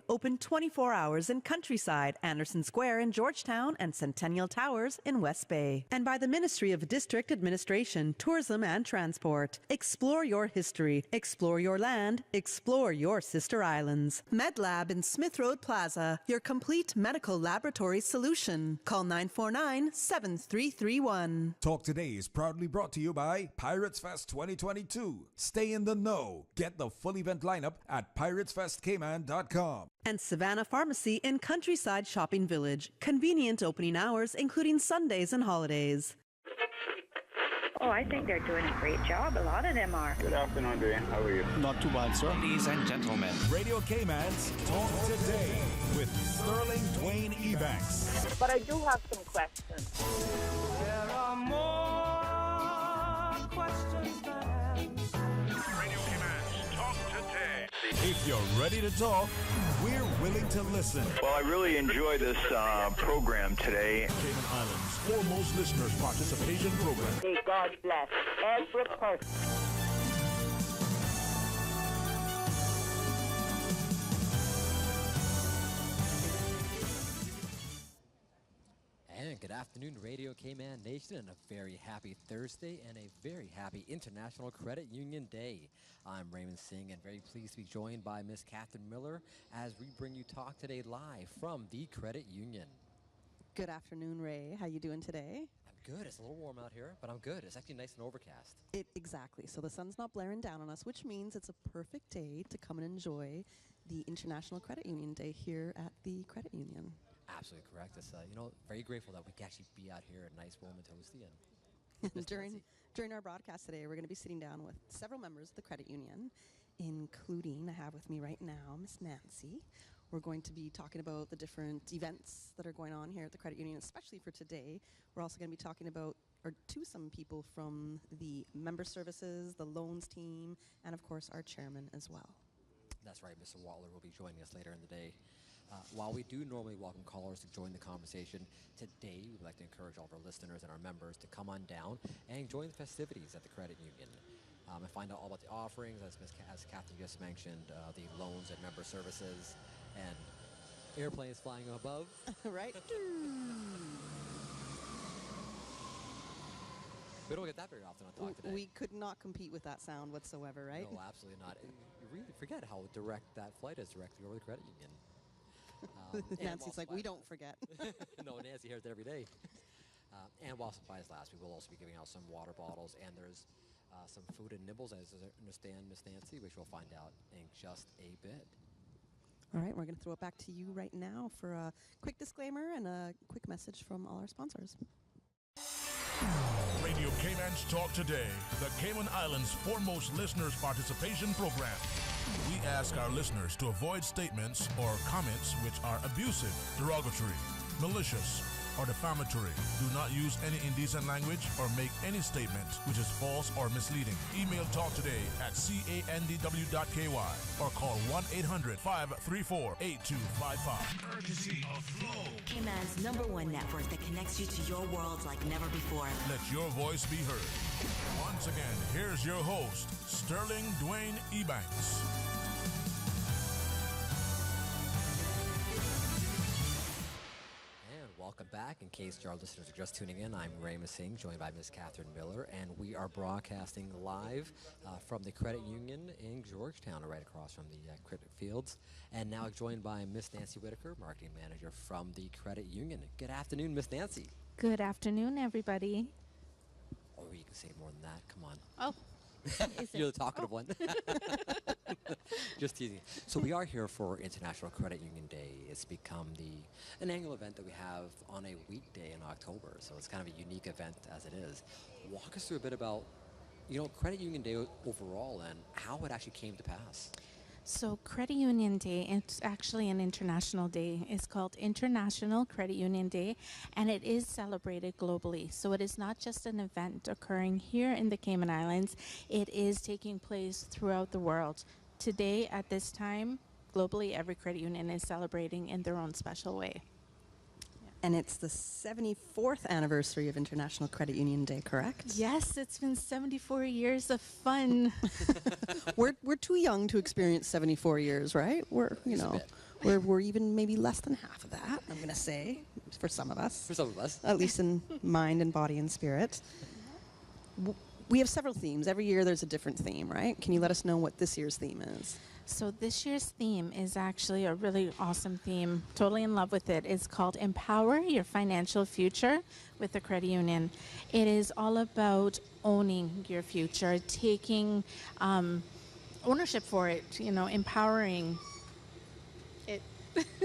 Open 24 hours in Countryside, Anderson Square in Georgetown, and Centennial Towers in West Bay. And by the Ministry of District Administration, Tourism and Transport. Explore your history, explore your land, explore your sister islands. MedLab in Smith Road Plaza, your complete medical laboratory solution. Call 949-7331. Talk Today is proudly brought to you by Pirates Fest 2022. Stay in the know. Get the full event lineup at piratesfestcayman.com. And Savannah Pharmacy in Countryside Shopping Village. Convenient opening hours, including Sundays and holidays. Oh, I think they're doing a great job. A lot of them are. Good afternoon, Dwayne. How are you? Not too bad, sir. Ladies and gentlemen, Radio Cayman's Talk Today with Sterling Dwayne Ebanks. But I do have some questions. There are more questions than answers. Radio Cayman's Talk Today. If you're ready to talk, we're willing to listen. Well, I really enjoy this program today. Cayman Islands foremost listeners participation program. May God bless every person. And good afternoon, Radio Cayman Nation, and a very happy Thursday and a very happy International Credit Union Day. I'm Raymond Singh and very pleased to be joined by Miss Catherine Miller as we bring you Talk Today live from the Credit Union. Good afternoon, Ray. How you doing today? I'm good. It's a little warm out here, but I'm good. It's actually nice and overcast. Exactly. So the sun's not blaring down on us, which means it's a perfect day to come and enjoy the International Credit Union Day here at the Credit Union. Absolutely correct. It's very grateful that we can actually be out here at nice, warm, and toasty. And during our broadcast today, we're going to be sitting down with several members of the Credit Union, including I have with me right now Miss Nancy. We're going to be talking about the different events that are going on here at the Credit Union, especially for today. We're also going to be talking about to some people from the member services, the loans team, and of course our chairman as well. That's right. Mr. Wattler will be joining us later in the day. While we do normally welcome callers to join the conversation, today we would like to encourage all of our listeners and our members to come on down and join the festivities at the Credit Union and find out all about the offerings, as Catherine just mentioned, the loans and member services, and airplanes flying above. Right? We don't get that very often on Talk Today. We could not compete with that sound whatsoever, right? No, absolutely not. You really forget how direct that flight is directly over the Credit Union. Nancy's like, we don't forget. No, Nancy hears it every day. And while supplies last, we will also be giving out some water bottles, and there's some food and nibbles, as I understand, Miss Nancy, which we'll find out in just a bit. All right, we're going to throw it back to you right now for a quick disclaimer and a quick message from all our sponsors. Radio Cayman's Talk Today, the Cayman Islands foremost listeners participation program. We ask our listeners to avoid statements or comments which are abusive, derogatory, malicious, or defamatory. Do not use any indecent language or make any statement which is false or misleading. Email Talk Today at candw.ky or call 1-800-534-8255. Courtesy of Flow, Cayman's #1 network that connects you to your world like never before. Let your voice be heard. Once again, here's your host, Sterling Dwayne Ebanks. Welcome back. In case our listeners are just tuning in, I'm Raymond Singh, joined by Ms. Catherine Miller, and we are broadcasting live from the Credit Union in Georgetown, right across from the Credit Fields, and now joined by Miss Nancy Whitaker, Marketing Manager from the Credit Union. Good afternoon, Miss Nancy. Good afternoon, everybody. Or you can say more than that. Come on. Oh. You're the talkative one. Just teasing. So we are here for International Credit Union Day. It's become an annual event that we have on a weekday in October. So it's kind of a unique event as it is. Walk us through a bit about, Credit Union Day overall and how it actually came to pass. So Credit Union Day, it's actually an international day. It's called International Credit Union Day, and it is celebrated globally. So it is not just an event occurring here in the Cayman Islands. It is taking place throughout the world. Today, at this time, globally, every credit union is celebrating in their own special way. And it's the 74th anniversary of International Credit Union Day, correct? Yes, it's been 74 years of fun. We're too young to experience 74 years, right? We're even maybe less than half of that, I'm going to say, for some of us. For some of us. At least in mind and body and spirit. We have several themes. Every year there's a different theme, right? Can you let us know what this year's theme is? So this year's theme is actually a really awesome theme. Totally in love with it. It's called Empower Your Financial Future with the Credit Union. It is all about owning your future, taking ownership for it, empowering it.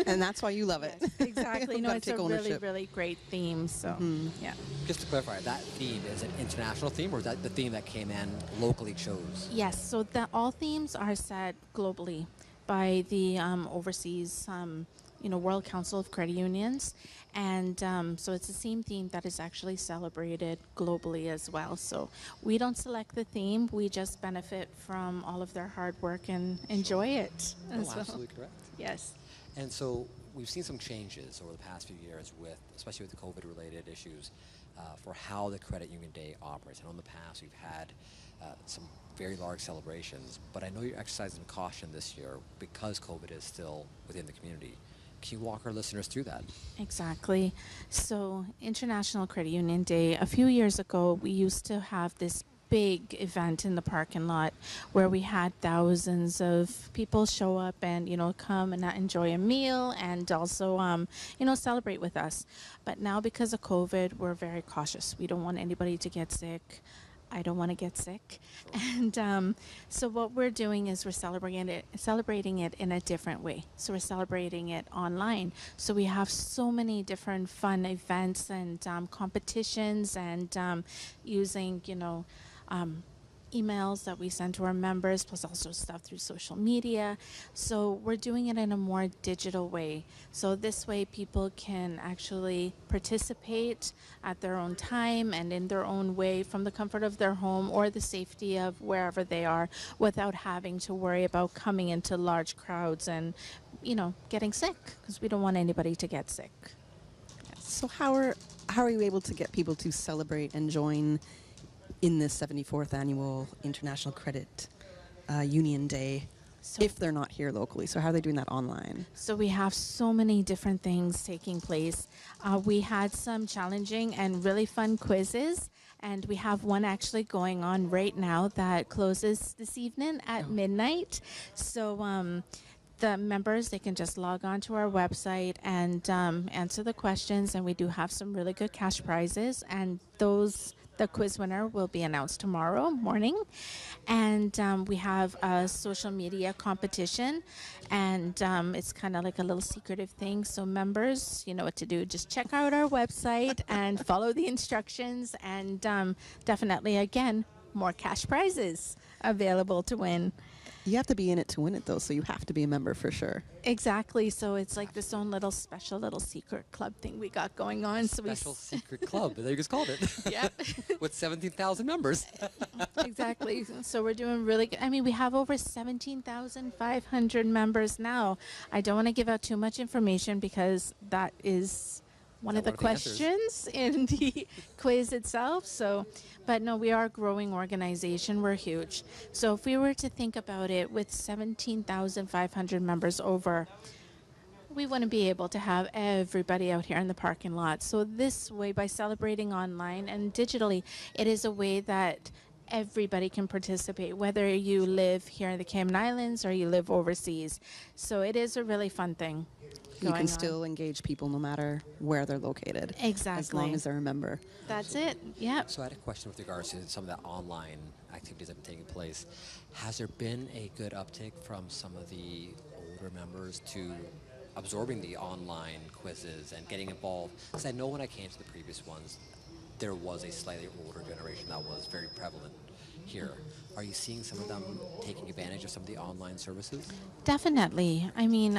And that's why you love it. Yes, exactly. No, Gotta it's a take really, ownership. really great theme. So, yeah. Just to clarify, that theme is an international theme, or is that the theme that Cayman locally chose? Yes, so all themes are set globally by the overseas, World Council of Credit Unions. And so it's the same theme that is actually celebrated globally as well. So we don't select the theme, we just benefit from all of their hard work and enjoy it as well. Absolutely correct. Yes. And so we've seen some changes over the past few years especially with the COVID-related issues, for how the Credit Union Day operates. And in the past, we've had some very large celebrations, but I know you're exercising caution this year because COVID is still within the community. Can you walk our listeners through that? Exactly. So International Credit Union Day, a few years ago, we used to have this big event in the parking lot where we had thousands of people show up and come and enjoy a meal and also celebrate with us. But now because of COVID, we're very cautious. We don't want anybody to get sick. I don't want to get sick. And so what we're doing is we're celebrating it in a different way. So we're celebrating it online. So we have so many different fun events and competitions and using, emails that we send to our members, plus also stuff through social media. So we're doing it in a more digital way. So this way people can actually participate at their own time and in their own way from the comfort of their home or the safety of wherever they are without having to worry about coming into large crowds and, getting sick, because we don't want anybody to get sick. So how are you able to get people to celebrate and join in this 74th annual International Credit Union Day if they're not here locally? So how are they doing that online? So we have so many different things taking place. We had some challenging and really fun quizzes, and we have one actually going on right now that closes this evening at midnight. So the members, they can just log on to our website and answer the questions, and we do have some really good cash prizes, and the quiz winner will be announced tomorrow morning. And we have a social media competition, and it's kind of like a little secretive thing. So members, you know what to do. Just check out our website and follow the instructions, and definitely, again, more cash prizes available to win. You have to be in it to win it, though, so you have to be a member for sure. Exactly. So it's like this own little special little secret club thing we got going on. Special secret club. They just called it. Yep. With 17,000 members. Exactly. So we're doing really good. I mean, we have over 17,500 members now. I don't want to give out too much information because that is one of the questions in the quiz itself. So, but no, we are a growing organization. We're huge. So if we were to think about it, with 17,500 members over, we wouldn't be able to have everybody out here in the parking lot. So this way, by celebrating online and digitally, it is a way that everybody can participate, whether you live here in the Cayman Islands or you live overseas. So it is a really fun thing. You can still engage people no matter where they're located. Exactly. As long as they're a member. That's it. Yeah. So I had a question with regards to some of the online activities that have been taking place. Has there been a good uptick from some of the older members to absorbing the online quizzes and getting involved? Because I know when I came to the previous ones, there was a slightly older generation that was very prevalent here. Are you seeing some of them taking advantage of some of the online services? Definitely. I mean,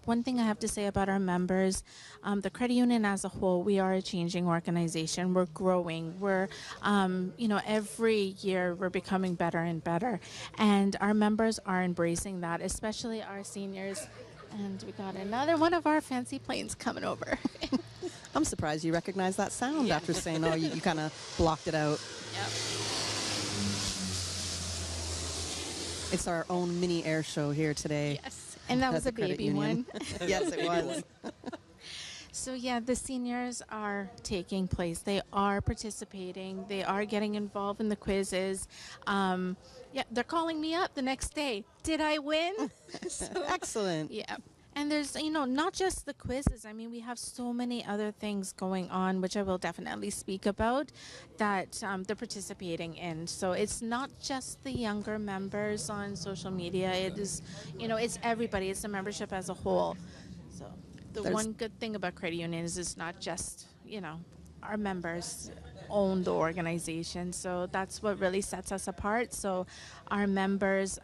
one thing I have to say about our members, the credit union as a whole, we are a changing organization. We're growing. We're, every year we're becoming better and better. And our members are embracing that, especially our seniors. And we got another one of our fancy planes coming over. I'm surprised you recognize that sound after saying, oh, you kind of blocked it out. Yep. It's our own mini air show here today. Yes. And that at was the a credit baby union. one. Yes, it was. So yeah, the seniors are taking place. They are participating. They are getting involved in the quizzes. Yeah, they're calling me up the next day. Did I win? Excellent. Yeah. And there's, not just the quizzes. I mean, we have so many other things going on, which I will definitely speak about, that they're participating in. So it's not just the younger members on social media. It is, it's everybody. It's the membership as a whole. So the one good thing about credit unions is not just, our members own the organization. So that's what really sets us apart. So our members,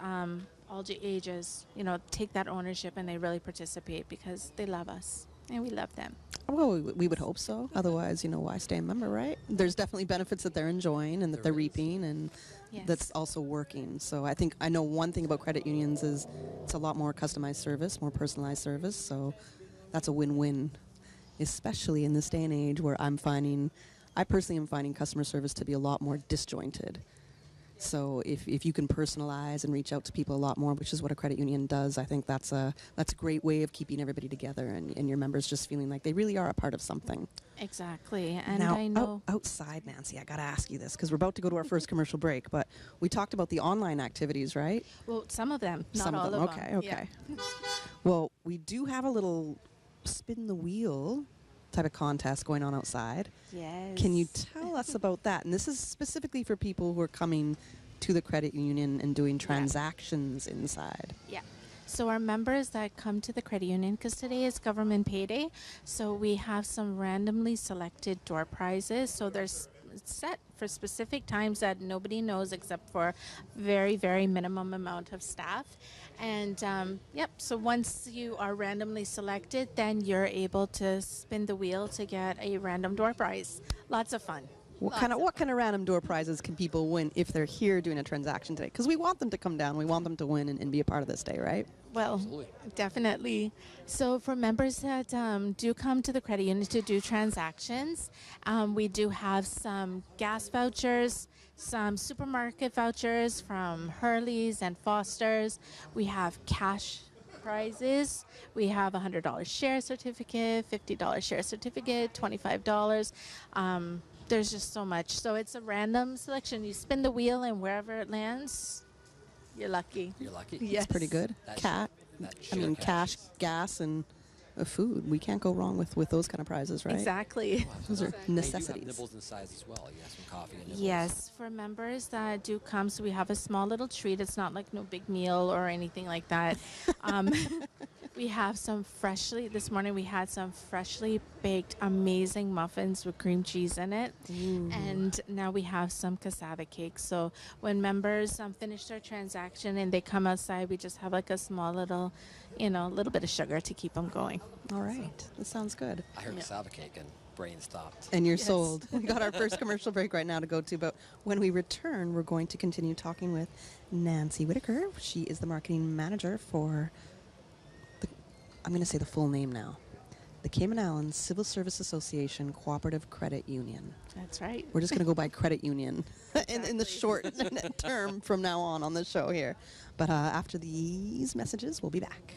all ages, take that ownership and they really participate because they love us and we love them. Well, we would hope so. Otherwise, why stay a member, right? There's definitely benefits that they're enjoying and that they're reaping, and that's also working. So I know one thing about credit unions is it's a lot more customized service, more personalized service. So that's a win-win, especially in this day and age where I personally am finding customer service to be a lot more disjointed. So if you can personalize and reach out to people a lot more, which is what a credit union does, I think that's a great way of keeping everybody together and your members just feeling like they really are a part of something. Exactly. And now, I know outside, Nancy, I got to ask you this because we're about to go to our first commercial break, but we talked about the online activities, right? Well, some of them, not some all of them. of Okay, them. okay. Yeah. Well, we do have a little spin the wheel type of contest going on outside. Yes. Can you tell us about that? And this is specifically for people who are coming to the credit union and doing transactions inside. Yeah. So our members that come to the credit union, because today is government payday, so we have some randomly selected door prizes. So there's set for specific times that nobody knows except for very, very minimum amount of staff. And so once you are randomly selected, then you're able to spin the wheel to get a random door prize. Lots of fun. What kind of random door prizes can people win if they're here doing a transaction today? Because we want them to come down. We want them to win and be a part of this day, right? Well, absolutely. Definitely. So for members that do come to the credit union to do transactions, we do have some gas vouchers, some supermarket vouchers from Hurley's and Foster's. We have cash prizes. We have a $100 share certificate, $50 share certificate, $25. There's just so much. So it's a random selection. You spin the wheel and wherever it lands, you're lucky. You're lucky. Yes. It's pretty good. Cash, gas, and food. We can't go wrong with those kind of prizes, right? Exactly. Those are necessities. You do have nibbles and sides as well. You have some coffee and nibbles. Yes, for members that do come, so we have a small little treat. It's not like no big meal or anything like that. We have this morning we had some freshly baked amazing muffins with cream cheese in it. Ooh. And now we have some cassava cakes. So when members finish their transaction and they come outside, we just have like a small little, little bit of sugar to keep them going. All right. That sounds good. I heard cassava cake and brain stopped. And you're sold. We got our first commercial break right now to go to, but when we return, we're going to continue talking with Nancy Whitaker. She is the marketing manager for I'm going to say the full name now. The Cayman Islands Civil Service Association Cooperative Credit Union. That's right. We're just going to go by credit union in the short term from now on this show here. But after these messages, we'll be back.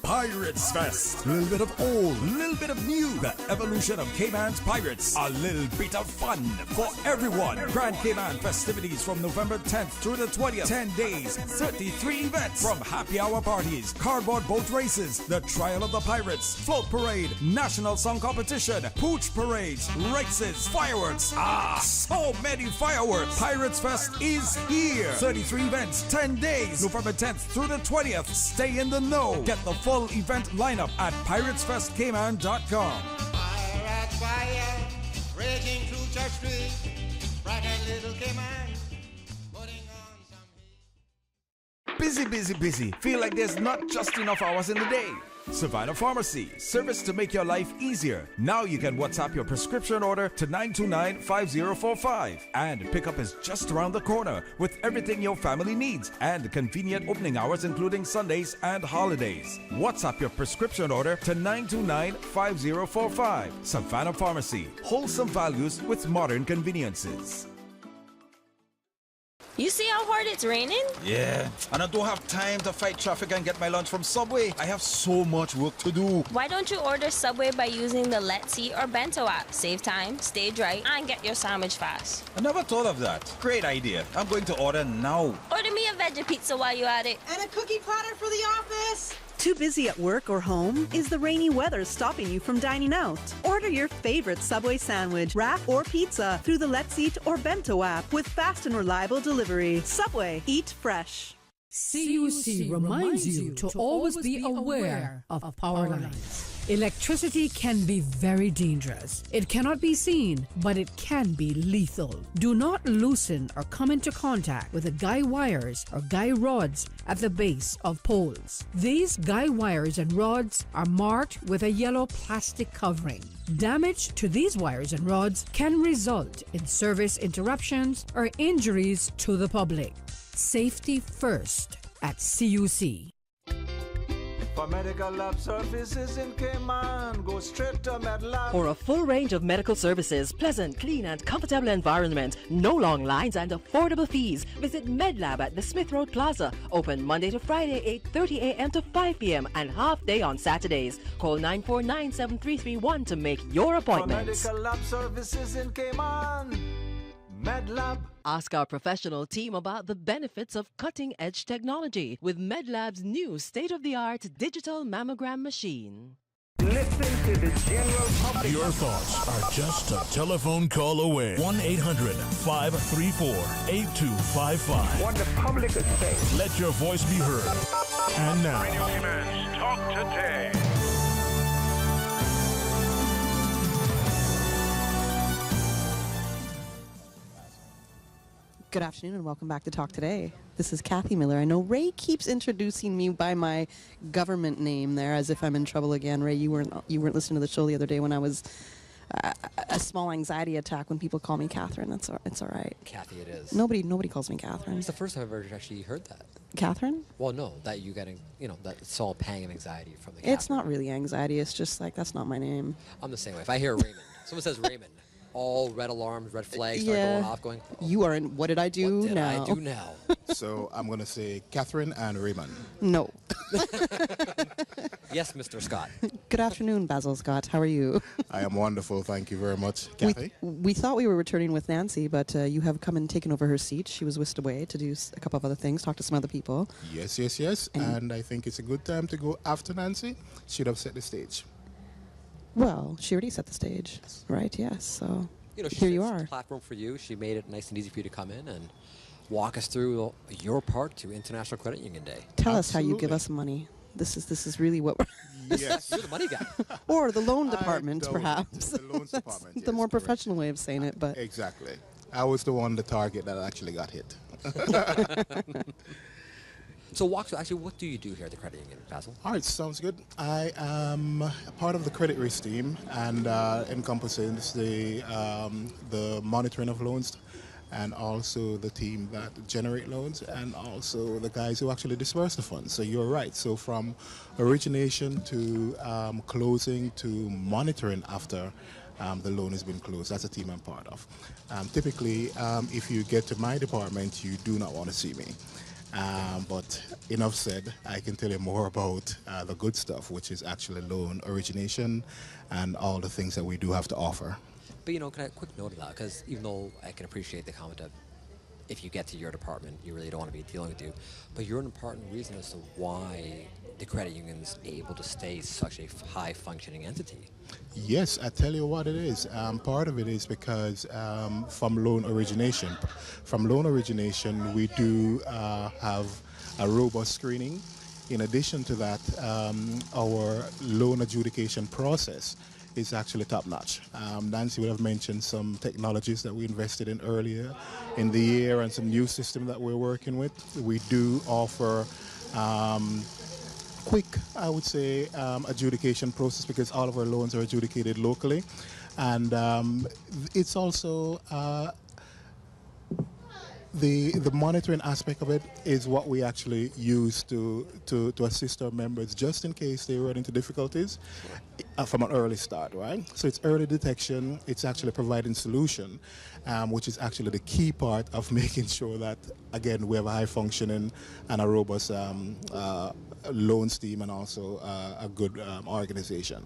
Pirates Fest. A little bit of old, a little bit of new. The evolution of Cayman's Pirates. A little bit of fun for everyone. Grand Cayman festivities from November 10th through the 20th. 10 days, 33 events. From happy hour parties, cardboard boat races, the Trial of the Pirates, float parade, national song competition, pooch parades, races, fireworks. So many fireworks. Pirates Fest is here. 33 events, 10 days, November 10th through the 20th. Stay in the know. Get the full event lineup at piratesfestcayman.com. Pirates fire, raging through Church Street, bright and little Cayman, putting on some heat. Busy. Feel like there's not just enough hours in the day. Savannah Pharmacy, service to make your life easier. Now you can WhatsApp your prescription order to 929-5045. And pickup is just around the corner with everything your family needs and convenient opening hours including Sundays and holidays. WhatsApp your prescription order to 929-5045. Savannah Pharmacy, wholesome values with modern conveniences. You see how hard it's raining? Yeah, and I don't have time to fight traffic and get my lunch from Subway. I have so much work to do. Why don't you order Subway by using the Let's Eat or Bento app? Save time, stay dry, and get your sandwich fast. I never thought of that. Great idea. I'm going to order now. Order me a veggie pizza while you're at it. And a cookie platter for the office. Too busy at work or home? Is the rainy weather stopping you from dining out? Order your favorite Subway sandwich, wrap, or pizza through the Let's Eat or Bento app with fast and reliable delivery. Subway, eat fresh. CUC reminds you to always be aware of power lines. Electricity can be very dangerous. It cannot be seen, but it can be lethal. Do not loosen or come into contact with the guy wires or guy rods at the base of poles. These guy wires and rods are marked with a yellow plastic covering. Damage to these wires and rods can result in service interruptions or injuries to the public. Safety first at CUC. For medical lab services in Cayman, go straight to MedLab. For a full range of medical services, pleasant, clean and comfortable environment, no long lines and affordable fees, visit MedLab at the Smith Road Plaza. Open Monday to Friday, 8:30 a.m. to 5 p.m. and half day on Saturdays. Call 949-7331 to make your appointment. For medical lab services in Cayman, MedLab. Ask our professional team about the benefits of cutting-edge technology with MedLab's new state-of-the-art digital mammogram machine. Listen to the general public. Your thoughts are just a telephone call away. 1-800-534-8255. What the public is saying. Let your voice be heard. And now, Radio Cayman's Talk Today. Good afternoon and welcome back to Talk Today. This is Kathy Miller. I know Ray keeps introducing me by my government name there as if I'm in trouble again. Ray, you weren't listening to the show the other day when I was a small anxiety attack when people call me Catherine. It's all right. Kathy, it is. Nobody calls me Catherine. It's the first time I've ever actually heard that. Catherine? Well, no, that you getting, that it's all pang of anxiety from the. It's not really anxiety. It's just like that's not my name. I'm the same way. If I hear Raymond, someone says Raymond, all red alarms, red flags start going off. Going. Oh, you are in. What did I do what did now? I do now? So I'm going to say Catherine and Raymond. No. Yes, Mr. Scott. Good afternoon, Basil Scott. How are you? I am wonderful. Thank you very much, Kathy. We thought we were returning with Nancy, but you have come and taken over her seat. She was whisked away to do a couple of other things, talk to some other people. Yes. And I think it's a good time to go after Nancy. She'd have set the stage. Well, she already set the stage, right? Yes. So Here you are. The platform for you. She made it nice and easy for you to come in and walk us through your part to International Credit Union Day. Tell us how you give us money. This is really what we're. Yes. You're the money guy. Or the loan department, perhaps. The loans department. That's the more professional way of saying it, but. Exactly. I was the target that actually got hit. So what do you do here at the credit union, Basil? All right, sounds good. I am a part of the credit risk team and encompasses the monitoring of loans and also the team that generate loans and also the guys who actually disperse the funds. So you're right. So from origination to closing to monitoring after the loan has been closed, that's a team I'm part of. Typically, if you get to my department, you do not want to see me. But enough said, I can tell you more about the good stuff, which is actually loan origination and all the things that we do have to offer. But, can I quick note of that? Because even though I can appreciate the comment of if you get to your department, you really don't want to be dealing with you, but you're an important reason as to why the credit union's able to stay such a high-functioning entity. Yes, I tell you what it is. Part of it is because from loan origination, we do have a robust screening. In addition to that, our loan adjudication process is actually top-notch. Nancy would have mentioned some technologies that we invested in earlier in the year and some new system that we're working with. We do offer quick, I would say, adjudication process because all of our loans are adjudicated locally. And it's also The monitoring aspect of it is what we actually use to assist our members just in case they run into difficulties from an early start, right? So it's early detection, it's actually providing solution, which is actually the key part of making sure that, again, we have a high functioning and a robust loans team and also a good organization.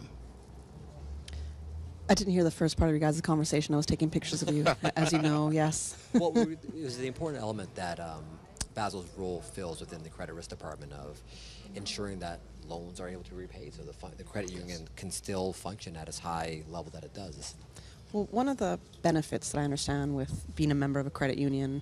I didn't hear the first part of your guys' conversation. I was taking pictures of you, as you know, yes. Well, it was the important element that Basil's role fills within the credit risk department of ensuring that loans are able to be repaid so the credit union can still function at as high level that it does. Well, one of the benefits that I understand with being a member of a credit union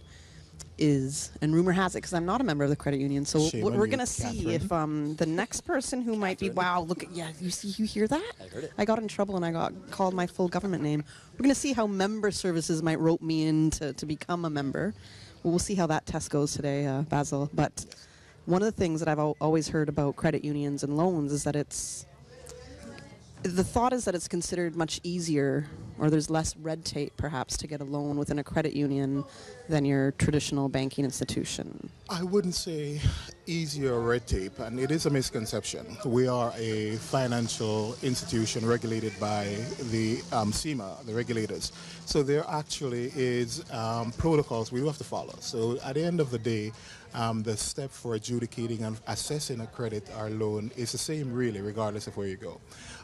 is, and rumor has it, because I'm not a member of the credit union, so we're going to see if the next person who might be, wow, look at, yeah, you hear that? I heard it. I got in trouble and I got called my full government name. We're going to see how member services might rope me in to become a member. We'll see how that test goes today, Basil. But one of the things that I've always heard about credit unions and loans is that the thought is that it's considered much easier, or there's less red tape perhaps to get a loan within a credit union than your traditional banking institution. I wouldn't say easier red tape, and it is a misconception. We are a financial institution regulated by the CICSA, the regulators. So there actually is protocols we do have to follow. So at the end of the day, the step for adjudicating and assessing a credit or loan is the same really, regardless of where you go.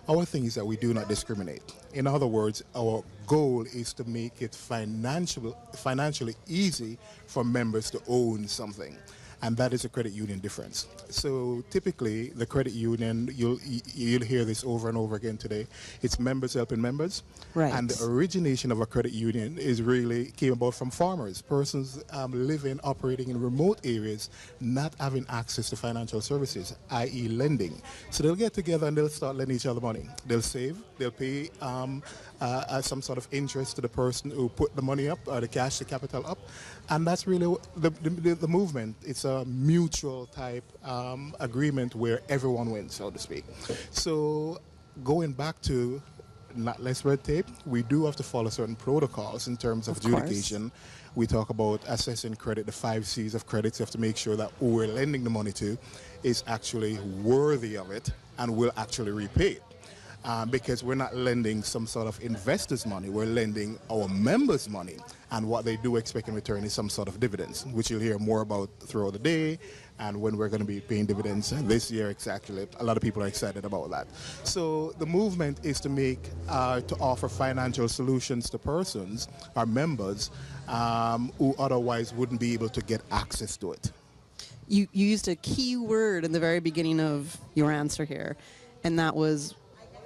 Our thing is that we do not discriminate. In other words, our goal is to make it financially easy for members to own something. And that is a credit union difference. So typically, the credit union, you'll hear this over and over again today, it's members helping members. Right. And the origination of a credit union came about from farmers, persons living, operating in remote areas, not having access to financial services, i.e. lending. So they'll get together and they'll start lending each other money. They'll save, they'll pay some sort of interest to the person who put the money up, or the capital up. And that's really the movement. It's a mutual type agreement where everyone wins, so to speak. So going back to not less red tape, we do have to follow certain protocols in terms of adjudication. We talk about assessing credit, the 5 C's of credit. You have to make sure that who we're lending the money to is actually worthy of it and will actually repay it. Because we're not lending some sort of investor's money, we're lending our members' money. And what they do expect in return is some sort of dividends, which you'll hear more about throughout the day, and when we're going to be paying dividends this year exactly. A lot of people are excited about that. So the movement is to offer financial solutions to persons, our members, who otherwise wouldn't be able to get access to it. You used a key word in the very beginning of your answer here, and that was,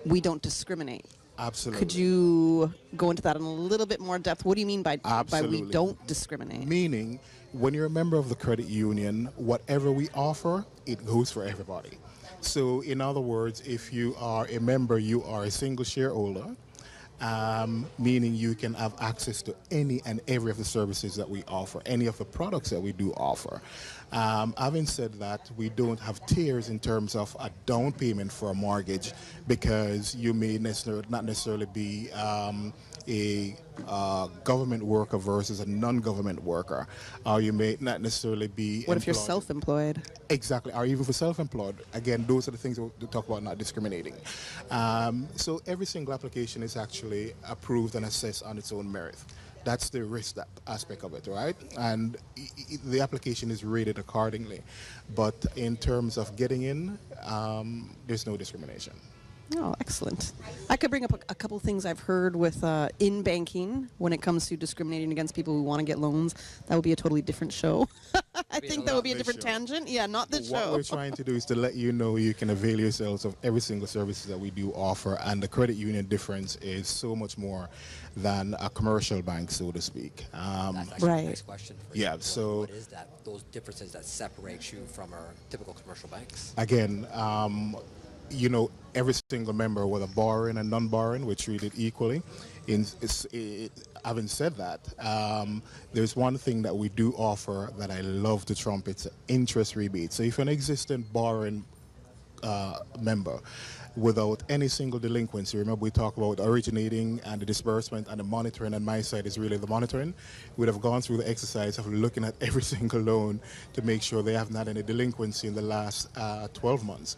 we don't discriminate. Absolutely. Could you go into that in a little bit more depth? What do you mean by we don't discriminate? Meaning, when you're a member of the credit union, whatever we offer, it goes for everybody. So in other words, if you are a member, you are a single shareholder, meaning you can have access to any and every of the services that we offer, any of the products that we do offer. Having said that, we don't have tiers in terms of a down payment for a mortgage, because you may not necessarily be a government worker versus a non-government worker, or you may not necessarily be What if you're self-employed? Exactly, or even for self-employed. Again, those are the things we talk about, not discriminating. So every single application is actually approved and assessed on its own merit. That's the risk aspect of it, right? And the application is rated accordingly. But in terms of getting in, there's no discrimination. Oh, excellent. I could bring up a couple things I've heard with in banking when it comes to discriminating against people who want to get loans. That would be a totally different show. I think that would be a different tangent. Yeah, not this show. What we're trying to do is to let you know you can avail yourselves of every single services that we do offer, and the credit union difference is so much more than a commercial bank, so to speak. That's actually the next question for you. Yeah, so what is that? Those differences that separate you from our typical commercial banks? Again, you know, every single member, whether borrowing and non-borrowing, we're treated equally. Having said that, there's one thing that we do offer that I love to trump. It's an interest rebate. So if you're an existing borrowing member without any single delinquency. Remember, we talk about originating and the disbursement and the monitoring, and my side is really the monitoring. We'd have gone through the exercise of looking at every single loan to make sure they haven't had any delinquency in the last 12 months.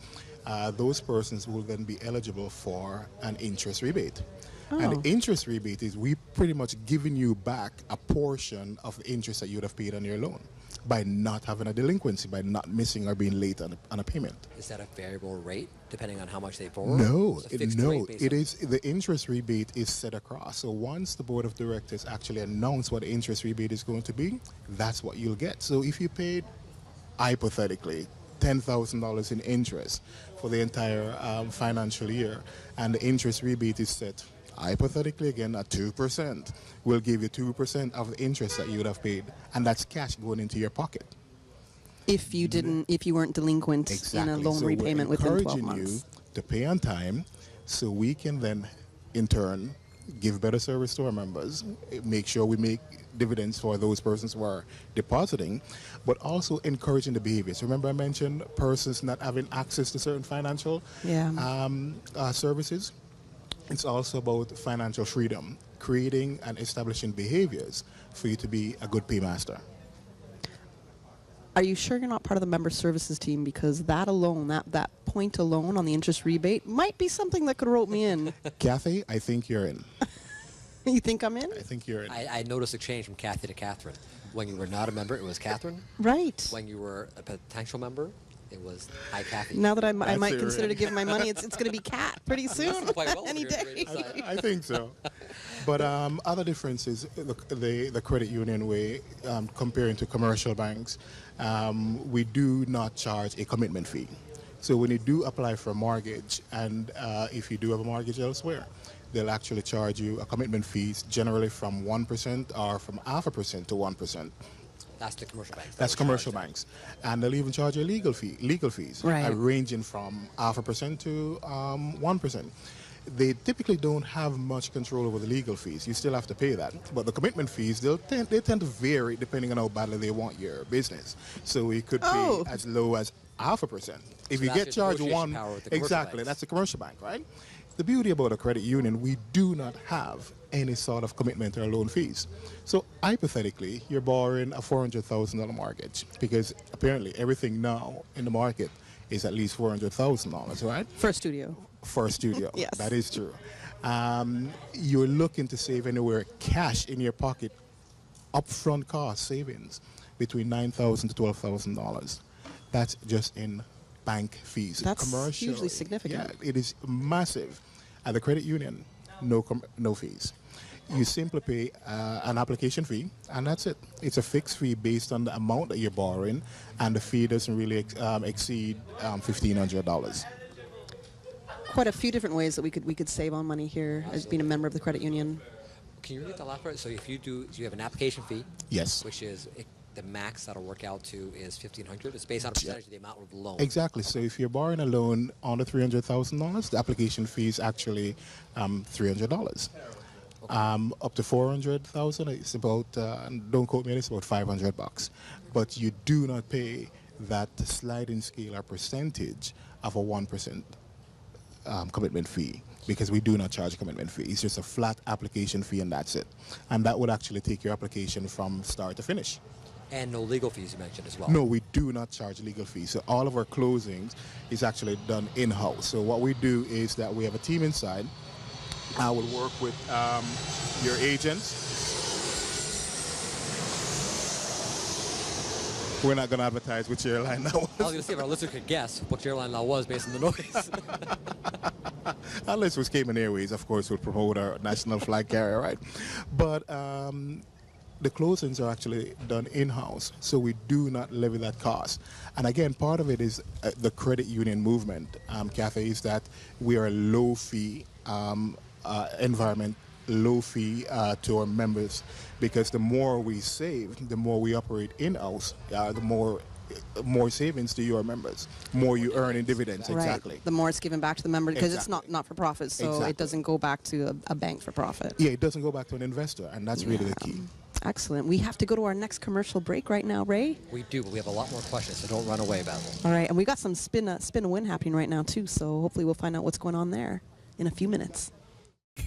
Those persons will then be eligible for an interest rebate. And the interest rebate is we pretty much giving you back a portion of the interest that you would have paid on your loan by not having a delinquency, by not missing or being late on a payment. Is that a variable rate depending on how much they borrow? No, It's a fixed rate based it on- is the interest rebate is set across. So once the board of directors actually announce what the interest rebate is going to be, that's what you'll get. So if you paid hypothetically $10,000 in interest for the entire financial year, and the interest rebate is set hypothetically again at 2%, we'll give you 2% of the interest that you would have paid, and that's cash going into your pocket. If you weren't delinquent in a loan So repayment we're within 12 encouraging months. you to pay on time, so we can then, in turn, give better service to our members, make sure we make dividends for those persons who are depositing, but also encouraging the behaviors. Remember I mentioned persons not having access to certain financial services? It's also about financial freedom, creating and establishing behaviors for you to be a good paymaster. Are you sure you're not part of the member services team? Because that alone, that point alone on the interest rebate might be something that could rope me in. Kathy, I think you're in. You think I'm in? I think you're in. I noticed a change from Kathy to Catherine. When you were not a member, it was Catherine. Right. When you were a potential member, it was hi Kathy. Now that I might consider to give my money, it's going to be Kat pretty soon. Quite well Any day. I think so. But other differences, the credit union way, comparing to commercial banks, we do not charge a commitment fee. So when you do apply for a mortgage, and if you do have a mortgage elsewhere, they'll actually charge you a commitment fees generally from 1% or from 0.5% to 1%. That's the commercial banks. That's commercial banks. And they'll even charge you legal fees, right, ranging from 0.5% to 1%. They typically don't have much control over the legal fees. You still have to pay that. But the commitment fees, they tend to vary depending on how badly they want your business. So it could be as low as 0.5%. If you get charged one, exactly, that's a commercial bank, right? The beauty about a credit union, we do not have any sort of commitment or loan fees. So hypothetically, you're borrowing a $400,000 mortgage, because apparently everything now in the market is at least $400,000, right? For a studio. For a studio. Yes. That is true. You're looking to save anywhere cash in your pocket, upfront cost savings between $9,000 to $12,000. That's just in bank fees. That's hugely significant. Yeah, it is massive. At the credit union, no fees. You simply pay an application fee, and that's it. It's a fixed fee based on the amount that you're borrowing, and the fee doesn't really exceed $1,500. Quite a few different ways that we could save on money here as being a member of the credit union. Can you read the last part? So if you have an application fee, yes, which is the max that'll work out to is $1,500. It's based on a percentage of the amount of the loan. Exactly. So if you're borrowing a loan under $300,000, the application fee is actually $300. Up to $400,000, it's about don't quote me, it's about $500. But you do not pay that sliding scale or percentage of a 1% commitment fee, because we do not charge a commitment fee. It's just a flat application fee, and that's it. And that would actually take your application from start to finish. And no legal fees, you mentioned as well. No, we do not charge legal fees. So all of our closings is actually done in-house. So what we do is that we have a team inside. I will work with your agents. We're not going to advertise which airline that was. I was going to see if our listener could guess which airline that was based on the noise. Unless it was Cayman Airways, of course, we'll promote our national flag carrier, right? But the closings are actually done in-house, so we do not levy that cost. And again, part of it is the credit union movement, Kathy, is that we are a low-fee environment, low fee to our members, because the more we save, the more we operate in-house, the more savings to your members, more you earn in dividends. Right. Exactly. The more it's given back to the member, because it's Exactly. not for profit, so Exactly. it doesn't go back to a bank for profit. Yeah, it doesn't go back to an investor, and that's really the key. Excellent. We have to go to our next commercial break right now, Ray. We do, but we have a lot more questions, so don't run away, Basil. All right, and we got some spin a win happening right now too, so hopefully we'll find out what's going on there in a few minutes.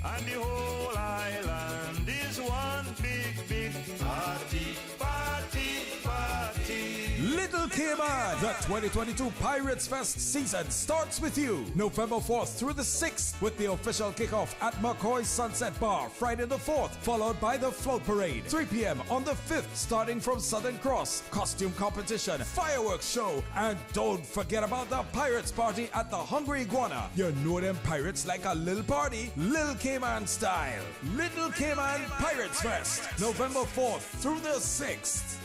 And the whole island is one big party, party, party. Little Cayman, the 2022 Pirates Fest season starts with you November 4th through the 6th with the official kickoff at McCoy's Sunset Bar Friday the 4th, followed by the float parade 3 p.m. on the 5th starting from Southern Cross, costume competition, fireworks show, and don't forget about the Pirates party at the Hungry Iguana. You know them pirates like a little party, Little Cayman style. Little Cayman Pirates Fest, November 4th through the 6th.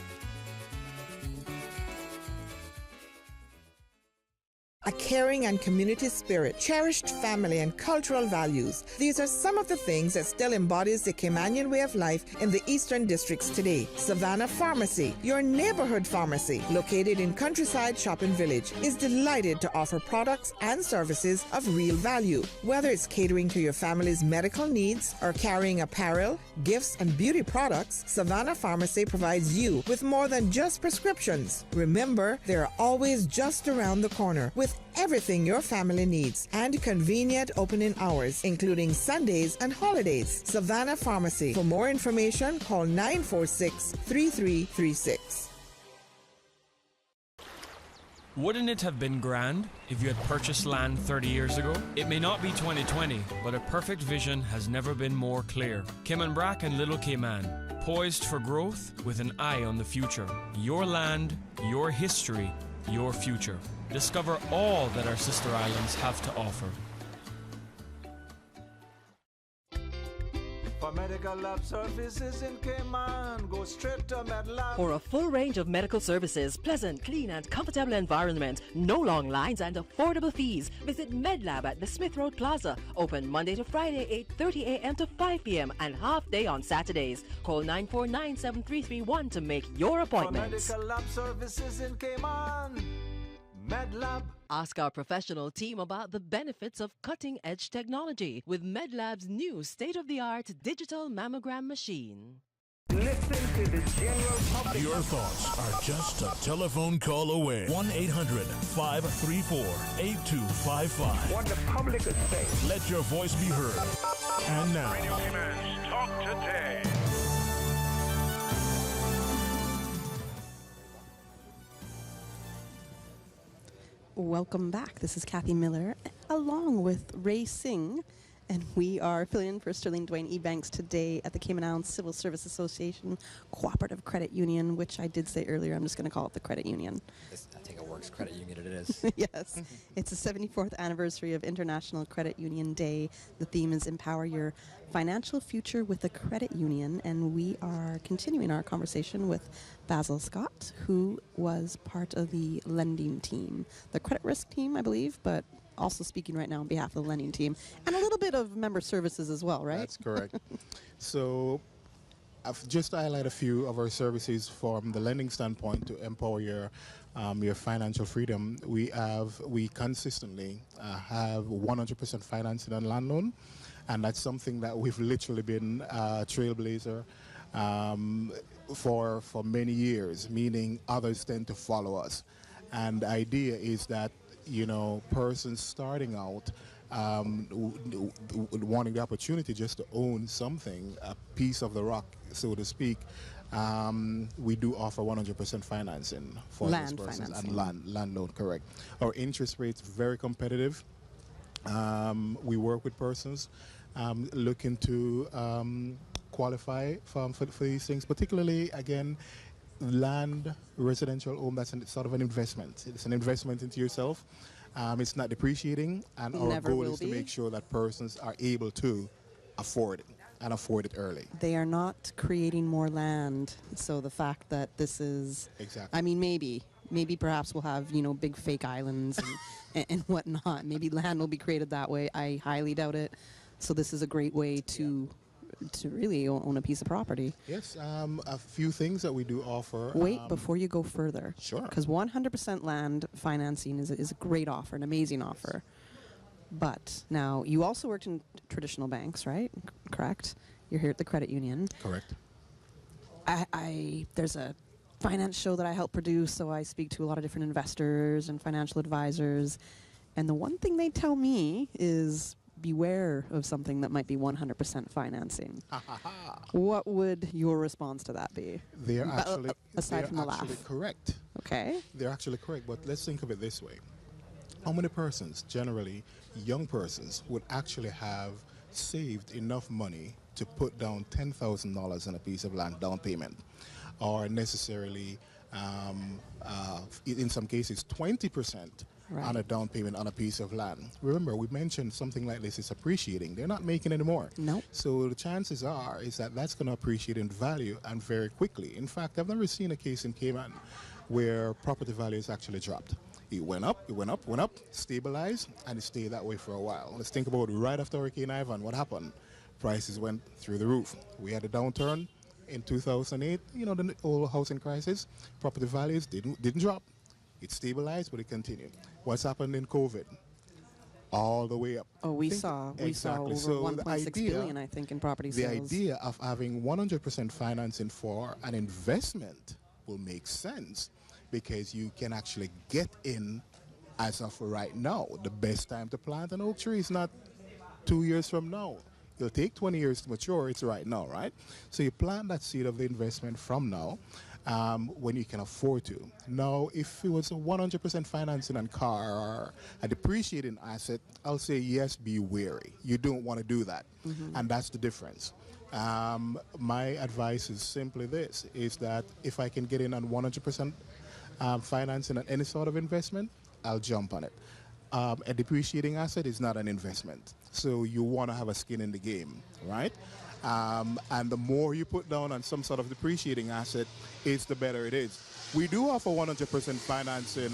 A caring and community spirit, cherished family and cultural values. These are some of the things that still embodies the Caymanian way of life in the Eastern Districts today. Savannah Pharmacy, your neighborhood pharmacy, located in Countryside Shopping Village, is delighted to offer products and services of real value. Whether it's catering to your family's medical needs or carrying apparel, gifts, and beauty products, Savannah Pharmacy provides you with more than just prescriptions. Remember, they're always just around the corner with everything your family needs and convenient opening hours, including Sundays and holidays. Savannah Pharmacy. For more information, call 946-3336. Wouldn't it have been grand if you had purchased land 30 years ago? It may not be 2020, but a perfect vision has never been more clear. Cayman Brac and Little Cayman, poised for growth with an eye on the future. Your land, your history, your future. Discover all that our sister islands have to offer. For medical lab services in Cayman, go straight to MedLab. For a full range of medical services, pleasant, clean and comfortable environment, no long lines and affordable fees, visit MedLab at the Smith Road Plaza. Open Monday to Friday, 8:30 a.m. to 5 p.m. and half day on Saturdays. Call 949-7331 to make your appointments. For medical lab services in Cayman, MedLab. Ask our professional team about the benefits of cutting-edge technology with MedLab's new state-of-the-art digital mammogram machine. Listen to the general public. Your thoughts are just a telephone call away. 1-800-534-8255. What the public is saying. Let your voice be heard. And now, Radio Cayman's Talk Today. Welcome back. This is Kathy Miller along with Ray Singh, and we are filling in for Sterling Dwayne Ebanks today at the Cayman Islands Civil Service Association Cooperative Credit Union, which I did say earlier, I'm just going to call it the Credit Union. I think it works. Credit union it is. Yes. It's the 74th anniversary of International Credit Union Day. The theme is Empower Your Financial Future with a Credit Union, and we are continuing our conversation with Basil Scott, who was part of the lending team, the credit risk team, I believe, but also speaking right now on behalf of the lending team, and a little bit of member services as well, right? That's correct. So I've just highlighted a few of our services from the lending standpoint to empower your financial freedom. We consistently have 100% financing on land loan, and that's something that we've literally been a trailblazer for many years, meaning others tend to follow us. And the idea is that, you know, persons starting out wanting the opportunity just to own something, a piece of the rock, so to speak, we do offer 100% financing for land those persons. financing. And land loan, correct. Our interest rate's very competitive. We work with persons looking to qualify for these things, particularly, again, land, residential home, that's sort of an investment. It's an investment into yourself. It's not depreciating, and our goal is to make sure that persons are able to afford it and afford it early. They are not creating more land, so the fact that this is, exactly. I mean, maybe perhaps we'll have, you know, big fake islands and whatnot. Maybe land will be created that way. I highly doubt it. So this is a great way to really own a piece of property. Yes, a few things that we do offer. Wait, before you go further. Sure. Because 100% land financing is a great offer, an amazing offer. But now, you also worked in traditional banks, right? Correct? You're here at the credit union. Correct. there's a finance show that I help produce, so I speak to a lot of different investors and financial advisors. And the one thing they tell me is beware of something that might be 100% financing. What would your response to that be? They're actually, aside from the laugh. correct. Okay. They're actually correct, but let's think of it this way. How many persons, generally young persons, would actually have saved enough money to put down $10,000 on a piece of land down payment, or necessarily, in some cases, 20% on a down payment on a piece of land? Remember, we mentioned something like this is appreciating. They're not making any more. No. So the chances are is that that's going to appreciate in value and very quickly. In fact, I've never seen a case in Cayman where property values actually dropped. It went up, it went up, went up, stabilized, and it stayed that way for a while. Let's think about right after Hurricane Ivan, what happened? Prices went through the roof. We had a downturn in 2008, the old housing crisis. Property values didn't drop. It stabilized, but it continued. What's happened in COVID? All the way up. Oh, we saw over $1.6 billion, I think, in property sales. The idea of having 100% financing for an investment will make sense, because you can actually get in as of right now. The best time to plant an oak tree is not 2 years from now. It'll take 20 years to mature. It's right now, right? So you plant that seed of the investment from now, when you can afford to. Now, if it was a 100% financing on car or a depreciating asset, I'll say yes, be wary. You don't want to do that. And that's the difference. My advice is simply this, is that if I can get in on 100% financing on any sort of investment, I'll jump on it. A depreciating asset is not an investment. So you want to have a skin in the game, right? And the more you put down on some sort of depreciating asset, the better it is. We do offer 100% financing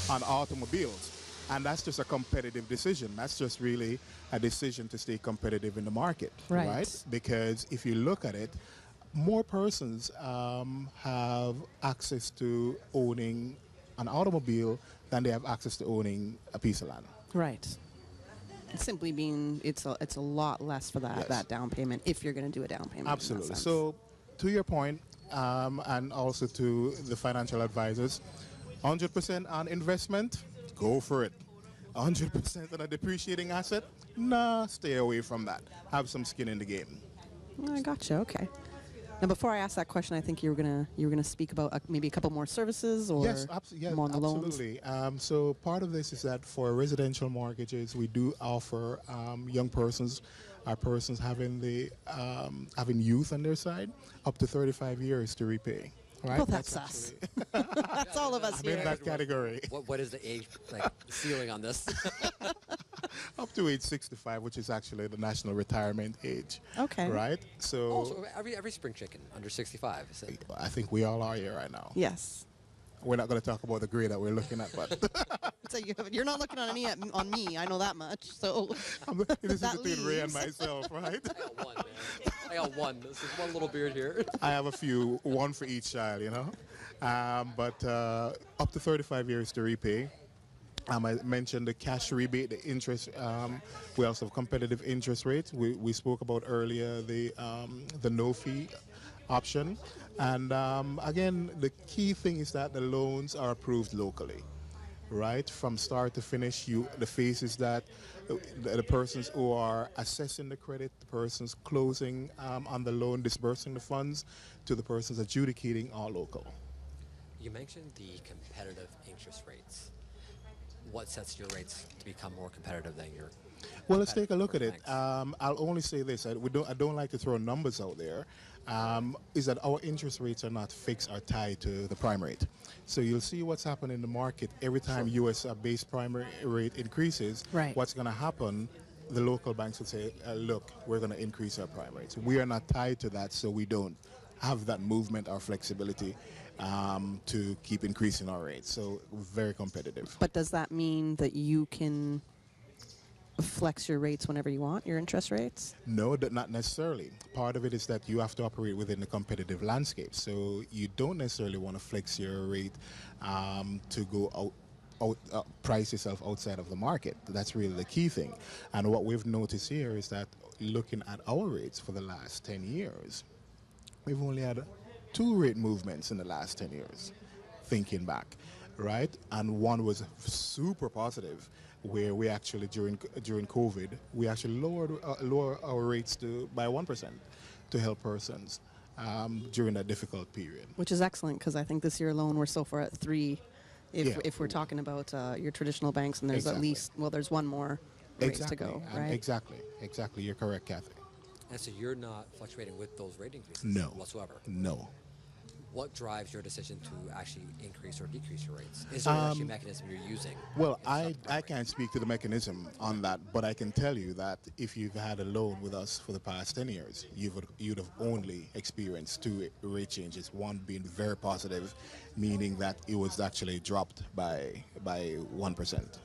on automobiles, and that's just a competitive decision. That's just really a decision to stay competitive in the market, right? Because if you look at it, more persons have access to owning an automobile than they have access to owning a piece of land. Right. Simply being, it's a lot less for that down payment if you're going to do a down payment. Absolutely. So, to your point, and also to the financial advisors, 100% on investment, go for it. 100% on a depreciating asset, nah, stay away from that. Have some skin in the game. I gotcha. Okay. Now, before I ask that question, I think you were gonna speak about maybe a couple more services, or more on the loans. Absolutely. So part of this is that for residential mortgages, we do offer young persons, persons having having youth on their side, up to 35 years to repay. Right? Well, that's us. That's all of us I'm here. in that category. What is the age ceiling on this? Up to age 65, which is actually the national retirement age. Okay. Right? So every spring chicken under 65. I think we all are here right now. Yes. We're not going to talk about the grade that we're looking at, but so you're not looking on on me. I know that much. So this is between Ray and myself, right? I got one, man. I got one. This is one little beard here. I have a few, one for each child, but up to 35 years to repay. I mentioned the cash rebate, the interest. We also have competitive interest rates. We spoke about earlier the no fee option. And again, the key thing is that the loans are approved locally, right? From start to finish, the phases that the persons who are assessing the credit, the persons closing on the loan, disbursing the funds, to the persons adjudicating are local. You mentioned the competitive interest rates. What sets your rates to become more competitive than your? Well, let's take a look at it. I'll only say this: I don't like to throw numbers out there. Is that our interest rates are not fixed or tied to the prime rate. So you'll see what's happened in the market every time U.S. base prime rate increases. Right. What's going to happen? The local banks would say, "Look, we're going to increase our prime rates." We are not tied to that, so we don't have that movement or flexibility to keep increasing our rates. So very competitive. But does that mean that you can flex your rates whenever you want, your interest rates? No, not necessarily. Part of it is that you have to operate within the competitive landscape. So you don't necessarily want to flex your rate to go price yourself outside of the market. That's really the key thing. And what we've noticed here is that looking at our rates for the last 10 years, we've only had two rate movements in the last 10 years, thinking back, right? And one was super positive, where we actually during COVID we actually lower our rates by 1% to help persons during that difficult period. Which is excellent, because I think this year alone we're so far at 3. If we're talking about your traditional banks, and there's at least, there's one more raise to go, right? Exactly. You're correct, Kathy. And so you're not fluctuating with those rate increases whatsoever? No. What drives your decision to actually increase or decrease your rates? Is there actually a mechanism you're using? Well, I can't speak to the mechanism on that, but I can tell you that if you've had a loan with us for the past 10 years, you'd have only experienced 2 rate changes, one being very positive, meaning that it was actually dropped by 1%.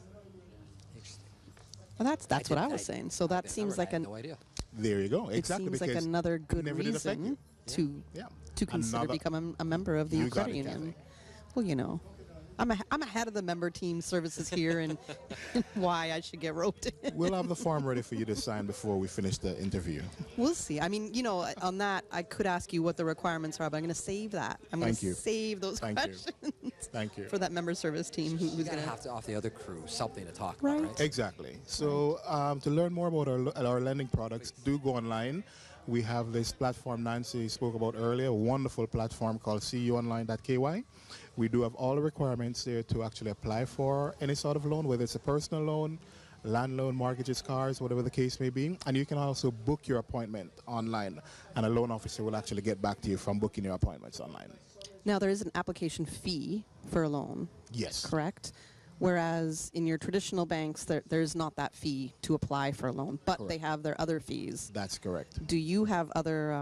Well, that's what I was saying. So that seems like no idea. There you go. Exactly. It seems like another good reason to consider becoming a member of the credit union. Well, you know, I'm ahead of the member team services here, and why I should get roped in. We'll have the form ready for you to sign before we finish the interview. We'll see. I mean, you know, on that, I could ask you what the requirements are, but I'm going to save that. I'm going to save those questions. Thank you. For that member service team who's going to have to offer the other crew something to talk about, right? Exactly. So to learn more about our lending products, do go online. We have this platform Nancy spoke about earlier, a wonderful platform called cuonline.ky. We do have all the requirements there to actually apply for any sort of loan, whether it's a personal loan, land loan, mortgages, cars, whatever the case may be. And you can also book your appointment online, and a loan officer will actually get back to you from booking your appointments online. Now, there is an application fee for a loan. Yes. Correct? Whereas in your traditional banks, there's not that fee to apply for a loan, but they have their other fees. That's correct. Do you have other,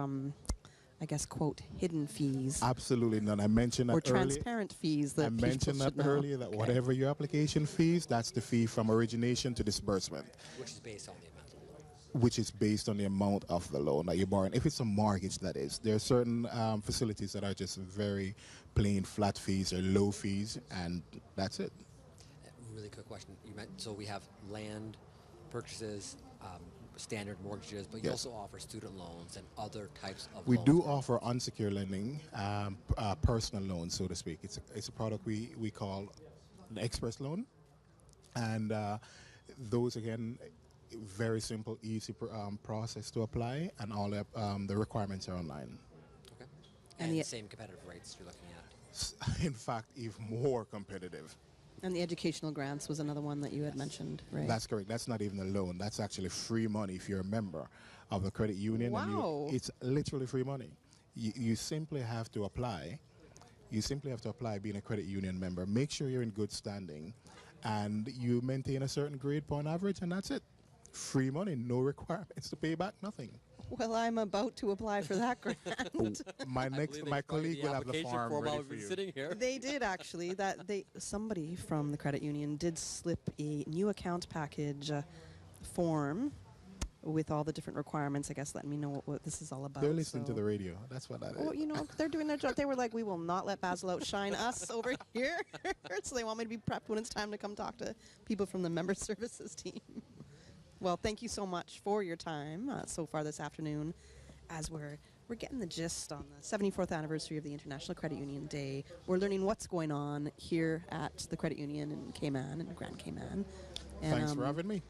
I guess, quote, hidden fees? Absolutely none. I mentioned that earlier. Or transparent fees that I mentioned that earlier, that whatever your application fees, that's the fee from origination to disbursement. Which is based on the amount of the loan. Which is based on the amount of the loan that you're borrowing. If it's a mortgage, that is. There are certain facilities that are just very plain flat fees or low fees, and that's it. Really quick question. So we have land purchases, standard mortgages, but you also offer student loans and other types of we loans. do offer unsecured lending, personal loans, so to speak. It's a product we call an express loan, and those again, very simple, easy process to apply, and all the requirements are online. Okay. And the same competitive rates you're looking at. In fact, even more competitive. And the educational grants was another one that you had mentioned, right? That's correct. That's not even a loan. That's actually free money if you're a member of the credit union. Wow. And it's literally free money. You simply have to apply. You simply have to apply being a credit union member. Make sure you're in good standing, and you maintain a certain grade point average, and that's it. Free money, no requirements to pay back, nothing. Well, I'm about to apply for that grant. My colleague will have the form ready for you. Sitting here. They did actually. Somebody from the credit union did slip a new account package form with all the different requirements. I guess letting me know what this is all about. They're listening to the radio. That's what that is. Well, you know, they're doing their job. They were like, we will not let Basil outshine us over here. So they want me to be prepped when it's time to come talk to people from the member services team. Well, thank you so much for your time so far this afternoon, as we're getting the gist on the 74th anniversary of the International Credit Union Day. We're learning what's going on here at the credit union in Cayman, in Grand Cayman. And, thanks for having me.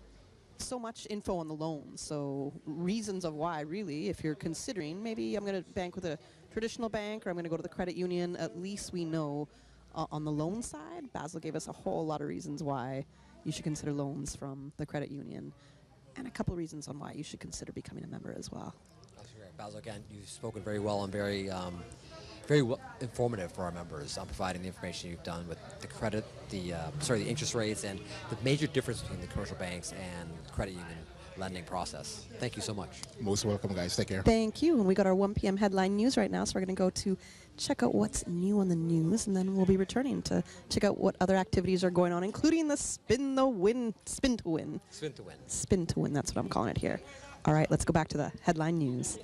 So much info on the loans. So reasons of why, really, if you're considering, maybe I'm going to bank with a traditional bank or I'm going to go to the credit union, at least we know on the loan side, Basil gave us a whole lot of reasons why you should consider loans from the credit union, and a couple of reasons on why you should consider becoming a member as well. That's great. Basil, again, you've spoken very well and very well informative for our members on providing the information you've done with the credit, the interest rates, and the major difference between the commercial banks and credit union lending process. Thank you so much. Most welcome, guys. Take care. Thank you. And we got our 1 p.m. headline news right now, so we're going to go to check out what's new on the news, and then we'll be returning to check out what other activities are going on, including the Spin to Win. Spin to Win, that's what I'm calling it here. All right, let's go back to the headline news.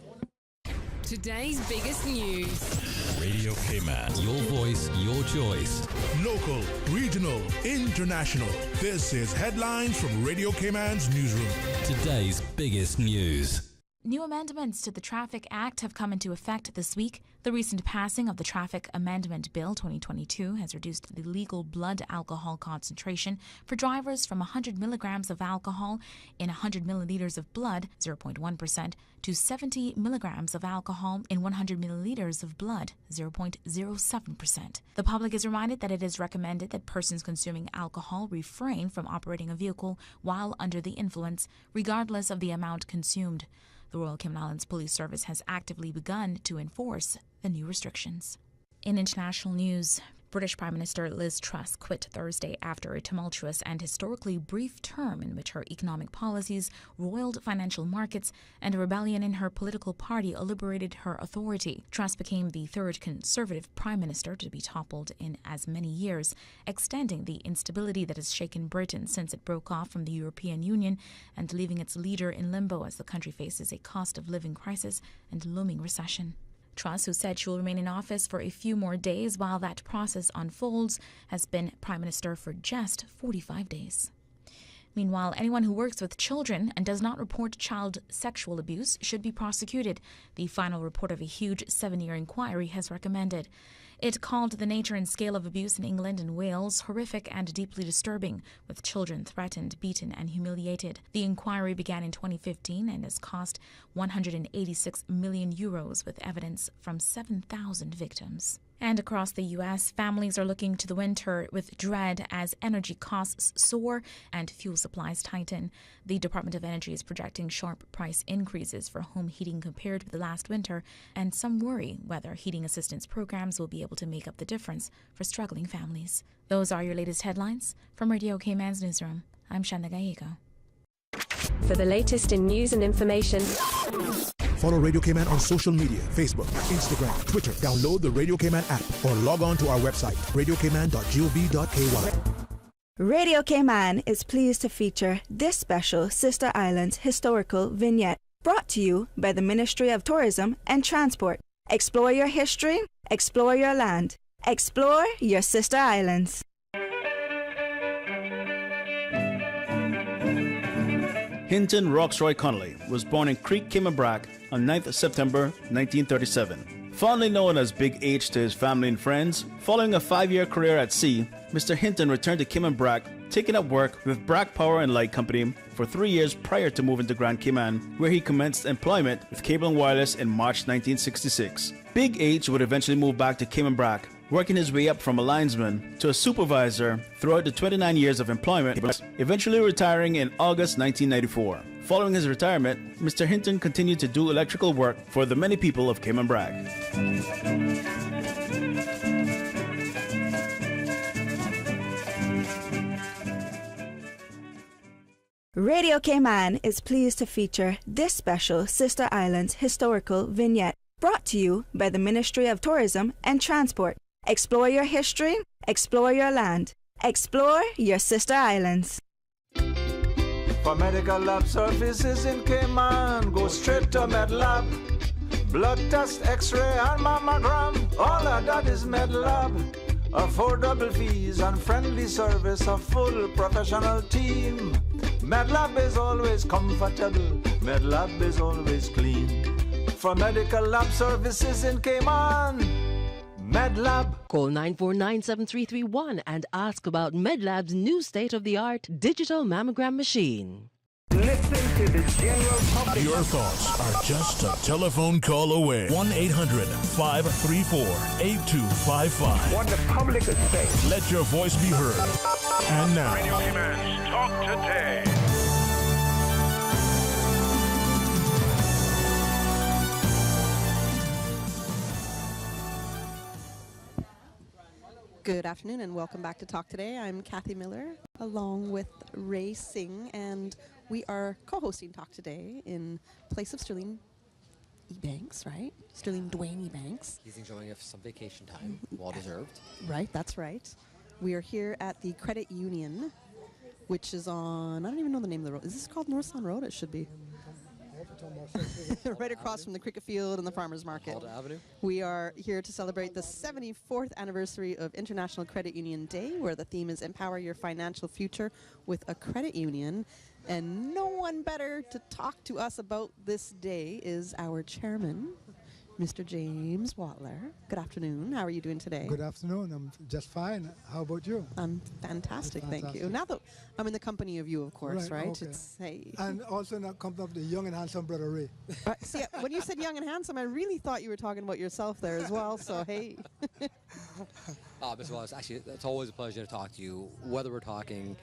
Today's biggest news. Radio Cayman. Your voice, your choice. Local, regional, international. This is Headlines from Radio Cayman's newsroom. Today's biggest news. New amendments to the Traffic Act have come into effect this week. The recent passing of the Traffic Amendment Bill 2022 has reduced the legal blood alcohol concentration for drivers from 100 milligrams of alcohol in 100 milliliters of blood, 0.1%, to 70 milligrams of alcohol in 100 milliliters of blood, 0.07%. The public is reminded that it is recommended that persons consuming alcohol refrain from operating a vehicle while under the influence, regardless of the amount consumed. The Royal Cayman Islands Police Service has actively begun to enforce the new restrictions. In international news, British Prime Minister Liz Truss quit Thursday after a tumultuous and historically brief term in which her economic policies roiled financial markets and a rebellion in her political party liberated her authority. Truss became the third Conservative Prime Minister to be toppled in as many years, extending the instability that has shaken Britain since it broke off from the European Union and leaving its leader in limbo as the country faces a cost of living crisis and looming recession. Truss, who said she will remain in office for a few more days while that process unfolds, has been Prime Minister for just 45 days. Meanwhile, anyone who works with children and does not report child sexual abuse should be prosecuted, the final report of a huge 7-year inquiry has recommended. It called the nature and scale of abuse in England and Wales horrific and deeply disturbing, with children threatened, beaten and humiliated. The inquiry began in 2015 and has cost €186 million with evidence from 7,000 victims. And across the U.S., families are looking to the winter with dread as energy costs soar and fuel supplies tighten. The Department of Energy is projecting sharp price increases for home heating compared with the last winter, and some worry whether heating assistance programs will be able to make up the difference for struggling families. Those are your latest headlines. From Radio Cayman's newsroom, I'm Shanda Gallego. For the latest in news and information, follow Radio Cayman on social media, Facebook, Instagram, Twitter. Download the Radio Cayman app or log on to our website, radiocayman.gov.ky. Radio Cayman is pleased to feature this special Sister Islands historical vignette, brought to you by the Ministry of Tourism and Transport. Explore your history, explore your land, explore your Sister Islands. Hinton Roxroy Connolly was born in Creek, Cayman Brac on 9th September 1937. Fondly known as Big H to his family and friends, following a 5-year career at sea, Mr. Hinton returned to Cayman Brac, taking up work with Brac Power and Light Company for 3 years prior to moving to Grand Cayman, where he commenced employment with Cable and Wireless in March 1966. Big H would eventually move back to Cayman Brac, working his way up from a linesman to a supervisor throughout the 29 years of employment, eventually retiring in August 1994. Following his retirement, Mr. Hinton continued to do electrical work for the many people of Cayman Brac. Radio Cayman is pleased to feature this special Sister Islands historical vignette, brought to you by the Ministry of Tourism and Transport. Explore your history, explore your land, explore your Sister Islands. For medical lab services in Cayman, go straight to MedLab. Blood test, x-ray and mammogram, all of that is MedLab. Affordable fees and friendly service, a full professional team. MedLab is always comfortable, MedLab is always clean. For medical lab services in Cayman, MedLab. Call 949-7331 and ask about MedLab's new state-of-the-art digital mammogram machine. Listen to the general public. Your thoughts are just a telephone call away. 1-800-534-8255. What the public is saying. Let your voice be heard. And now, Radio Cayman's Talk Today. Good afternoon and welcome back to Talk Today. I'm Kathy Miller along with Ray Singh, and we are co-hosting Talk Today in place of Sterling Ebanks, right? Sterling Dwayne Ebanks. He's enjoying some vacation time, well deserved. Right, that's right. We are here at the Credit Union, which is on, I don't even know the name of the road. Is this called North Sun Road? It should be. Right across from the cricket field and the farmers market. Alda Avenue. We are here to celebrate the 74th anniversary of International Credit Union Day, where the theme is Empower Your Financial Future with a Credit Union. And no one better to talk to us about this day is our chairman, Mr. James Watler. Good afternoon. How are you doing today? Good afternoon. I'm just fine. How about you? I'm fantastic, thank you. Now that I'm in the company of you, of course, right? Okay. It's hey. And also in the company of the young and handsome brother Ray. See, when you said young and handsome, I really thought you were talking about yourself there as well. So hey. Mr. Wallace, actually, it's always a pleasure to talk to you, whether we're talking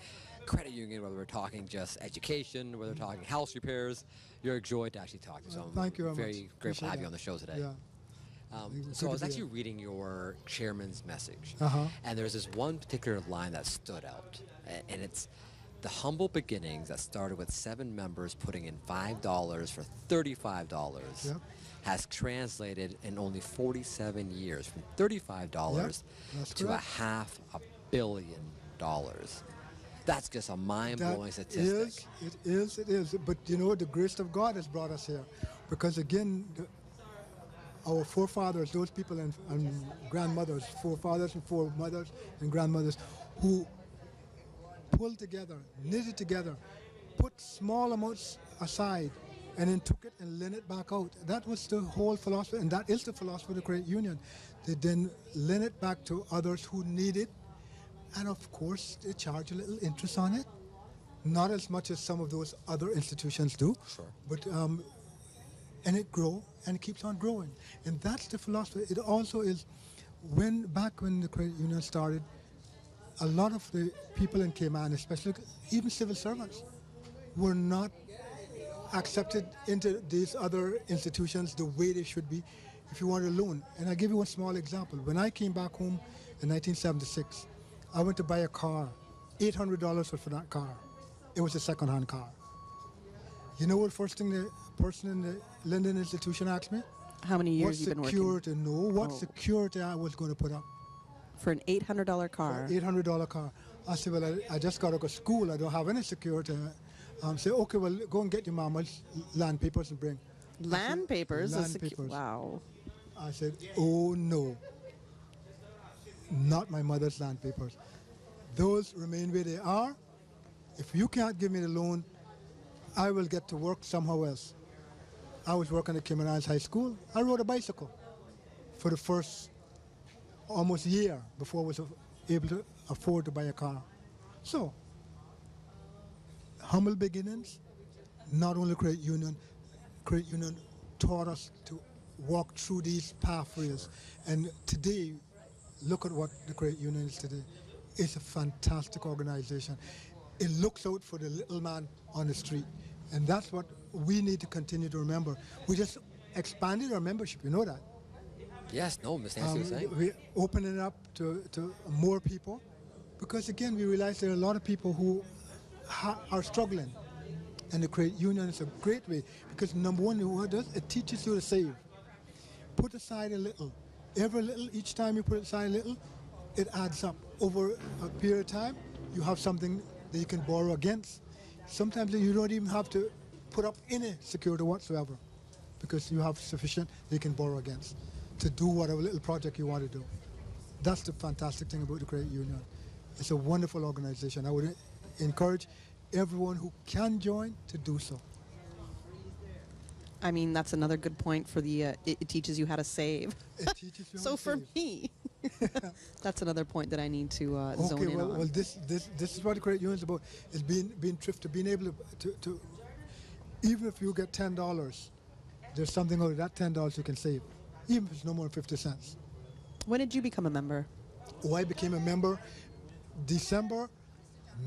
credit union, whether we're talking just education, whether we're talking house repairs. You're a joy to actually talk to. So Thank you I'm very very much. grateful to have Appreciate you on the show today. Yeah. So I was to be actually here. reading your chairman's message, Uh-huh. and there's this one particular line that stood out, and it's the humble beginnings that started with 7 members putting in $5 for $35 Yep. has translated in only 47 years from $35 that's to correct. $500 million. That's just a mind-blowing statistic. It is. But you know, the grace of God has brought us here. Because again, our forefathers, those people and grandmothers, forefathers and foremothers and grandmothers who pulled together, knitted together, put small amounts aside, and then took it and lent it back out. That was the whole philosophy, and that is the philosophy of the credit union. They then lent it back to others who need it, and of course, they charge a little interest on it. Not as much as some of those other institutions do, but and it grows and it keeps on growing. And that's the philosophy. It also is, back when the credit union started, a lot of the people in Cayman, especially even civil servants, were not accepted into these other institutions the way they should be if you want a loan. And I'll give you one small example. When I came back home in 1976, I went to buy a car. $800 for that car. It was a second-hand car. You know what first thing the person in the lending institution asked me? How many years you've been working? What security I was going to put up. For an $800 car? For an $800 car. I said, well, I just got to go to school. I don't have any security. Say, okay, well, go and get your mama's land papers and bring. Land papers? Land papers. Wow. I said, oh, no. Not my mother's land papers. Those remain where they are. If you can't give me the loan, I will get to work somehow else. I was working at Cayman Islands High School. I rode a bicycle for the first almost year before I was able to afford to buy a car. So, humble beginnings, not only credit union taught us to walk through these pathways. And today, look at what the credit union is today. It's a fantastic organization. It looks out for the little man on the street. And that's what we need to continue to remember. We just expanded our membership, you know that? Yes, no, Ms. Nancy was saying. We're opening it up to more people because, again, we realize there are a lot of people who are struggling. And the credit union is a great way because, number one, what it does, it teaches you to save. Put aside a little. Every little, each time you put aside a little, it adds up. Over a period of time, you have something that you can borrow against. Sometimes you don't even have to put up any security whatsoever because you have sufficient that you can borrow against to do whatever little project you want to do. That's the fantastic thing about the credit union. It's a wonderful organization. I would encourage everyone who can join to do so. I mean, that's another good point for the, it teaches you how to save. It teaches you how so to for save. me, that's another point that I need to zone in on. Well, this is what the credit union is about. It's being thrifty, being able to even if you get $10, there's something out of that $10 you can save, even if it's no more than 50 cents. When did you become a member? Oh, I became a member December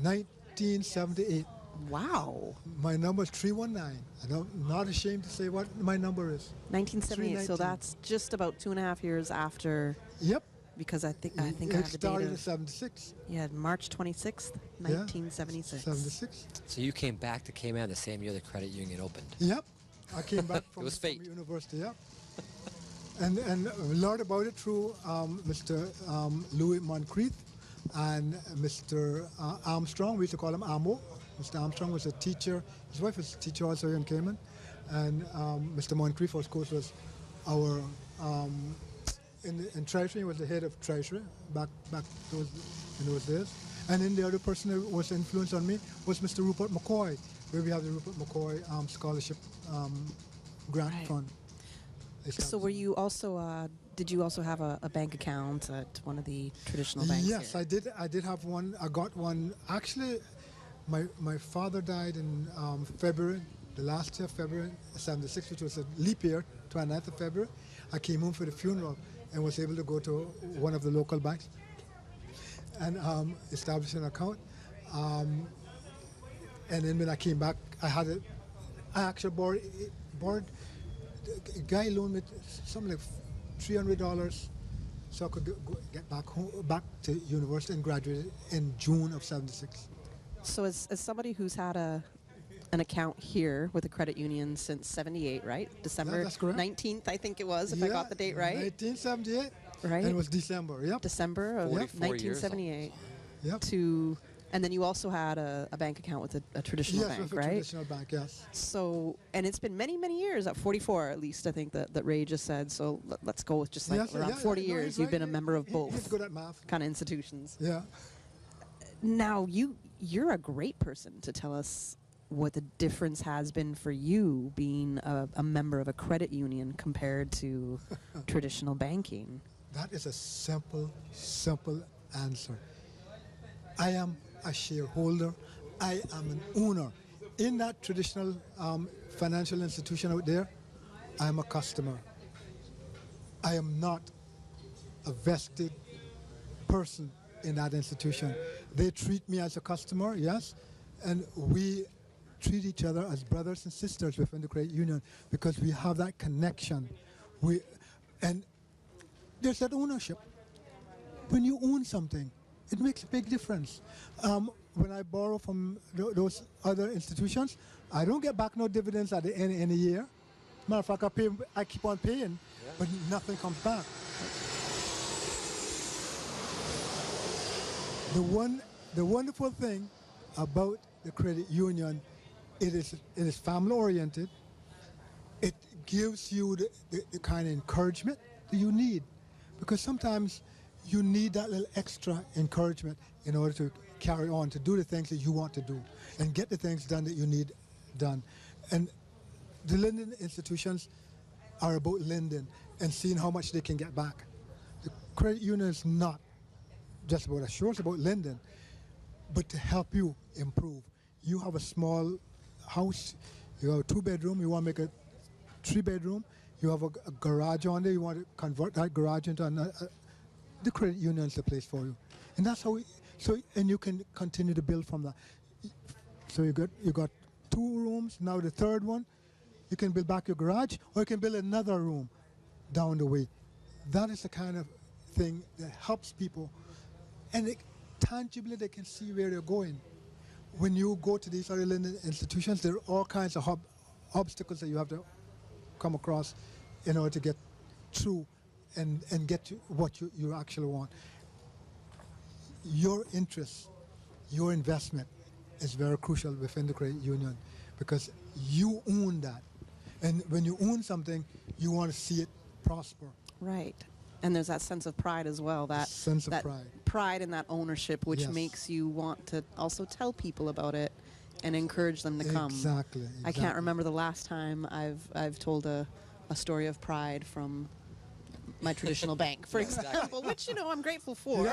1978. Wow. My number is 319. I'm not ashamed to say what my number is. 1978, so that's just about 2.5 years after. Yep. Because I think I have the It date started in of 76. Yeah, March 26th, 1976. 76. So you came back to Cayman the same year the credit union opened. Yep. I came back from, It was fate. from university, yep. And learned about it through Mr. Louis Moncrief and Mr. Armstrong. We used to call him Amo. Mr. Armstrong was a teacher. His wife was a teacher also here in Cayman. And Mr. Moncrief, of course, was our, in Treasury, he was the head of Treasury back in those days. And then the other person who was influenced on me was Mr. Rupert McCoy, where we have the Rupert McCoy scholarship grant fund. So were you also, did you also have a bank account at one of the traditional banks Yes, here? I did have one. I got one. Actually, my father died in February, the last year of February, 76, which was a leap year, 29th of February. I came home for the funeral and was able to go to one of the local banks and establish an account. And then when I came back, I actually borrowed a guy loaned me something like $300 so I could get back to university and graduate in June of 76. So as somebody who's had an account here with a credit union since 78, right? December that's correct. 19th, I think it was, if I got the date right. 1978. Right. And it was December, yep. December of 1978. Yep. And then you also had a bank account with a traditional bank, with a right? traditional bank, yes. So, and it's been many, many years, at 44 at least, I think that Ray just said. So let's go with just like around 40 years. You've been a member of both He's good at math. kind of institutions. Yeah. Now, you're a great person to tell us what the difference has been for you being a member of a credit union compared to traditional banking. That is a simple answer. I am a shareholder. I am an owner. In that traditional financial institution out there, I am a customer. I am not a vested person in that institution. They treat me as a customer, yes, and we treat each other as brothers and sisters within the credit union because we have that connection. And there's that ownership. When you own something, it makes a big difference. When I borrow from those other institutions, I don't get back no dividends at the end of the year. Matter of fact, I keep on paying, but nothing comes back. The wonderful thing about the credit union, it is family oriented. It gives you the kind of encouragement that you need, because sometimes you need that little extra encouragement in order to carry on, to do the things that you want to do and get the things done that you need done. And the lending institutions are about lending and seeing how much they can get back. The credit union is not just about assurance, about lending, but to help you improve. You have a small house, you have a 2-bedroom, you want to make a 3-bedroom, you have a garage on there, you want to convert that garage into the credit union is the place for you. And that's how and you can continue to build from that. So you got 2 rooms, now the 3rd one, you can build back your garage, or you can build another room down the way. That is the kind of thing that helps people, and tangibly they can see where they're going. When you go to these other lending institutions, there are all kinds of obstacles that you have to come across in order to get through and get to what you actually want. Your interest, your investment is very crucial within the credit union because you own that. And when you own something, you want to see it prosper. Right. And there's that sense of pride as well. That sense of pride. Pride in that ownership, which Yes. makes you want to also tell people about it and encourage them to come. Exactly. I can't remember the last time I've told a story of pride from my traditional bank, for example, which, I'm grateful for.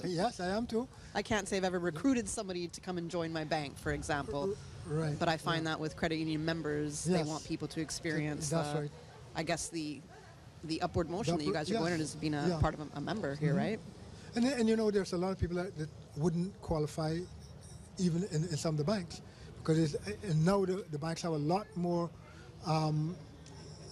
Yes, I am too. I can't say I've ever recruited somebody to come and join my bank, for example. Right. But I find that with credit union members, they want people to experience, That's right. I guess, the upward motion that you guys are going on as being a part of a member here, right? And there's a lot of people that wouldn't qualify even in some of the banks, because and now the banks have a lot more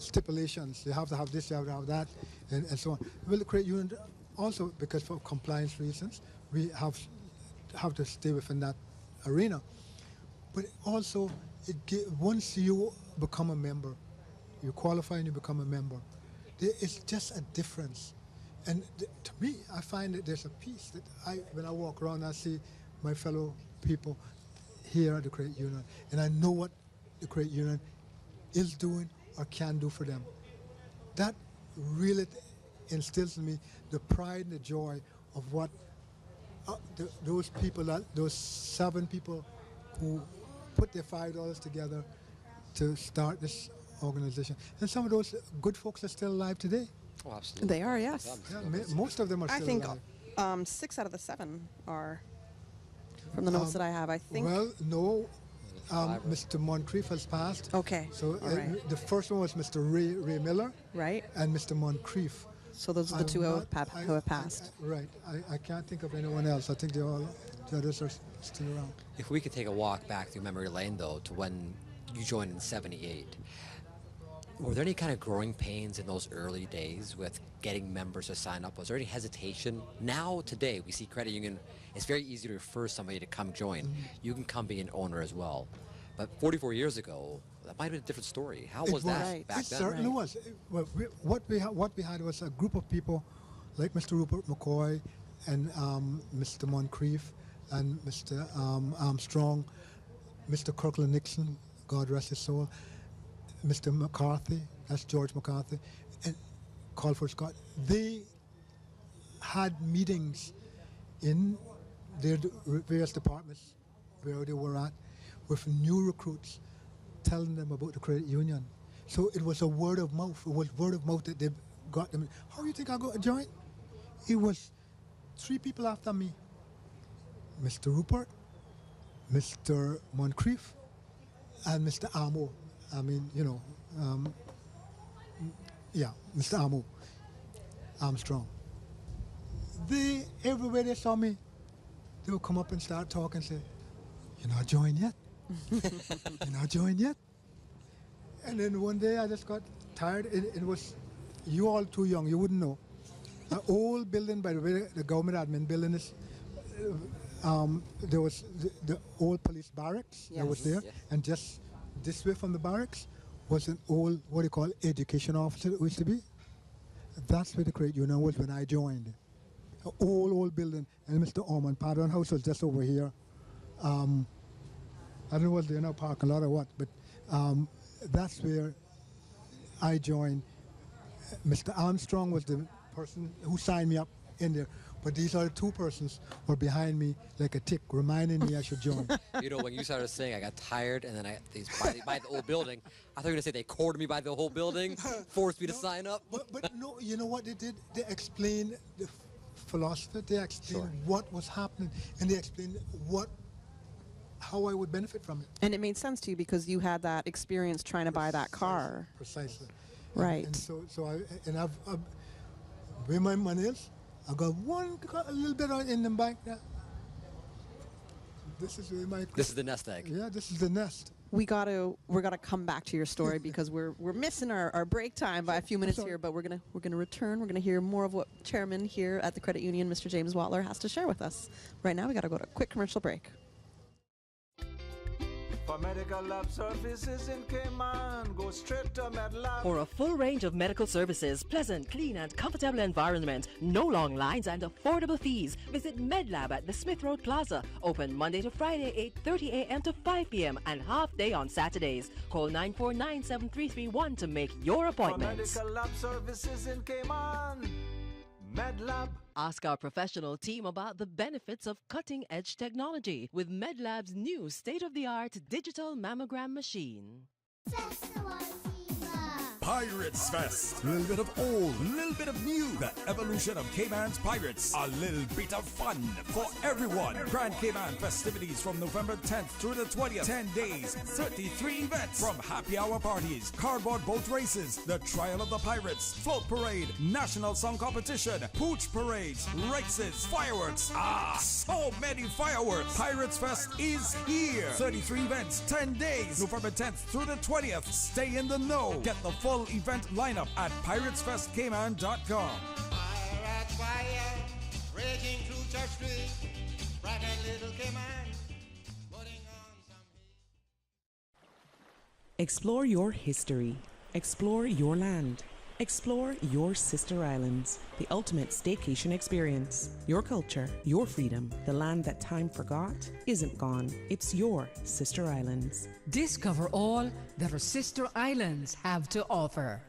stipulations. You have to have this, you have to have that, and so on. Well, the credit union also, because for compliance reasons, we have to stay within that arena. But also, once you become a member, you qualify and you become a member, there is just a difference. And to me, I find that there's a piece that when I walk around, I see my fellow people here at the credit union, and I know what the credit union is doing or can do for them. That really instills in me the pride and the joy of what those 7 people who put their $5 together to start this organization. And some of those good folks are still alive today. Oh, absolutely. They are, yes. Yeah, most of them are still alive. 6 out of the 7 are, from the notes that I have, I think. Well, no. Mr. Moncrief has passed. Okay. So right. The first one was Mr. Ray Miller. Right. And Mr. Moncrief. So those are the two who have passed. Right. I can't think of anyone else. I think the others are still around. If we could take a walk back through memory lane, though, to when you joined in '78, were there any kind of growing pains in those early days with getting members to sign up? Was there any hesitation? Now, today, we see credit union, it's very easy to refer somebody to come join. Mm-hmm. You can come be an owner as well. But 44 years ago, that might have been a different story. How was that back then? It certainly was. Well, what we had was a group of people like Mr. Rupert McCoy and Mr. Moncrief and Mr. Armstrong, Mr. Kirkland Nixon, God rest his soul, Mr. McCarthy, that's George McCarthy, and Colford Scott. They had meetings in their various departments where they were at with new recruits, telling them about the credit union. So it was a word of mouth. It was word of mouth that they got them. How do you think I got to join? It was 3 people after me. Mr. Rupert, Mr. Moncrief, and Mr. Amo. I mean, Mr. Amo, Armstrong. They, everywhere they saw me, they would come up and start talking and say, "You're not joined yet? You're not joined yet?" And then one day I just got tired. It was, you all too young, you wouldn't know. An old building, by the way, the government admin building is, there was the old police barracks that was there, and just this way from the barracks was an old, what do you call, education office that used to be. That's where the credit union was when I joined. An old building, and Mr. Ormond Pardon House was just over here. I don't know whether they're now parking lot or what, but that's where I joined. Mr. Armstrong was the person who signed me up in there. But these other 2 persons were behind me like a tick, reminding me I should join. When you started saying I got tired and then by the old building, I thought you were going to say they cornered me by the whole building, forced me to sign up. But no, you know what they did? They explained the philosophy, they explained what was happening, and they explained how I would benefit from it. And it made sense to you because you had that experience trying to buy that car. Precisely. Right. And so I've where my money is, I got a little bit in the bank now. This is where This is the nest egg. Yeah, this is the nest. We're gotta come back to your story because we're missing our break time by a few minutes here, but we're gonna return. We're gonna hear more of what Chairman here at the Credit Union, Mr. James Watler, has to share with us. Right now, we gotta go to a quick commercial break. For medical lab services in Cayman, go straight to MedLab. For a full range of medical services, pleasant, clean and comfortable environment, no long lines and affordable fees, visit MedLab at the Smith Road Plaza. Open Monday to Friday, 8:30 a.m. to 5 p.m. and half day on Saturdays. Call 949-7331 to make your appointments. For medical lab services in Cayman, MedLab. Ask our professional team about the benefits of cutting-edge technology with MedLab's new state-of-the-art digital mammogram machine. Pirates Fest. A little bit of old, a little bit of new. The evolution of Cayman's Pirates. A little bit of fun for everyone. Grand Cayman festivities from November 10th through the 20th. 10 days, 33 events. From happy hour parties, cardboard boat races, the Trial of the Pirates, float parade, national song competition, pooch parades, races, fireworks. So many fireworks. Pirates Fest is here. 33 events, 10 days, November 10th through the 20th. Stay in the know. Get the full event lineup at piratesfestcayman.com. Pirates fire, raging through Church Street, bright and little Cayman, putting on some heat. Explore your history. Explore your land. Explore your sister islands, the ultimate staycation experience. Your culture, your freedom, the land that time forgot isn't gone. It's your sister islands. Discover all that our sister islands have to offer.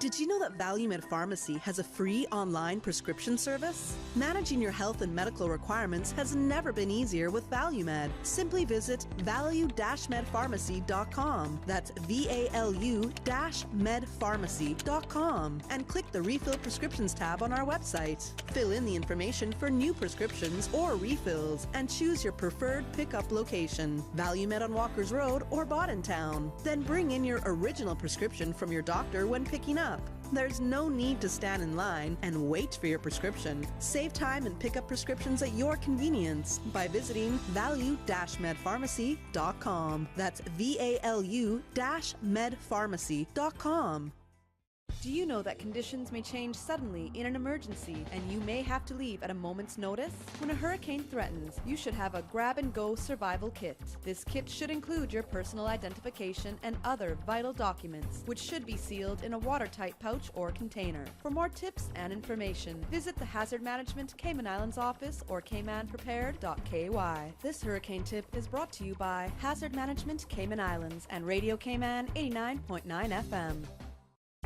Did you know that ValueMed Pharmacy has a free online prescription service? Managing your health and medical requirements has never been easier with ValueMed. Simply visit value-medpharmacy.com. That's VALU-medpharmacy.com and click the Refill Prescriptions tab on our website. Fill in the information for new prescriptions or refills and choose your preferred pickup location. ValueMed on Walker's Road or Town. Then bring in your original prescription from your doctor when picking up. There's no need to stand in line and wait for your prescription. Save time and pick up prescriptions at your convenience by visiting value-medpharmacy.com. That's VALU-medpharmacy.com. Do you know that conditions may change suddenly in an emergency and you may have to leave at a moment's notice? When a hurricane threatens, you should have a grab-and-go survival kit. This kit should include your personal identification and other vital documents, which should be sealed in a watertight pouch or container. For more tips and information, visit the Hazard Management Cayman Islands office or caymanprepared.ky. This hurricane tip is brought to you by Hazard Management Cayman Islands and Radio Cayman 89.9 FM.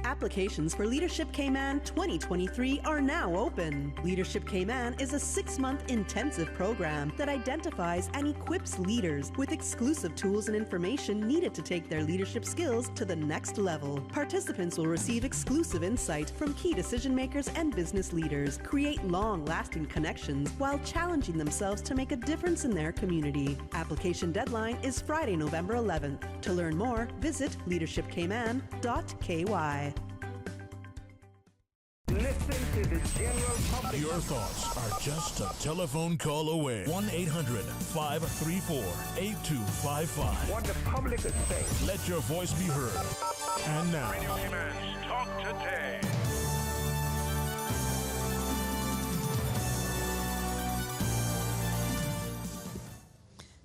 Applications for Leadership Cayman 2023 are now open. Leadership Cayman is a 6-month intensive program that identifies and equips leaders with exclusive tools and information needed to take their leadership skills to the next level. Participants will receive exclusive insight from key decision makers and business leaders, create long-lasting connections while challenging themselves to make a difference in their community. Application deadline is Friday, November 11th. To learn more, visit leadershipcayman.ky. Listen to the general public. Your thoughts are just a telephone call away. 1-800-534-8255. What the public is saying. Let your voice be heard. And now, Radio Cayman's Talk Today.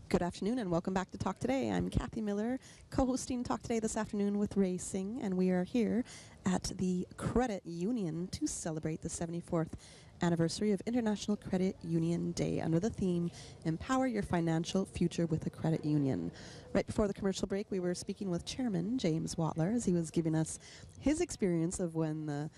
Good afternoon and welcome back to Talk Today. I'm Kathy Miller, co-hosting Talk Today this afternoon with Ray Singh, and we are here at the Credit Union to celebrate the 74th anniversary of International Credit Union Day under the theme, Empower Your Financial Future with a Credit Union. Right before the commercial break, we were speaking with Chairman James Watler as he was giving us his experience of when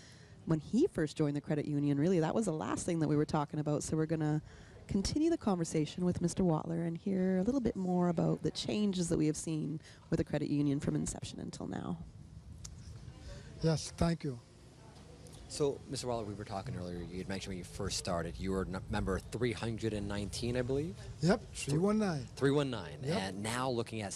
he first joined the credit union. Really, that was the last thing that we were talking about, so we're going to continue the conversation with Mr. Watler and hear a little bit more about the changes that we have seen with the credit union from inception until now. Yes, thank you. So, Mr. Waller, we were talking earlier. You had mentioned when you first started, you were member 319, I believe? Yep, 319. 319. Yep. And now looking at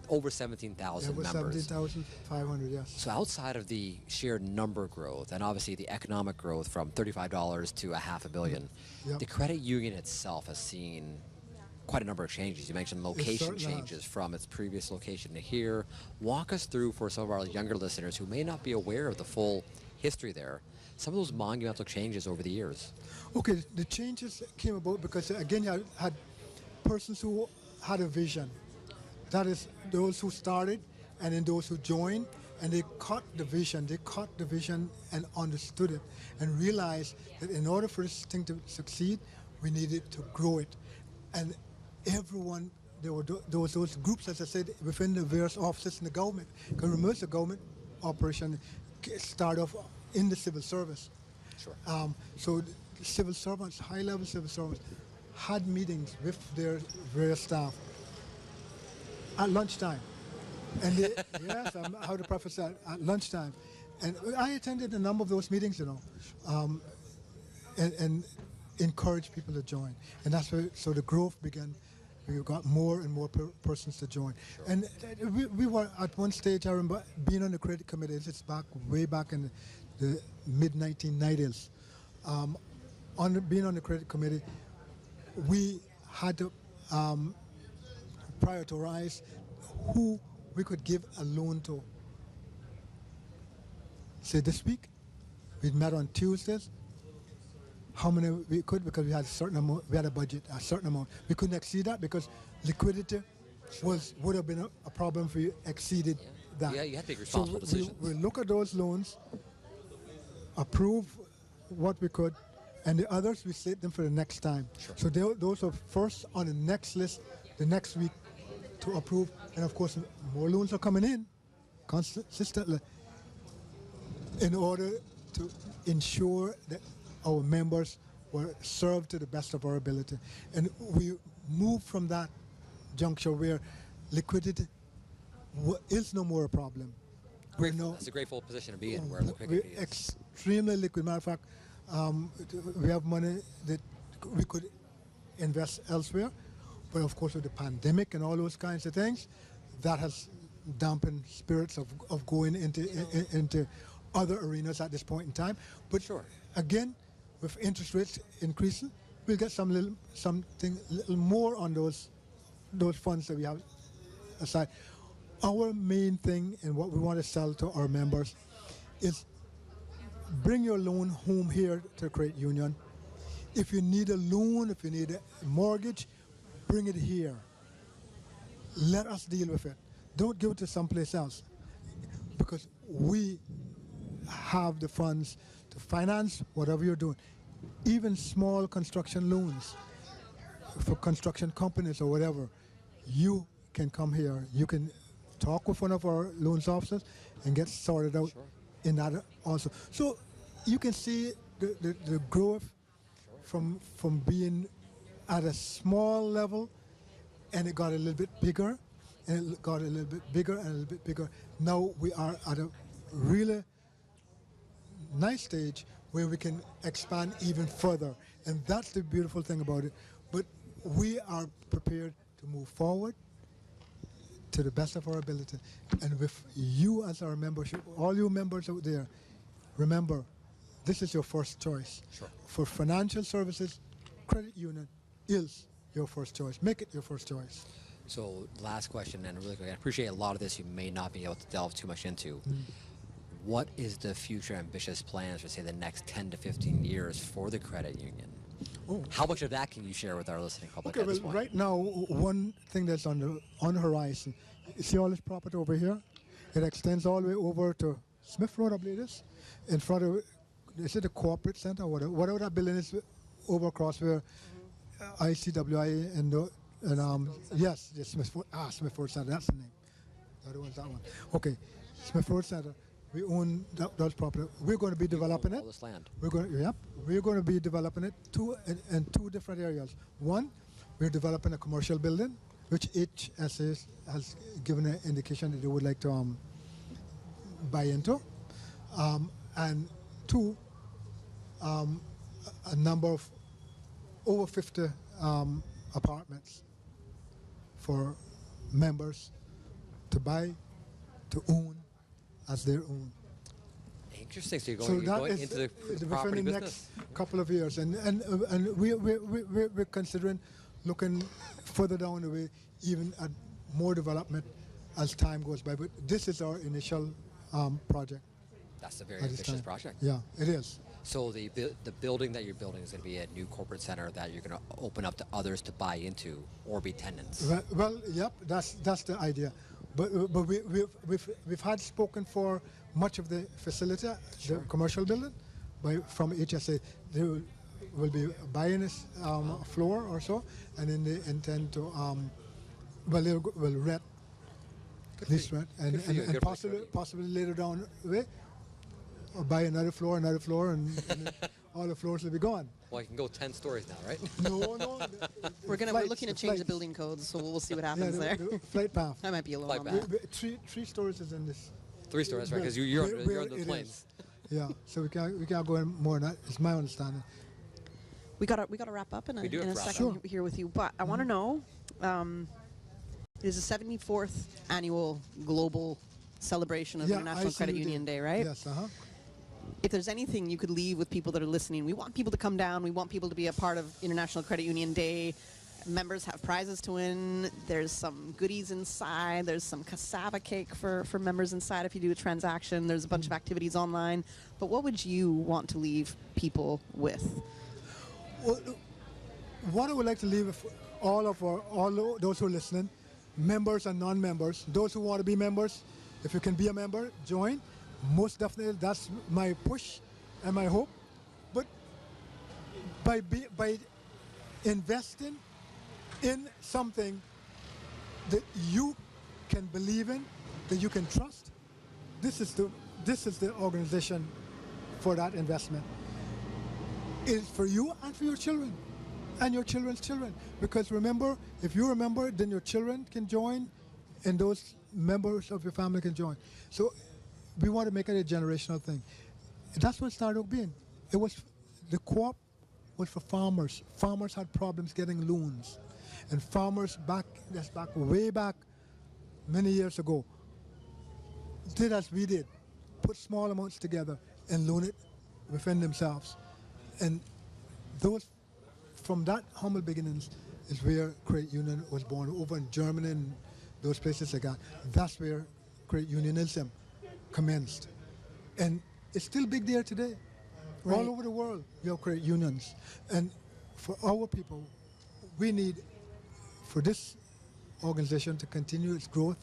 over 17,000 members. Over 17,500, yes. So outside of the sheer number growth and obviously the economic growth from $35 to $500 million, Yep. the credit union itself has seen quite a number of changes. You mentioned location changes from its previous location to here. Walk us through, for some of our younger listeners who may not be aware of the full history there, some of those monumental changes over the years. Okay, the changes came about because, again, you had persons who had a vision. That is, those who started and then those who joined, and they caught the vision and understood it and realized that in order for this thing to succeed, we needed to grow it. And everyone, there were those groups, as I said, within the various offices in the government. Because remember, the government operation start off in the civil service. Sure. So the civil servants, high-level civil servants, had meetings with their various staff at lunchtime. And they, yes, how the prophet said, at lunchtime. And I attended a number of those meetings, and encouraged people to join. And that's where, so the growth began. We got more and more persons to join. Sure. And we were at one stage, I remember being on the credit committee, it's way back in the mid-1990s. Being on the credit committee, we had to prioritize who we could give a loan to. Say this week, we met on Tuesdays, how many we could, because we had a certain amount, we had a budget, a certain amount. We couldn't exceed that because liquidity would have been a problem if we exceeded that. Yeah, you had to make responsible decisions. We look at those loans, approve what we could, and the others we save them for the next time. Sure. So those are first on the next list, the next week to approve. And of course, more loans are coming in consistently. in order to ensure that our members were served to the best of our ability. And we moved from that juncture where liquidity is no more a problem. Grateful. That's a grateful position to be in, where liquidity we're is. extremely liquid. Matter of fact, we have money that we could invest elsewhere, but of course with the pandemic and all those kinds of things, that has dampened spirits of going into other arenas at this point in time. But again, with interest rates increasing, we'll get something little more on those funds that we have aside. Our main thing and what we want to sell to our members is bring your loan home here to the credit union. If you need a loan, if you need a mortgage, bring it here. Let us deal with it. Don't give it to someplace else, because we have the funds to finance whatever you're doing. Even small construction loans for construction companies or whatever, you can come here. You can talk with one of our loans officers and get sorted out in that also. So you can see the growth from being at a small level, and it got a little bit bigger, and it got a little bit bigger and a little bit bigger. Now we are at a really nice stage where we can expand even further, and that's the beautiful thing about it. But we are prepared to move forward to the best of our ability. And with you as our membership, all you members out there, remember, this is your first choice. For financial services, credit union is your first choice. Make it your first choice. So last question, and really quick, I appreciate a lot of this you may not be able to delve too much into. What is the future ambitious plans for, say, the next 10 to 15 years for the credit union? How much of that can you share with our listening public at this point? Right now, one thing that's on the horizon, you see all this property over here? It extends all the way over to Smith Road, I believe it is, in front of, is it the corporate center or whatever that building is over across where ICWI and yes, Smith Road Center, that's the name. The other one's that one. Okay, Smith Road Center. We own those property. We're going to be developing it. All this land. We're going to be developing it in two different areas. One, we're developing a commercial building, which HSA has given an indication that they would like to buy into, and two, a number of over 50 apartments for members to buy, to own as their own. Interesting. So you're going into the property within the business. next couple of years, and we're considering looking further down the way, even at more development as time goes by. But this is our initial project. That's a very ambitious project. Yeah, it is. So the building that you're building is going to be a new corporate center that you're going to open up to others to buy into or be tenants. Well, yep, that's the idea. But we've had spoken for much of the facility, the commercial building, from HSA. They will be buying this floor or so, and then they intend to they will rent this rent, and possibly later down the way, or buy another floor, and all the floors will be gone. Well, you can go 10 stories now, right? No. We're looking to change the building codes, so we'll see what happens there. The flight path. I might be a little on that. Three stories is in this. 3 stories, right? Because you're on the planes. Yeah, so we can't go in more than that. It's my understanding. We gotta wrap up in a second here with you, but I want to know. It is the 74th annual global celebration of International Credit Union Day, right? Yes. If there's anything you could leave with people that are listening, we want people to come down. We want people to be a part of International Credit Union Day. Members have prizes to win. There's some goodies inside. There's some cassava cake for members inside if you do a transaction. There's a bunch of activities online. But what would you want to leave people with? Well, what I would like to leave with all those who are listening, members and non-members, those who want to be members, if you can be a member, join. Most definitely, that's my push and my hope. But by investing in something that you can believe in, that you can trust, this is the this is the organization for that investment. It's for you and for your children and your children's children. Because remember, if you remember, then your children can join and those members of your family can join. So we want to make it a generational thing. That's what it started being. It was, the co-op was for farmers. Farmers had problems getting loans. And farmers way back many years ago, did as we did, put small amounts together and loan it within themselves. And those, from that humble beginnings is where Credit Union was born. Over in Germany and those places like that, that's where Credit Unionism commenced. And it's still big there today. Right. All over the world, you have credit unions. And for our people, we need, for this organization to continue its growth,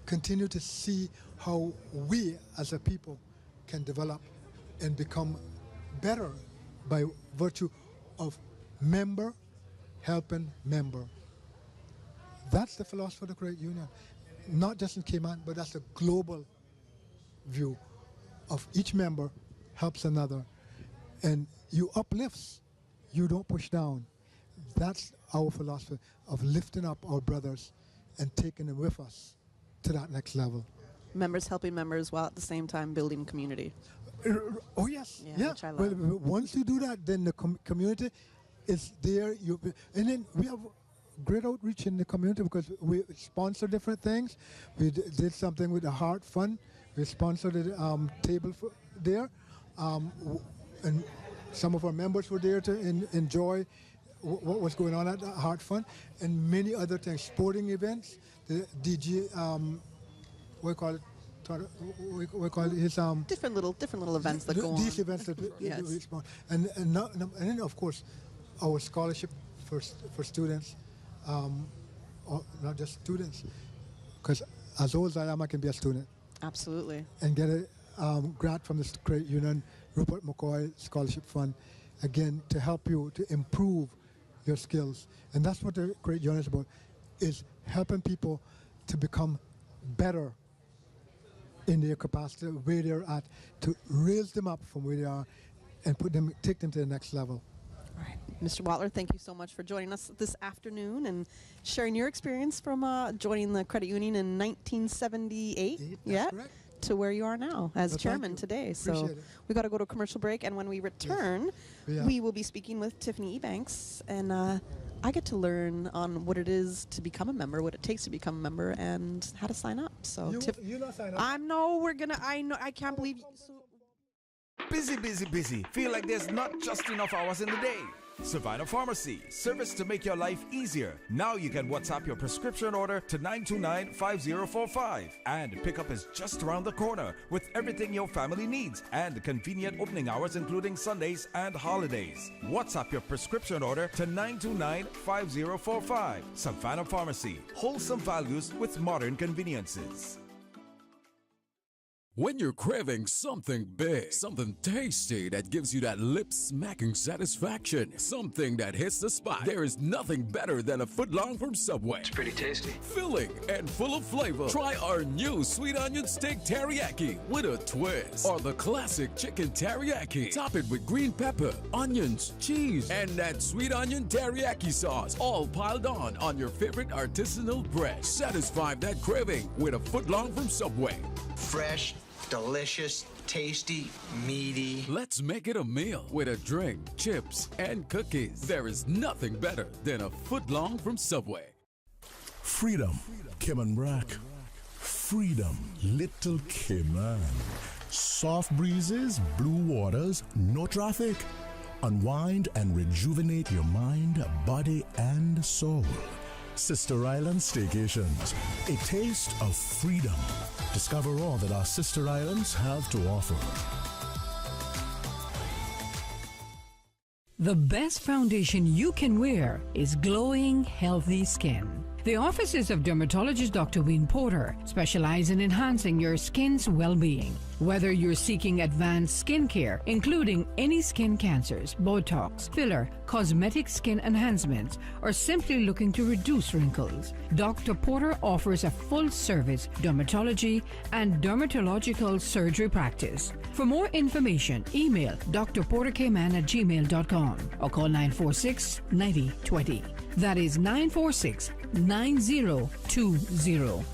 continue to see how we as a people can develop and become better by virtue of member helping member. That's the philosophy of the credit union. Not just in Cayman, but that's a global view of each member helps another. And you uplifts, you don't push down. That's our philosophy of lifting up our brothers and taking them with us to that next level. Members helping members while at the same time building community. Oh yes, yeah. Which I love. Well, once you do that, then the community is there. And then we have great outreach in the community because we sponsor different things. We did something with the Heart Fund. We sponsored a table there. And some of our members were there to enjoy what was going on at the Heart Fund, and many other things, sporting events, the DG, we call it his different little events that go on. These events that yes. we sponsor, and then of course our scholarship for students, not just students, because as old as I am, I can be a student. Absolutely. And get a grant from the Credit Union, Rupert McCoy Scholarship Fund, again, to help you to improve your skills. And that's what the Credit Union is about, is helping people to become better in their capacity, where they're at, to raise them up from where they are and take them to the next level. All right. Mr. Watler, thank you so much for joining us this afternoon and sharing your experience from joining the credit union in 1978. That's correct. To where you are now as chairman today. So we got to go to a commercial break, and when we return, we will be speaking with Tiffany Ebanks, and I get to learn on what it is to become a member, what it takes to become a member, and how to sign up. So you not sign up. I know. I can't believe. Busy. Feel like there's not just enough hours in the day. Savannah Pharmacy, service to make your life easier. Now you can WhatsApp your prescription order to 929-5045. And pickup is just around the corner with everything your family needs and convenient opening hours including Sundays and holidays. WhatsApp your prescription order to 929-5045. Savannah Pharmacy, wholesome values with modern conveniences. When you're craving something big, something tasty that gives you that lip-smacking satisfaction, something that hits the spot, there is nothing better than a footlong from Subway. It's pretty tasty. Filling and full of flavor. Try our new sweet onion steak teriyaki with a twist. Or the classic chicken teriyaki. Top it with green pepper, onions, cheese, and that sweet onion teriyaki sauce, all piled on your favorite artisanal bread. Satisfy that craving with a footlong from Subway. Fresh, delicious, tasty, meaty. Let's make it a meal with a drink, chips, and cookies. There is nothing better than a footlong from Subway. Freedom, Cayman Brack. Freedom, Little Cayman. Soft breezes, blue waters, no traffic. Unwind and rejuvenate your mind, body, and soul. Sister Island Staycations, a taste of freedom. Discover all that our sister islands have to offer. The best foundation you can wear is glowing, healthy skin. The offices of dermatologist Dr. Wayne Porter specialize in enhancing your skin's well-being. Whether you're seeking advanced skin care, including any skin cancers, Botox, filler, cosmetic skin enhancements, or simply looking to reduce wrinkles, Dr. Porter offers a full-service dermatology and dermatological surgery practice. For more information, email drporterkman@gmail.com or call 946-9020. That is 946-9020.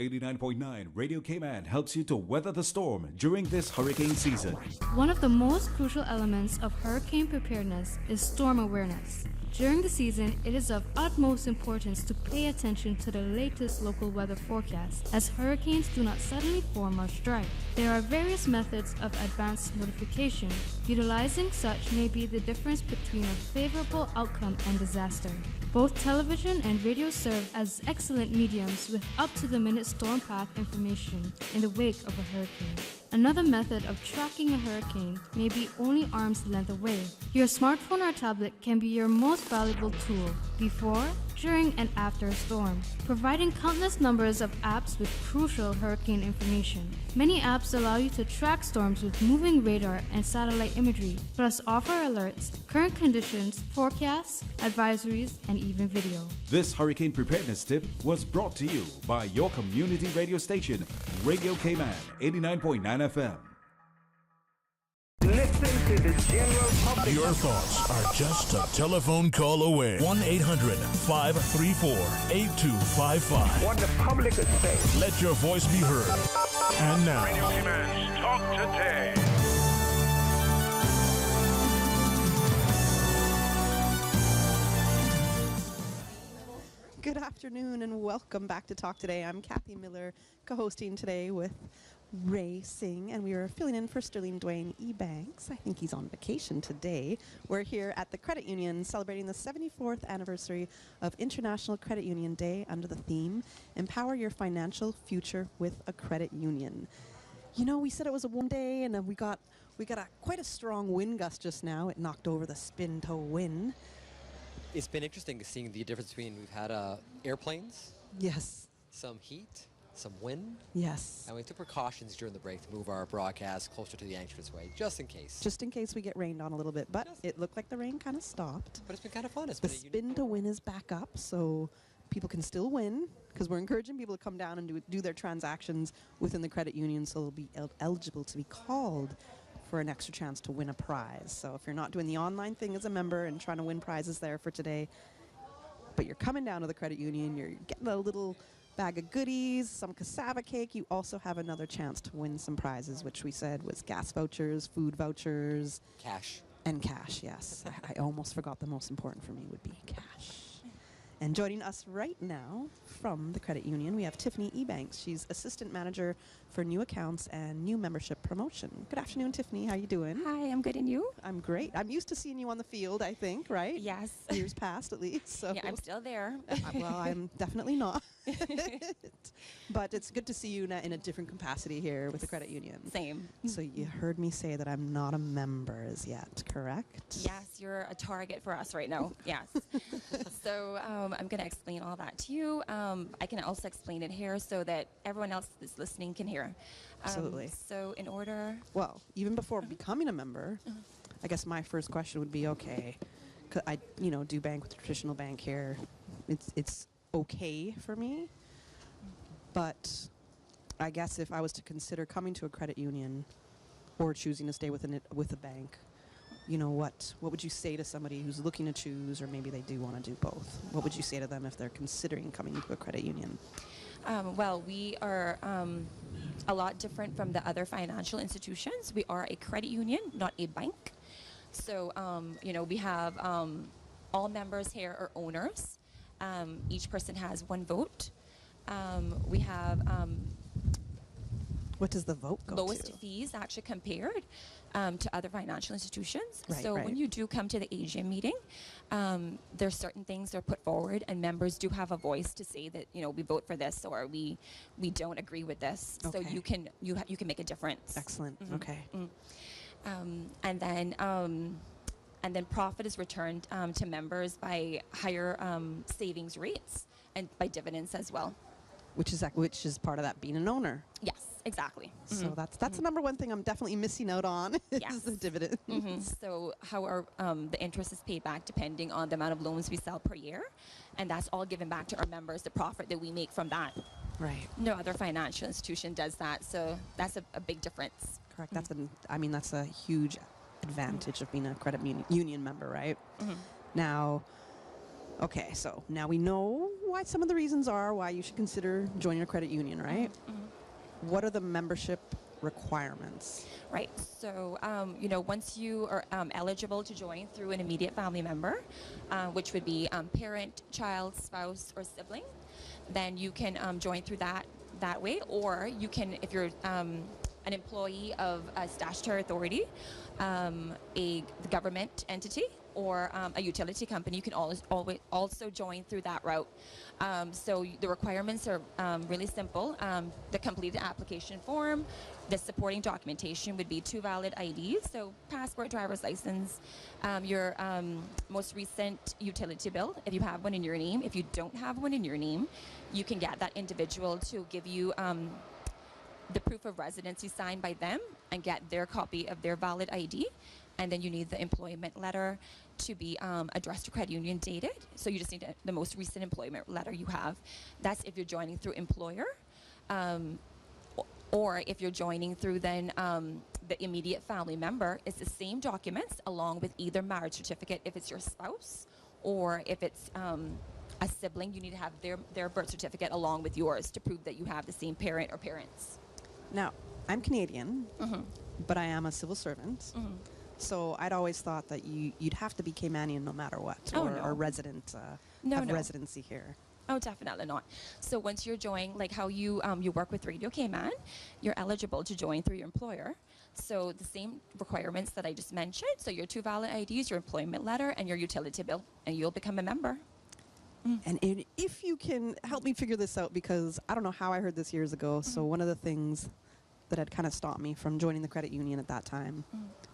89.9 Radio Cayman helps you to weather the storm during this hurricane season. One of the most crucial elements of hurricane preparedness is storm awareness. During the season, it is of utmost importance to pay attention to the latest local weather forecast, as hurricanes do not suddenly form or strike. There are various methods of advanced notification. Utilizing such may be the difference between a favorable outcome and disaster. Both television and radio serve as excellent mediums with up-to-the-minute storm path information in the wake of a hurricane. Another method of tracking a hurricane may be only arm's length away. Your smartphone or tablet can be your most valuable tool before, during, and after a storm, providing countless numbers of apps with crucial hurricane information. Many apps allow you to track storms with moving radar and satellite imagery, plus offer alerts, current conditions, forecasts, advisories, and even video. This hurricane preparedness tip was brought to you by your community radio station, Radio Cayman 89.9 FM. Listen to the general public. Your thoughts are just a telephone call away. 1-800-534-8255. What the public is saying. Let your voice be heard. And now, Radio Cayman's Talk Today. Good afternoon and welcome back to Talk Today. I'm Kathy Miller, co-hosting today with Ray Singh, and we are filling in for Sterling Dwayne Ebanks. I think he's on vacation today. We're here at the Credit Union celebrating the 74th anniversary of International Credit Union Day under the theme, Empower Your Financial Future with a Credit Union. You know, we said it was a warm day, and we got quite a strong wind gust just now. It knocked over the spin toe wind. It's been interesting seeing the difference between we've had airplanes. Yes. Some heat, some wind. Yes. And we took precautions during the break to move our broadcast closer to the entranceway, just in case. Just in case we get rained on a little bit. But it looked like the rain kind of stopped. But it's been kind of fun. The spin to win is back up, so people can still win, because we're encouraging people to come down and do their transactions within the credit union, so they'll be eligible to be called for an extra chance to win a prize. So if you're not doing the online thing as a member and trying to win prizes there for today, but you're coming down to the credit union, you're getting a little bag of goodies, some cassava cake, you also have another chance to win some prizes, which we said was gas vouchers, food vouchers. Cash. And cash, yes. I almost forgot the most important for me would be cash. And joining us right now from the credit union, we have Tiffany Ebanks. She's assistant manager for new accounts and new membership promotion. Good afternoon, Tiffany. How are you doing? Hi, I'm good, and you? I'm great. I'm used to seeing you on the field, I think, right? Yes. Years past, at least. So. Yeah, I'm still there. Well, I'm definitely not. But it's good to see you in a different capacity here with the credit union. Same. So you heard me say that I'm not a member as yet, correct? Yes, you're a target for us right now. Yes. So I'm going to explain all that to you. I can also explain it here so that everyone else that's listening can hear. Absolutely. So in order... Well, even before becoming a member, I guess my first question would be, okay, I do bank with a traditional bank here. It's okay for me, but I guess if I was to consider coming to a credit union or choosing to stay with a bank, what would you say to somebody who's looking to choose, or maybe they do want to do both? What would you say to them if they're considering coming to a credit union? Well, we are a lot different from the other financial institutions. We are a credit union, not a bank. So, we have all members here are owners. Each person has one vote. We have what does the vote go lowest to? Fees actually compared to other financial institutions. Right, so right. when you do come to the AGM meeting, there's certain things that are put forward, and members do have a voice to say that we vote for this, or we don't agree with this. Okay. So you can make a difference. Excellent. Mhm. Okay. And then and then profit is returned to members by higher savings rates and by dividends as well. Which is part of that being an owner. Yes, exactly. So that's the number one thing I'm definitely missing out on is the dividends. So how our the interest is paid back depending on the amount of loans we sell per year, and that's all given back to our members, the profit that we make from that. Right. No other financial institution does that, so that's a big difference. Correct. That's a huge advantage of being a credit union member, right? Now, okay, so now we know why some of the reasons are why you should consider joining a credit union, right? What are the membership requirements? Right. So, once you are eligible to join through an immediate family member, which would be parent, child, spouse, or sibling, then you can join through that way. Or you can, if you're an employee of a statutory authority, the government entity, or a utility company, you can also join through that route. So the requirements are really simple. The completed application form, the supporting documentation would be 2 valid IDs, so passport, driver's license, your most recent utility bill, if you have one in your name. If you don't have one in your name, you can get that individual to give you the proof of residency signed by them and get their copy of their valid ID. And then you need the employment letter to be addressed to credit union dated. So you just need the most recent employment letter you have. That's if you're joining through employer. Or if you're joining through then the immediate family member, it's the same documents along with either marriage certificate if it's your spouse, or if it's a sibling, you need to have their birth certificate along with yours to prove that you have the same parent or parents. Now, I'm Canadian, but I am a civil servant. So I'd always thought that you'd have to be Caymanian no matter what, or resident, have residency here. Oh, definitely not. So once you're joining, like how you work with Radio Cayman, you're eligible to join through your employer. So the same requirements that I just mentioned. So your 2 valid IDs, your employment letter, and your utility bill, and you'll become a member. And if you can help me figure this out, because I don't know how I heard this years ago. So one of the things that had kind of stopped me from joining the credit union at that time,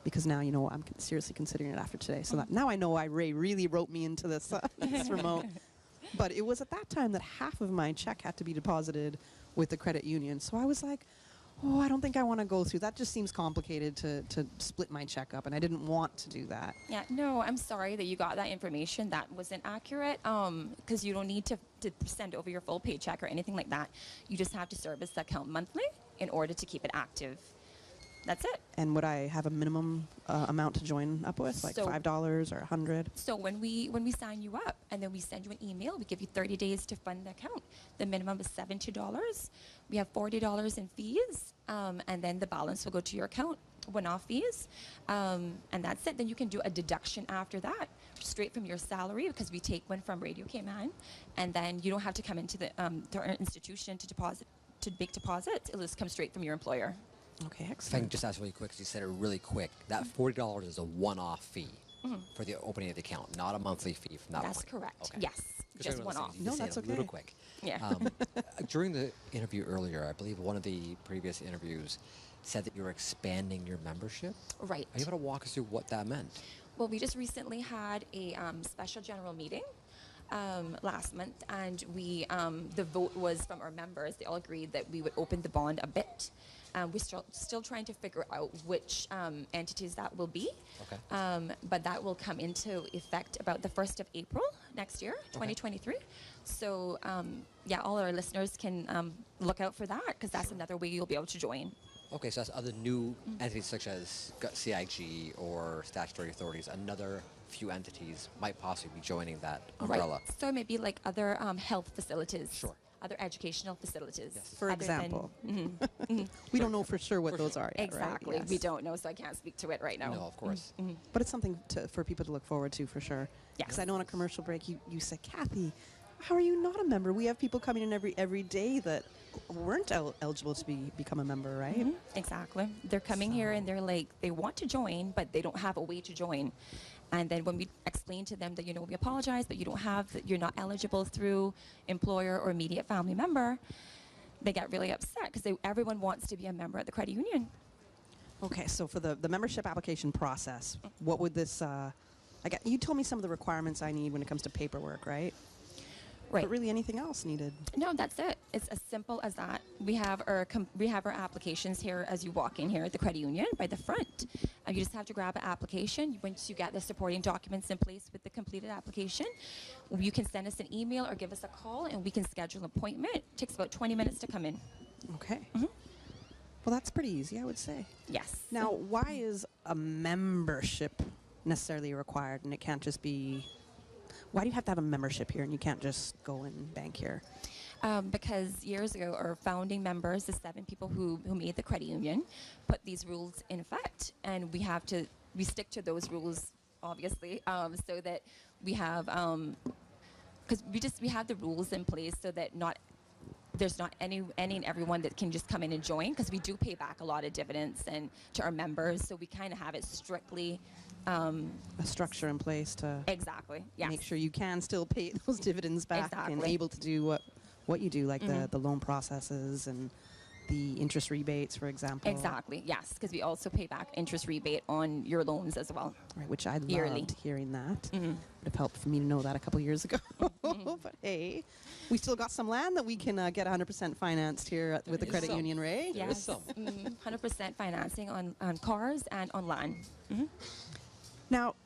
because now, I'm seriously considering it after today. So that now I know why Ray really wrote me into this, this remote. But it was at that time that half of my check had to be deposited with the credit union. So I was like, oh, I don't think I want to go through. That just seems complicated to split my check up, and I didn't want to do that. Yeah, no, I'm sorry that you got that information. That wasn't accurate, because you don't need to send over your full paycheck or anything like that. You just have to service the account monthly in order to keep it active. That's it. And would I have a minimum amount to join up with, like $5 or $100? So when we sign you up and then we send you an email, we give you 30 days to fund the account. The minimum is $70. We have $40 in fees, and then the balance will go to your account, one-off fees, and that's it. Then you can do a deduction after that, straight from your salary, because we take one from Radio Cayman, and then you don't have to come into the to our institution to make deposits. It'll just come straight from your employer. Okay, If I excellent. can just ask really quick, 'cause you said it really quick, that $40 is a one-off fee for the opening of the account, not a monthly fee from that That's point. correct. Okay. Yes, just one-off. No, that's okay. A little quick. Yeah. During the interview earlier, I believe one of the previous interviews said that you were expanding your membership. Right. Are you able to walk us through what that meant? Well, we just recently had a special general meeting last month, and we the vote was from our members. They all agreed that we would open the bond a bit. We're still trying to figure out which entities that will be. Okay. But that will come into effect about the 1st of April next year, 2023. So, all our listeners can look out for that, because that's another way you'll be able to join. Okay, so that's other new entities such as CIG or statutory authorities, another few entities might possibly be joining that umbrella. Right. So maybe like other health facilities. Sure. Other educational facilities. For example. We don't know for sure what those are yet, Exactly. right? Yes. We don't know, so I can't speak to it right now. No, of course. But it's something for people to look forward to, for sure. Yes. Because I know on a commercial break, you said, Kathy, how are you not a member? We have people coming in every day that weren't eligible to become a member, right? Exactly. They're coming here and they're like, they want to join, but they don't have a way to join. And then when we explain to them that, we apologize, but you're not eligible through employer or immediate family member, they get really upset, because everyone wants to be a member at the credit union. Okay, so for the membership application process, what would this You told me some of the requirements I need when it comes to paperwork, right? Right. But really anything else needed? No, that's it. It's as simple as that. We have our applications here as you walk in here at the credit union by the front. You just have to grab an application. Once you get the supporting documents in place with the completed application, you can send us an email or give us a call, and we can schedule an appointment. It takes about 20 minutes to come in. Okay. Well, that's pretty easy, I would say. Yes. Now, why is a membership necessarily required, and it can't just be... Why do you have to have a membership here and you can't just go and bank here? Because years ago, our founding members, the 7 people who made the credit union, put these rules in effect, and we stick to those rules, obviously, so that we have, because we have the rules in place so that there's not any and everyone that can just come in and join, because we do pay back a lot of dividends and to our members, so we kind of have it strictly a structure in place to make sure you can still pay those dividends back and able to do what you do, like the loan processes and the interest rebates, for example. Exactly, yes, because we also pay back interest rebate on your loans as well. Right, which I yearly. Loved hearing that. Would have helped for me to know that a couple years ago. But hey, we still got some land that we can get 100% financed here with the credit union, Ray. Yes, 100% financing on cars and on land. Now,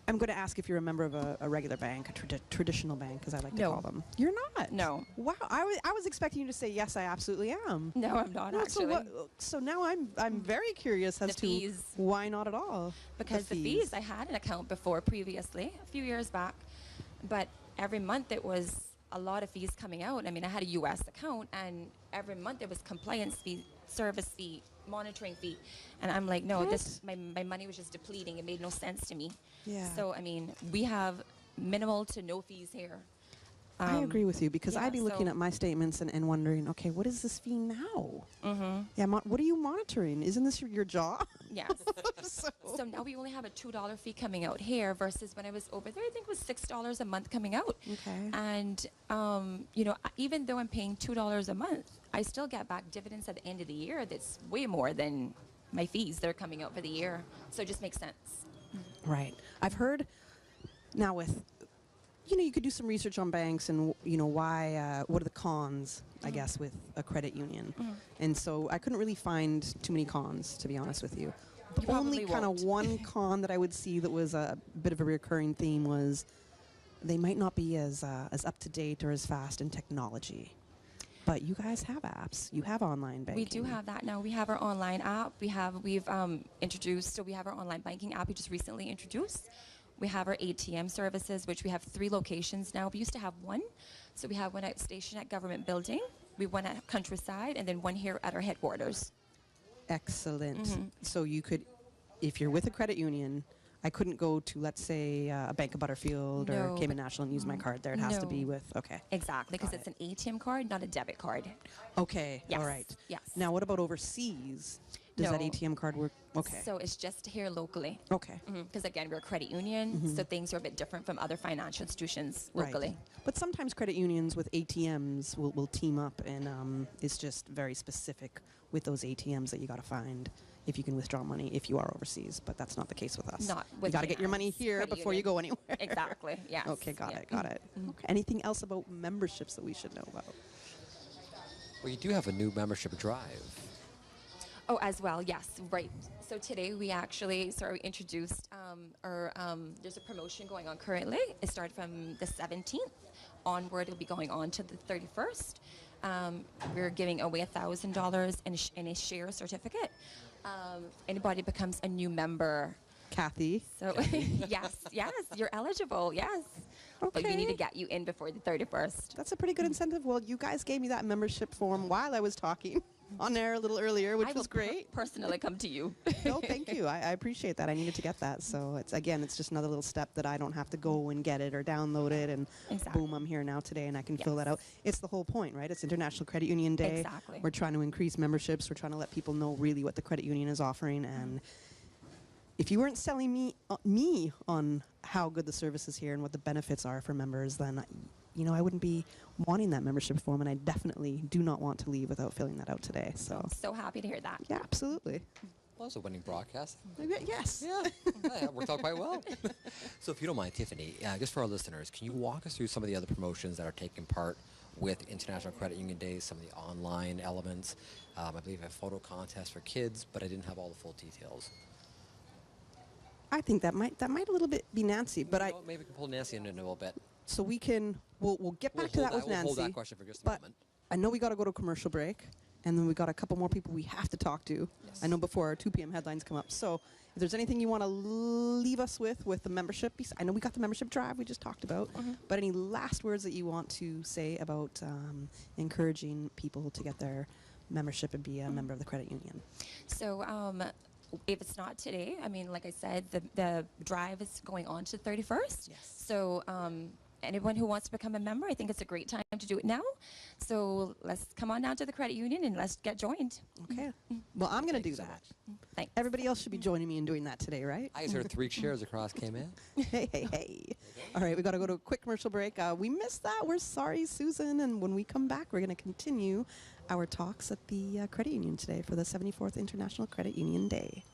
I'm going to ask if you're a member of a regular bank, a traditional bank, as I like to call them. You're not? No. Wow, I was expecting you to say, yes, I absolutely am. No, I'm not, actually. So now I'm very curious as to why not at all. Because the fees, I had an account before previously, a few years back, but every month it was a lot of fees coming out. I mean, I had a U.S. account, and every month there was compliance fee, service fee, monitoring fee, and I'm like, no, my money was just depleting. It made no sense to me. Yeah. So I mean, we have minimal to no fees here. I agree with you, because I'd be looking at my statements and wondering, okay, what is this fee now? Yeah, what are you monitoring? Isn't this your job? Yes. So now we only have a $2 fee coming out here versus when I was over there, I think it was $6 a month coming out. Okay. And, even though I'm paying $2 a month, I still get back dividends at the end of the year that's way more than my fees that are coming out for the year. So it just makes sense. Right. I've heard now with... you could do some research on banks and, why, what are the cons, I guess, with a credit union. And so I couldn't really find too many cons, to be honest with you. The only kind of one con that I would see that was a bit of a recurring theme was they might not be as up-to-date or as fast in technology. But you guys have apps. You have online banking. We do have that now. We have our online app. We've introduced, so we have our online banking app we just recently introduced. We have our ATM services, which we have 3 locations now. We used to have 1. So we have one at Station at Government Building, we one at Countryside, and then one here at our headquarters. Excellent. So you could, if you're with a credit union, I couldn't go to, let's say, a Bank of Butterfield or Cayman National and use my card there. It has to be with, okay. Exactly, because it's an ATM card, not a debit card. Okay, Yes. all right. Yes. Now, what about overseas? Does that ATM card work? Okay. So it's just here locally. Okay. Because again, we're a credit union, so things are a bit different from other financial institutions locally. Right. But sometimes credit unions with ATMs will team up, and it's just very specific with those ATMs that you got to find if you can withdraw money if you are overseas. But that's not the case with us. Not with you got to get your money here before you go anywhere. Exactly. Yes. Okay. Got it. Okay. Anything else about memberships that we should know about? Well, you do have a new membership drive. Oh, as well, yes, right. So today we actually introduced there's a promotion going on currently. It started from the 17th onward. It'll be going on to the 31st. We're giving away $1,000 in a share certificate. Anybody becomes a new member. Kathy. So yes, you're eligible. Yes. Okay. But we need to get you in before the 31st. That's a pretty good incentive. Well, you guys gave me that membership form while I was talking on air a little earlier, which was great. Personally come to you. No, thank you. I appreciate that. I needed to get that. So it's just another little step that I don't have to go and get it or download it and boom, I'm here now today and I can fill that out. It's the whole point, right? It's International Credit Union Day. Exactly. We're trying to increase memberships. We're trying to let people know really what the credit union is offering. And if you weren't selling me on how good the service is here and what the benefits are for members, then I wouldn't be wanting that membership form, and I definitely do not want to leave without filling that out today. So happy to hear that. Yeah, absolutely. Well, that's a winning broadcast. Yes. Yeah, that worked out quite well. So if you don't mind, Tiffany, just for our listeners, can you walk us through some of the other promotions that are taking part with International Credit Union Days, some of the online elements? I believe a photo contest for kids, but I didn't have all the full details. I think that might a little bit be Nancy, but maybe we can pull Nancy in a little bit. So we'll get back to that with Nancy. We'll hold that question for just a but moment. I know we got to go to commercial break, and then we got a couple more people we have to talk to. Yes. I know before our 2 p.m. headlines come up. So if there's anything you want to leave us with the membership, I know we got the membership drive we just talked about, but any last words that you want to say about encouraging people to get their membership and be a member of the credit union? So if it's not today, I mean, like I said, the drive is going on to the 31st. Yes. So anyone who wants to become a member, I think it's a great time to do it now. So let's come on down to the credit union and let's get joined. Okay. Well, I'm going to do that. Thanks. Everybody else should be joining me in doing that today, right? I just heard 3 cheers across came in. Hey. All right, we got to go to a quick commercial break. We missed that. We're sorry, Susan. And when we come back, we're going to continue our talks at the credit union today for the 74th International Credit Union Day.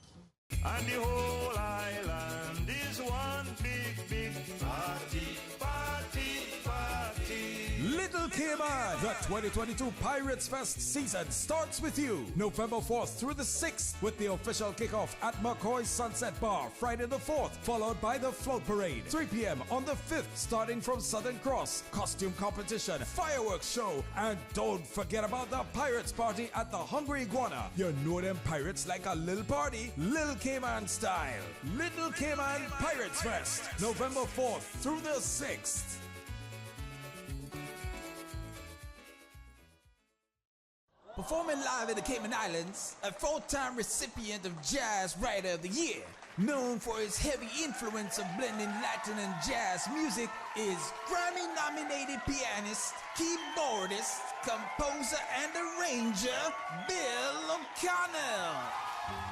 And the whole island is one big party. Little Cayman, the 2022 Pirates Fest season starts with you November 4th through the 6th with the official kickoff at McCoy's Sunset Bar Friday the 4th, followed by the float parade 3 p.m. on the 5th starting from Southern Cross, costume competition, fireworks show, and don't forget about the Pirates party at the Hungry Iguana. You know them pirates like a little party, Little Cayman style. Little Cayman Pirates Fest, November 4th through the 6th. Performing live in the Cayman Islands, a 4-time recipient of Jazz Writer of the Year, known for his heavy influence of blending Latin and jazz music, is Grammy-nominated pianist, keyboardist, composer, and arranger, Bill O'Connell.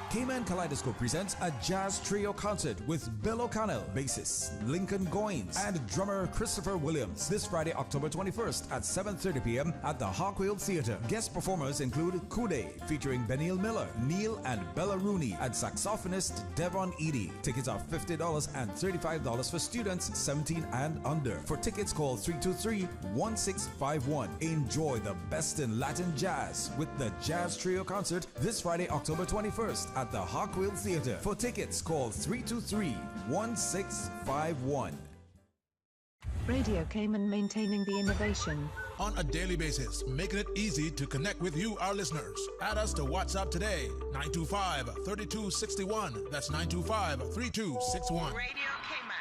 Cayman Kaleidoscope presents a jazz trio concert with Bill O'Connell, bassist Lincoln Goins, and drummer Christopher Williams this Friday, October 21st at 7:30 p.m. at the Hawkwheel Theater. Guest performers include Kude, featuring Benil Miller, Neil and Bella Rooney, and saxophonist Devon Eady. Tickets are $50 and $35 for students 17 and under. For tickets, call 323-1651. Enjoy the best in Latin jazz with the Jazz Trio concert this Friday, October 21st at the Hawkwheel Theater. For tickets, call 323-1651. Radio Cayman, maintaining the innovation. On a daily basis, making it easy to connect with you, our listeners. Add us to WhatsApp today, 925-3261. That's 925-3261. Radio Cayman.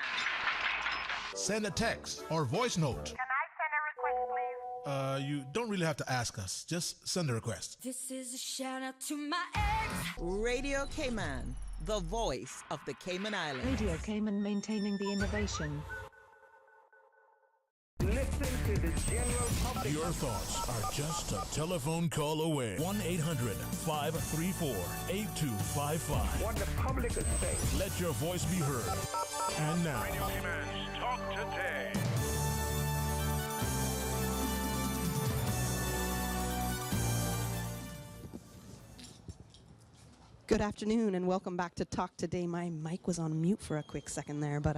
Send a text or voice note. Can I send a request, please? You don't really have to ask us. Just send a request. This is a shout out to my ex. Radio Cayman, the voice of the Cayman Islands. Radio Cayman, maintaining the innovation. Listen to the general public. Your thoughts are just a telephone call away. 1-800-534-8255. What the public is saying. Let your voice be heard. And now, Radio Cayman's Talk Today. Good afternoon and welcome back to Talk Today. My mic was on mute for a quick second there, but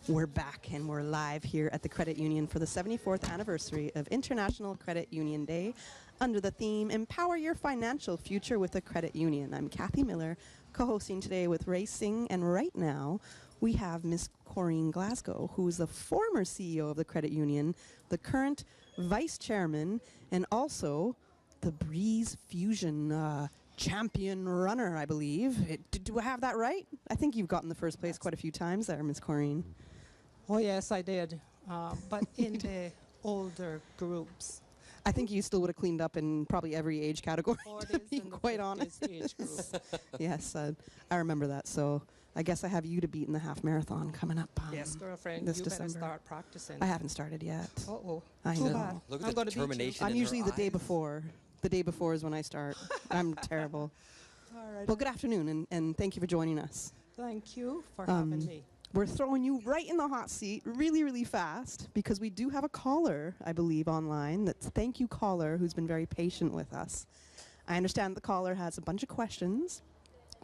we're back and we're live here at the Credit Union for the 74th anniversary of International Credit Union Day under the theme Empower Your Financial Future with a Credit Union. I'm Kathy Miller, co-hosting today with Ray Singh, and right now we have Miss Corinne Glasgow, who is the former CEO of the Credit Union, the current vice chairman, and also the Breeze Fusion champion runner, I believe. Do I have that right? I think you've gotten the first place quite a few times there, Miss Corinne. Oh, yes, I did. But in the older groups. I think you still would have cleaned up in probably every age category, to be quite honest. Age group. Yes, I remember that. So I guess I have you to beat in the half marathon coming up Yes, girlfriend, this you December. better start practicing. I haven't started yet. Uh-oh. I Too know. bad. Look I'm at the gonna beat you. determination I'm in usually her the day eyes. before. The day before is when I start. I'm terrible. All right. Well, good afternoon, and thank you for joining us. Thank you for having me. We're throwing you right in the hot seat really, really fast because we do have a caller, I believe, online. That's thank you, caller, who's been very patient with us. I understand the caller has a bunch of questions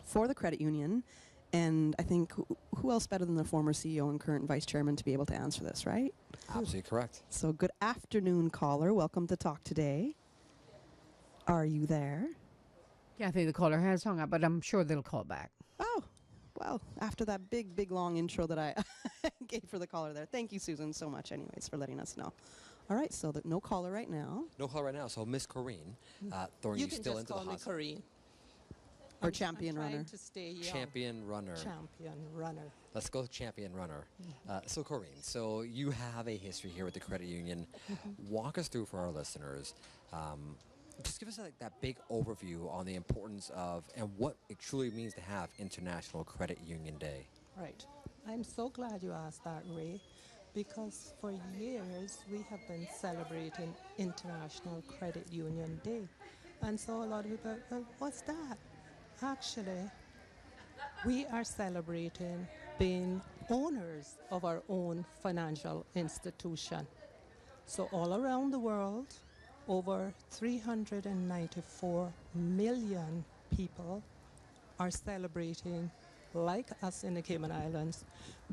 for the credit union. And I think who else better than the former CEO and current vice chairman to be able to answer this, right? Absolutely correct. So good afternoon, caller. Welcome to Talk Today. Are you there? Yeah, I think the caller has hung up, but I'm sure they'll call back. Oh, well, after that big, long intro that I gave for the caller there. Thank you, Susan, so much anyways for letting us know. All right, so no caller right now. No call right now. So Miss Corrine, throwing you, still into the hot seat. Corrine. Or champion runner. To stay young. Champion runner. Champion runner. Let's go champion runner. So Corrine, so you have a history here with the credit union. Walk us through for our listeners. Just give us that big overview on the importance of and what it truly means to have International Credit Union Day. Right. I'm so glad you asked that, Ray, because for years we have been celebrating International Credit Union Day. And so a lot of people, well, what's that? Actually, we are celebrating being owners of our own financial institution. So all around the world, over 394 million people are celebrating, like us in the Cayman Islands,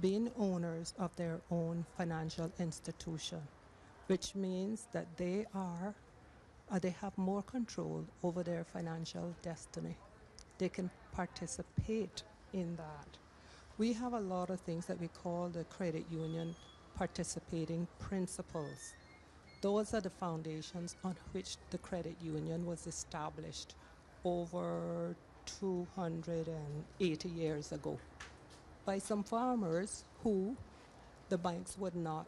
being owners of their own financial institution, which means that they have more control over their financial destiny. They can participate in that. We have a lot of things that we call the credit union participating principles. Those are the foundations on which the credit union was established over 280 years ago by some farmers who the banks would not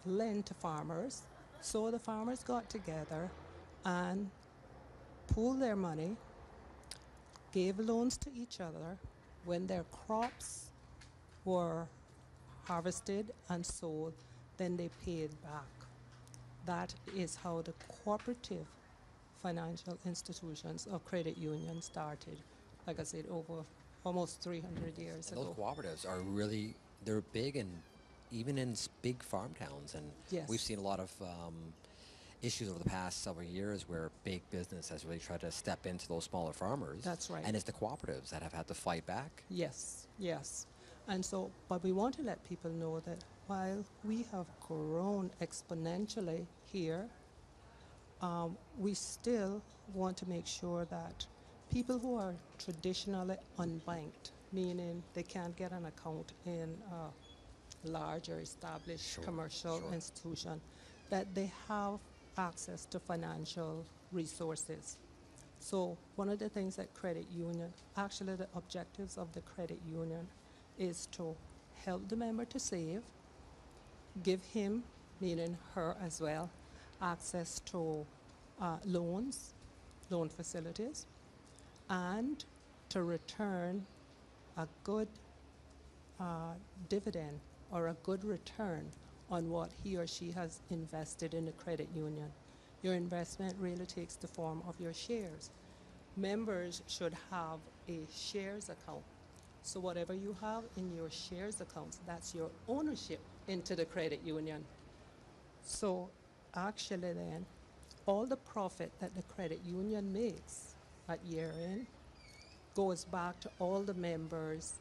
lend to farmers. So the farmers got together and pooled their money, gave loans to each other. When their crops were harvested and sold, then they paid back. That is how the cooperative financial institutions of credit unions started, like I said, over almost 300 years And ago. those cooperatives are really, they're big, and even in big farm towns. And Yes. we've seen a lot of issues over the past several years where big business has really tried to step into those smaller farmers. That's right. And it's the cooperatives that have had to fight back. Yes, yes. And so, but we want to let people know that while we have grown exponentially here, we still want to make sure that people who are traditionally unbanked, meaning they can't get an account in a larger established commercial institution, that they have access to financial resources. So one of the things that credit union, actually the objectives of the credit union is to help the member to save, give him, meaning her as well, access to loans, loan facilities, and to return a good dividend or a good return on what he or she has invested in the credit union. Your investment really takes the form of your shares. Members should have a shares account. So whatever you have in your shares accounts, that's your ownership into the credit union. So actually then, all the profit that the credit union makes at year end goes back to all the members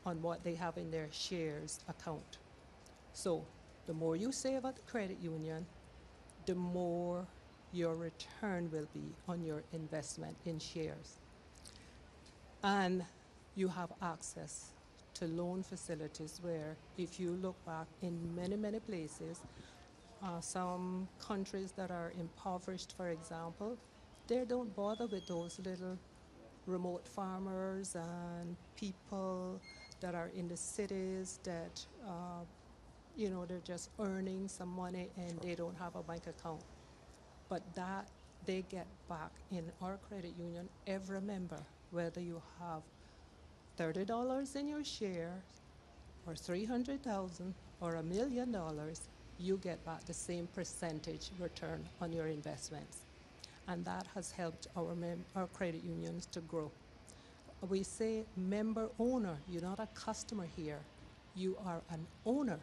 on what they have in their shares account. So the more you save at the credit union, the more your return will be on your investment in shares. And you have access to loan facilities where, if you look back in many, many places, some countries that are impoverished, for example, they don't bother with those little remote farmers and people that are in the cities that, they're just earning some money and they don't have a bank account. But that they get back in our credit union, every member, whether you have $30 in your share or $300,000 or $1 million, you get back the same percentage return on your investments. And that has helped our credit unions to grow. We say member owner, you're not a customer here, you are an owner.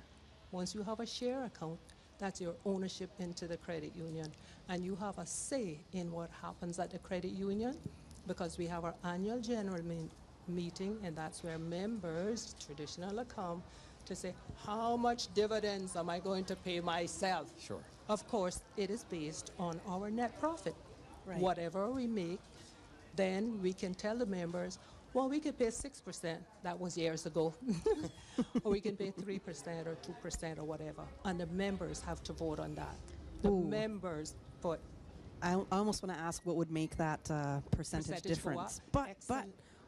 Once you have a share account, that's your ownership into the credit union. And you have a say in what happens at the credit union, because we have our annual general meeting, and that's where members traditionally come to say, how much dividends am I going to pay myself? Sure. Of course, it is based on our net profit. Right. Whatever we make, then we can tell the members, well, we could pay 6%. That was years ago. Or we can pay 3% or 2% or whatever. And the members have to vote on that. The Ooh. members put. I almost want to ask what would make that percentage Percentage go up. difference. But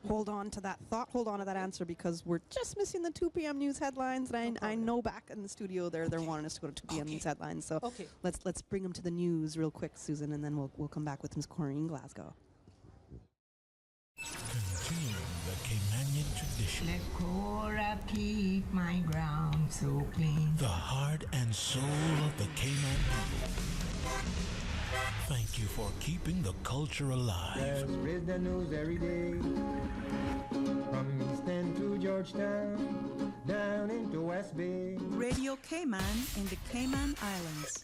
hold on to that thought, hold on to that answer, because we're just missing the 2 p.m. news headlines. And I know back in the studio they're wanting us to go to 2 p.m. news headlines. So let's bring them to the news real quick, Susan, and then we'll come back with Ms. Corrine Glasgow. Continuing the Caymanian tradition. Let Cora keep my ground so clean. The heart and soul of the Cayman people. Thank you for keeping the culture alive. Spread the news every day. From East End to Georgetown, down into West Bay. Radio Cayman in the Cayman Islands.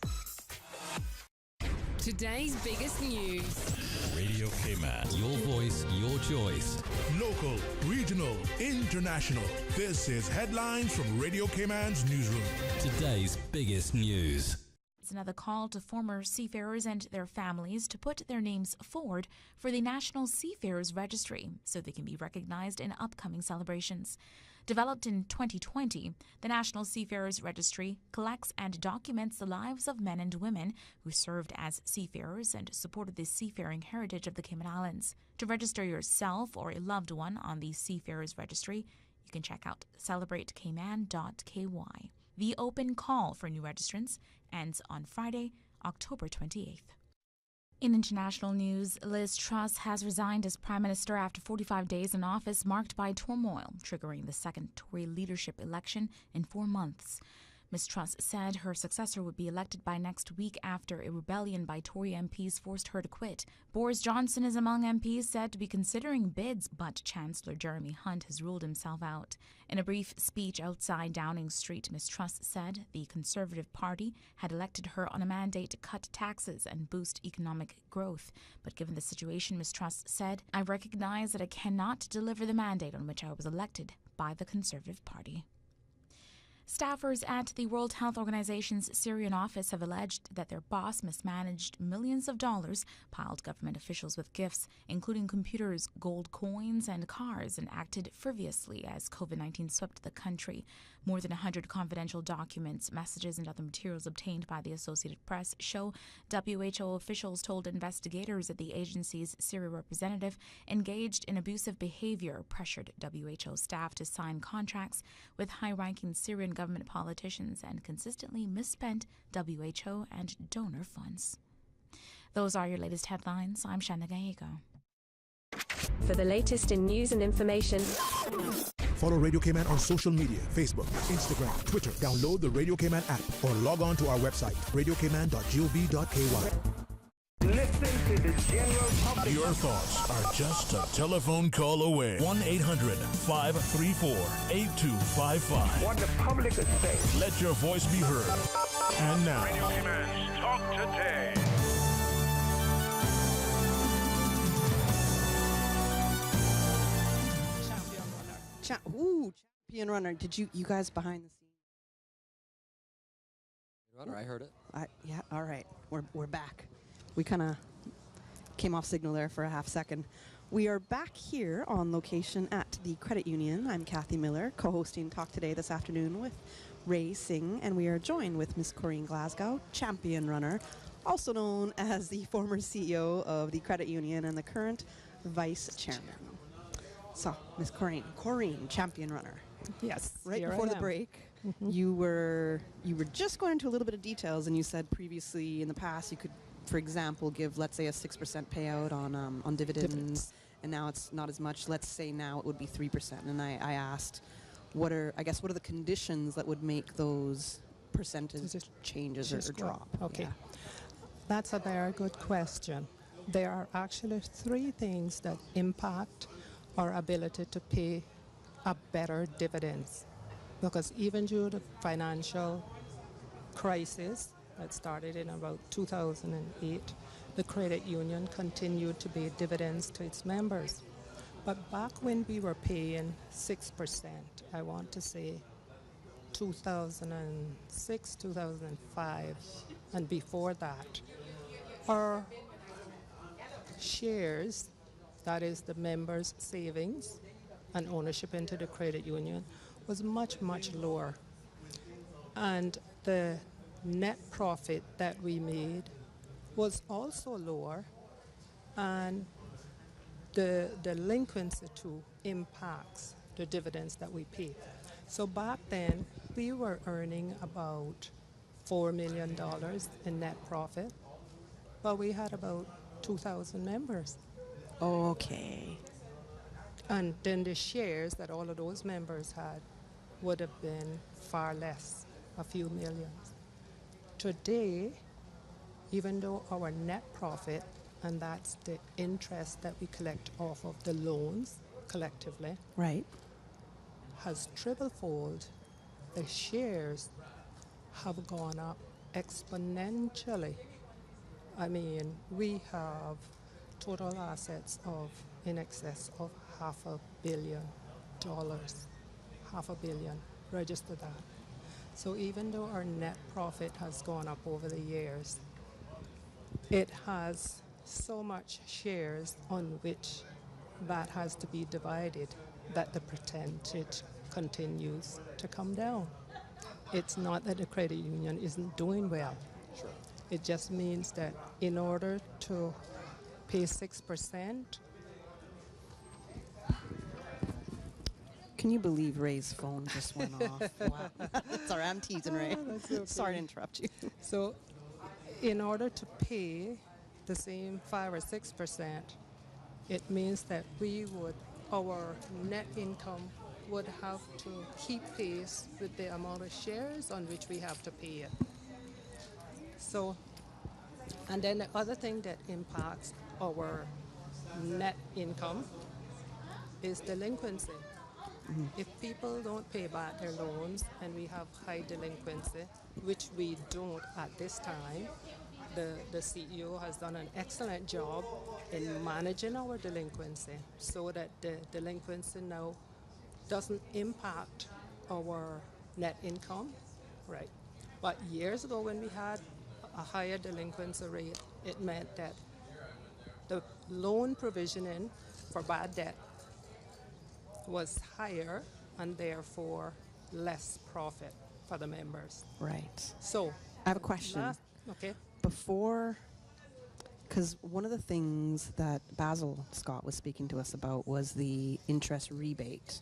Today's biggest news. Radio Cayman. Your voice, your choice. Local, regional, international. This is Headlines from Radio Cayman's newsroom. Today's biggest news. It's another call to former seafarers and their families to put their names forward for the National Seafarers Registry so they can be recognized in upcoming celebrations. Developed in 2020, the National Seafarers Registry collects and documents the lives of men and women who served as seafarers and supported the seafaring heritage of the Cayman Islands. To register yourself or a loved one on the Seafarers Registry, you can check out celebratecayman.ky. The open call for new registrants ends on Friday, October 28th. In international news, Liz Truss has resigned as Prime Minister after 45 days in office marked by turmoil, triggering the second Tory leadership election in 4 months. Ms. Truss said her successor would be elected by next week after a rebellion by Tory MPs forced her to quit. Boris Johnson is among MPs said to be considering bids, but Chancellor Jeremy Hunt has ruled himself out. In a brief speech outside Downing Street, Ms. Truss said the Conservative Party had elected her on a mandate to cut taxes and boost economic growth. But given the situation, Ms. Truss said, "I recognize that I cannot deliver the mandate on which I was elected by the Conservative Party." Staffers at the World Health Organization's Syrian office have alleged that their boss mismanaged millions of dollars, piled government officials with gifts, including computers, gold coins, and cars, and acted frivolously as COVID-19 swept the country. More than 100 confidential documents, messages, and other materials obtained by the Associated Press show WHO officials told investigators that the agency's Syria representative engaged in abusive behavior, pressured WHO staff to sign contracts with high-ranking Syrian government politicians, and consistently misspent WHO and donor funds. Those are your latest headlines. I'm Shanna Gallego. For the latest in news and information, Follow Radio Cayman on social media, Facebook, Instagram, Twitter. Download the Radio Cayman app or log on to our website, radiocayman.gov.ky. Listen to the general public. Your thoughts are just a telephone call away. 1-800-534-8255. What the public is saying. Let your voice be heard. And now, Radio Cayman's Talk Today. Champion runner. Did you guys behind the scenes? Runner, I heard it. Yeah, all right. We're back. We kind of came off signal there for a half second. We are back here on location at the Credit Union. I'm Kathy Miller, co-hosting Talk Today this afternoon with Ray Singh, and we are joined with Ms. Corrine Glasgow, champion runner, also known as the former CEO of the Credit Union and the current vice chairman. So, Ms. Corrine, champion runner. Yes. Right here before I the am. break, you were just going into a little bit of details, and you said previously in the past you could, for example, give, let's say, a 6% payout on dividends, and now it's not as much. Let's say now it would be 3%. And I asked, what are the conditions that would make those percentage changes or drop? Okay. Yeah. That's a very good question. There are actually 3 things that impact our ability to pay a better dividends. Because even due to the financial crisis that started in about 2008, the credit union continued to pay dividends to its members. But back when we were paying 6%, I want to say 2006, 2005, and before that, our shares, that is the members' savings and ownership into the credit union, was much, much lower. And the net profit that we made was also lower, and the delinquency too impacts the dividends that we pay. So back then, we were earning about $4 million in net profit, but we had about 2,000 members. Okay. And then the shares that all of those members had would have been far less, a few millions. Today, even though our net profit, and that's the interest that we collect off of the loans collectively, right, has triple-fold, the shares have gone up exponentially. I mean, we have total assets of in excess of $500 million. $500 million, register that. So even though our net profit has gone up over the years, it has so much shares on which that has to be divided that the percentage continues to come down. It's not that the credit union isn't doing well. Sure. It just means that in order to pay 6%, can you believe Ray's phone just went off? Wow. Sorry, I'm teasing Ray. that's okay. Sorry to interrupt you. So in order to pay the same 5 or 6%, it means that our net income would have to keep pace with the amount of shares on which we have to pay it. So, and then the other thing that impacts our net income is delinquency. Mm-hmm. If people don't pay back their loans and we have high delinquency, which we don't at this time, the CEO has done an excellent job in managing our delinquency so that the delinquency now doesn't impact our net income, right? But years ago when we had a higher delinquency rate, it meant that the loan provisioning for bad debt was higher and therefore less profit for the members. Right. So I have a question. Okay. Before, because one of the things that Basil Scott was speaking to us about was the interest rebate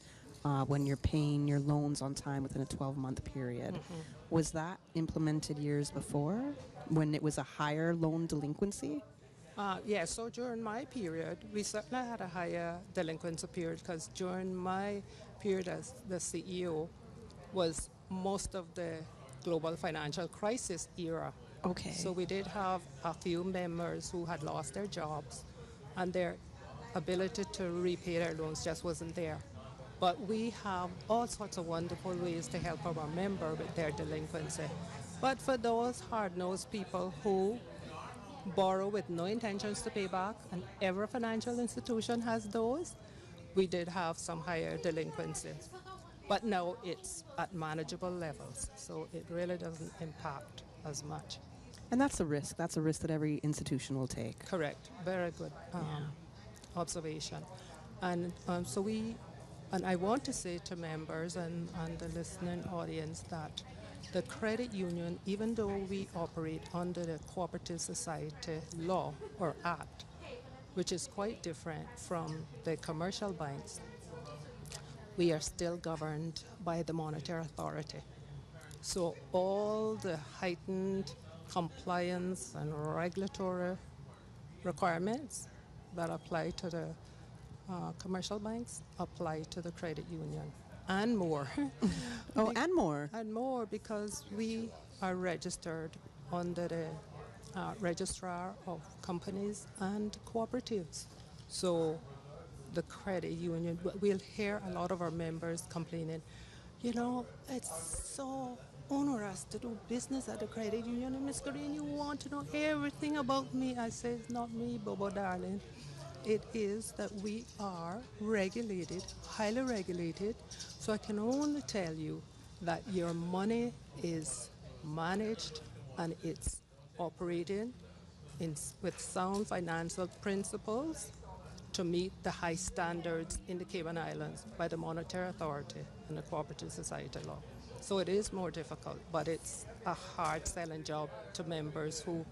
when you're paying your loans on time within a 12-month period. Mm-hmm. Was that implemented years before when it was a higher loan delinquency? Yeah, so during my period, we certainly had a higher delinquency period because during my period as the CEO was most of the global financial crisis era. Okay. So we did have a few members who had lost their jobs and their ability to repay their loans just wasn't there. But we have all sorts of wonderful ways to help our member with their delinquency. But for those hard-nosed people who borrow with no intentions to pay back, and every financial institution has those, we did have some higher delinquencies. But now it's at manageable levels, so it really doesn't impact as much. And that's a risk. That's a risk that every institution will take. Correct. Very good observation. And and I want to say to members and the listening audience that the credit union, even though we operate under the Cooperative Society law or act, which is quite different from the commercial banks, we are still governed by the Monetary Authority. So all the heightened compliance and regulatory requirements that apply to the commercial banks apply to the credit union and more. And more. And more because we are registered under the registrar of companies and cooperatives. So the credit union, we'll hear a lot of our members complaining, it's so onerous to do business at the credit union. And Ms. Green, you want to know everything about me. I say, it's not me, Bobo darling. it is that we are regulated, highly regulated. So I can only tell you that your money is managed and it's operating with sound financial principles to meet the high standards in the Cayman Islands by the Monetary Authority and the Cooperative Society law. So it is more difficult, but it's a hard selling job to members who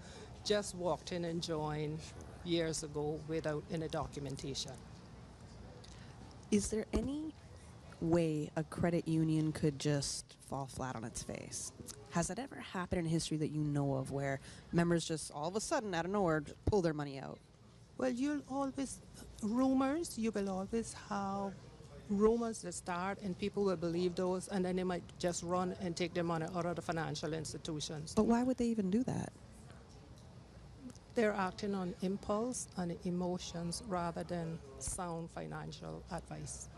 just walked in and joined years ago without any documentation. Is there any way a credit union could just fall flat on its face? Has that ever happened in history that you know of where members just all of a sudden out of nowhere just pull their money out? Well, you will always have rumors that start and people will believe those and then they might just run and take their money out of the financial institutions. But why would they even do that? They're acting on impulse and emotions rather than sound financial advice.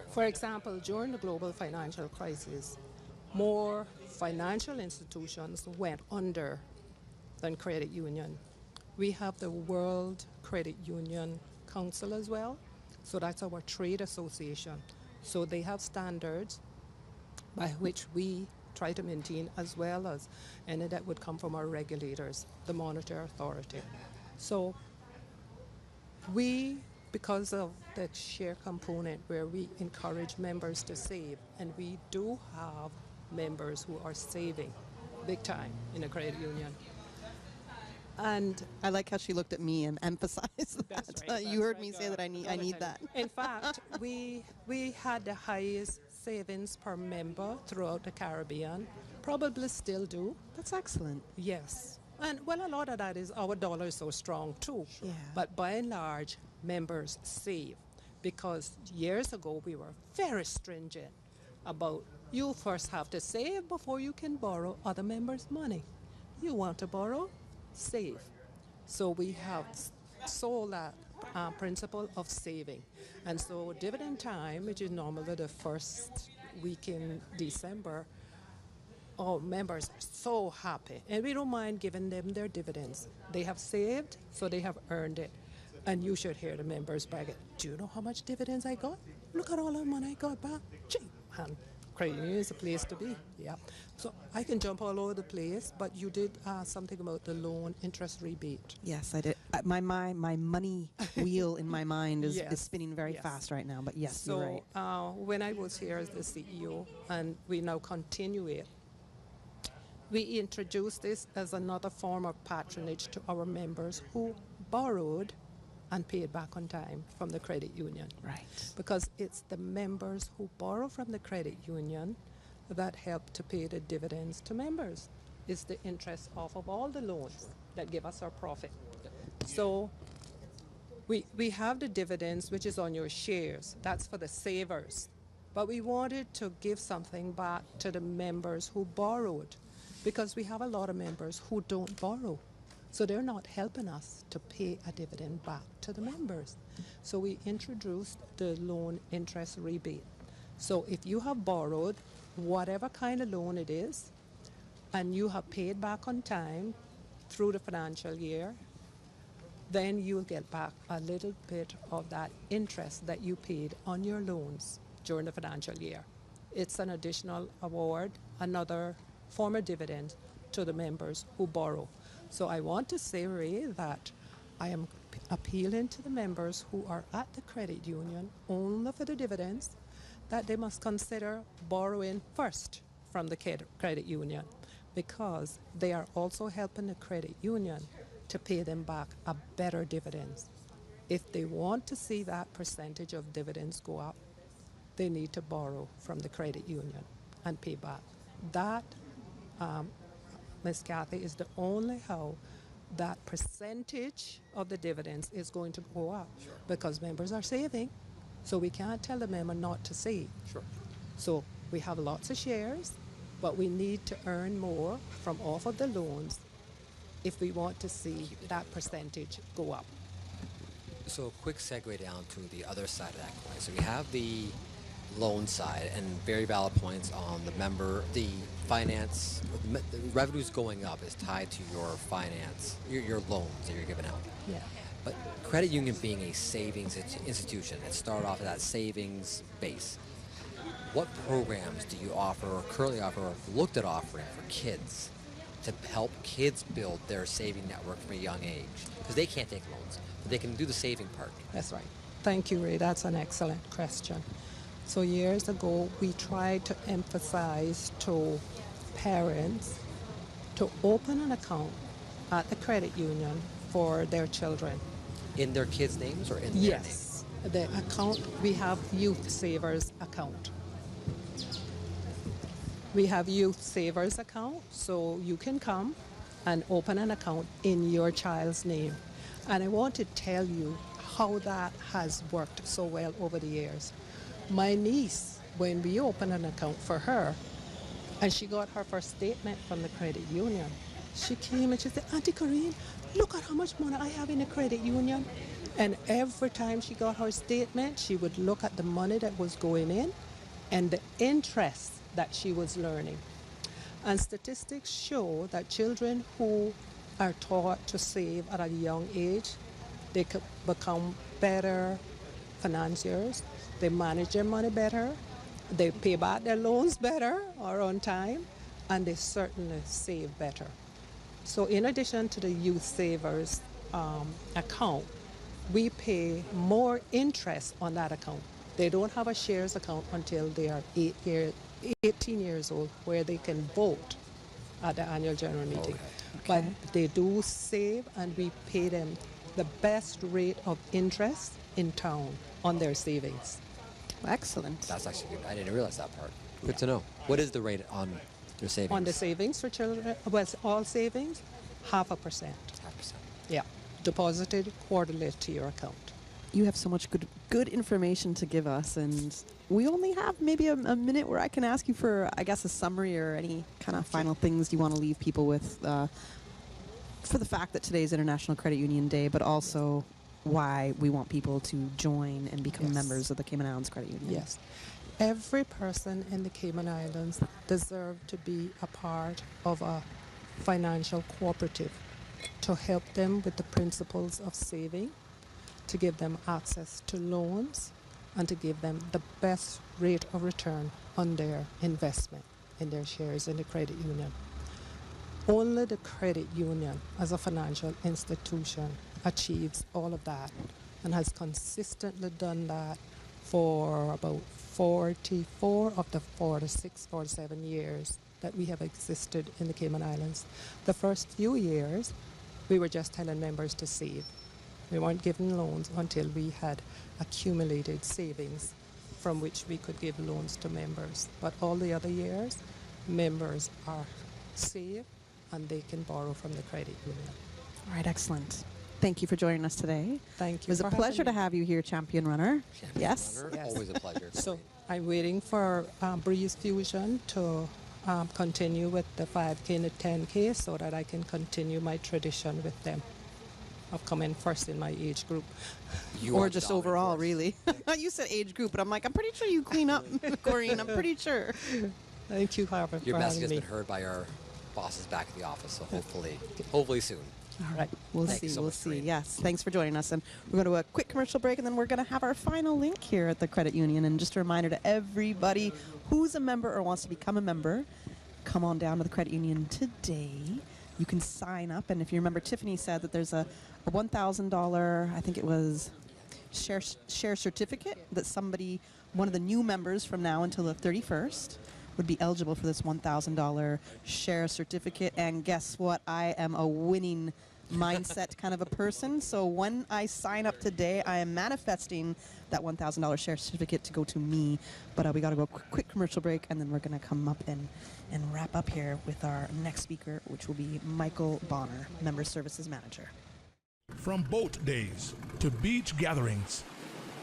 For example, during the global financial crisis, more financial institutions went under than credit union. We have the World Credit Union Council as well, so that's our trade association. So they have standards by which we try to maintain, as well as any that would come from our regulators, the Monetary Authority. So we, because of the share component where we encourage members to save, and we do have members who are saving big time in a credit union. And I like how she looked at me and emphasized that. Right, you heard me say that I need that. In fact, we had the highest savings per member throughout the Caribbean. Probably still do. That's excellent. Yes. And well, a lot of that is our dollar is so strong too. Yeah. But by and large, members save because years ago we were very stringent about you first have to save before you can borrow other members' money. You want to borrow? Save. So we have sold that principle of saving. And so dividend time, which is normally the first week in December, our members are so happy. And we don't mind giving them their dividends. They have saved, so they have earned it. And you should hear the members brag it. Do you know how much dividends I got? Look at all the money I got back. Gee, and credit union is a place to be. Yeah. So I can jump all over the place, but you did ask something about the loan interest rebate. Yes, I did. My money wheel in my mind is spinning very Yes. fast right now, but yes, So you're right. when I was here as the CEO, and we now continue it, we introduced this as another form of patronage to our members who borrowed and paid back on time from the credit union. Right. Because it's the members who borrow from the credit union that help to pay the dividends to members. It's the interest off of all the loans that give us our profit. So we have the dividends, which is on your shares. That's for the savers. But we wanted to give something back to the members who borrowed, because we have a lot of members who don't borrow. So they're not helping us to pay a dividend back to the members. So we introduced the loan interest rebate. So if you have borrowed whatever kind of loan it is, and you have paid back on time through the financial year, then you'll get back a little bit of that interest that you paid on your loans during the financial year. It's an additional award, another form of dividend to the members who borrow. So I want to say, Ray, that I am appealing to the members who are at the credit union only for the dividends, that they must consider borrowing first from the credit union, because they are also helping the credit union to pay them back a better dividends. If they want to see that percentage of dividends go up, they need to borrow from the credit union and pay back. That, Ms. Kathy, is the only how that percentage of the dividends is going to go up, because members are saving. So we can't tell the member not to save. Sure. So we have lots of shares, but we need to earn more from off of the loans if we want to see that percentage go up. So quick segue down to the other side of that coin. So we have the loan side, and very valid points on the finance, the revenues going up is tied to your finance, your loans that you're giving out. Yeah. But credit union being a savings institution, it started off at that savings base. What programs do you offer or currently offer or looked at offering for kids to help kids build their saving network from a young age? Because they can't take loans, but they can do the saving part. That's right. Thank you, Ray. That's an excellent question. So years ago, we tried to emphasize to parents to open an account at the credit union for their children. In their kids' names or in their names? Yes. The account, we have youth savers account. We have youth savers account, so you can come and open an account in your child's name. And I want to tell you how that has worked so well over the years. My niece, when we opened an account for her, and she got her first statement from the credit union, she came and she said, Auntie Corrine, look at how much money I have in the credit union. And every time she got her statement, she would look at the money that was going in and the interest that she was learning. And statistics show that children who are taught to save at a young age, they could become better financiers, they manage their money better, they pay back their loans better or on time, and they certainly save better. So in addition to the youth savers account, we pay more interest on that account. They don't have a shares account until they are 18 years old, where they can vote at the annual general meeting. But they do save, and we pay them the best rate of interest in town on their savings. Excellent. That's actually good. I didn't realize that part. Good to know. What is the rate on their savings? On the savings for children, well, all savings, 0.5%. 0.5%. Yeah, deposited quarterly to your account. You have so much good information to give us, and we only have maybe a minute where I can ask you for, I guess, a summary or any kind of final things you want to leave people with for the fact that today is International Credit Union Day, but also why we want people to join and become members of the Cayman Islands Credit Union. Yes. Every person in the Cayman Islands deserves to be a part of a financial cooperative to help them with the principles of saving, to give them access to loans, and to give them the best rate of return on their investment in their shares in the credit union. Only the credit union as a financial institution achieves all of that and has consistently done that for about 44 of the 46, 47 years that we have existed in the Cayman Islands. The first few years, we were just telling members to save. We weren't giving loans until we had accumulated savings from which we could give loans to members. But all the other years, members are saved and they can borrow from the credit union. All right, excellent. Thank you for joining us today. Thank you. It was a pleasure to have you here, Champion Runner. Champion Runner, always a pleasure. So I'm waiting for Breeze Fusion to continue with the 5K and the 10K so that I can continue my tradition with them of coming first in my age group. Or just overall, really. You said age group, but I'm like, I'm pretty sure you clean up, Corrine. I'm pretty sure. Thank you, Harper. Your message has been heard by our bosses back at the office, so hopefully soon. All right, we'll see. Yes, thanks for joining us. And we're going to do a quick commercial break, and then we're going to have our final link here at the Credit Union. And just a reminder to everybody who's a member or wants to become a member, come on down to the Credit Union today. You can sign up, and if you remember, Tiffany said that there's a $1,000, I think it was, share certificate that one of the new members from now until the 31st would be eligible for this $1,000 share certificate. And guess what? I am a winning mindset kind of a person. So when I sign up today, I am manifesting that $1,000 share certificate to go to me. But we got to go quick commercial break, and then we're going to come up and wrap up here with our next speaker, which will be Michael Bonner, Member Services Manager. From boat days to beach gatherings,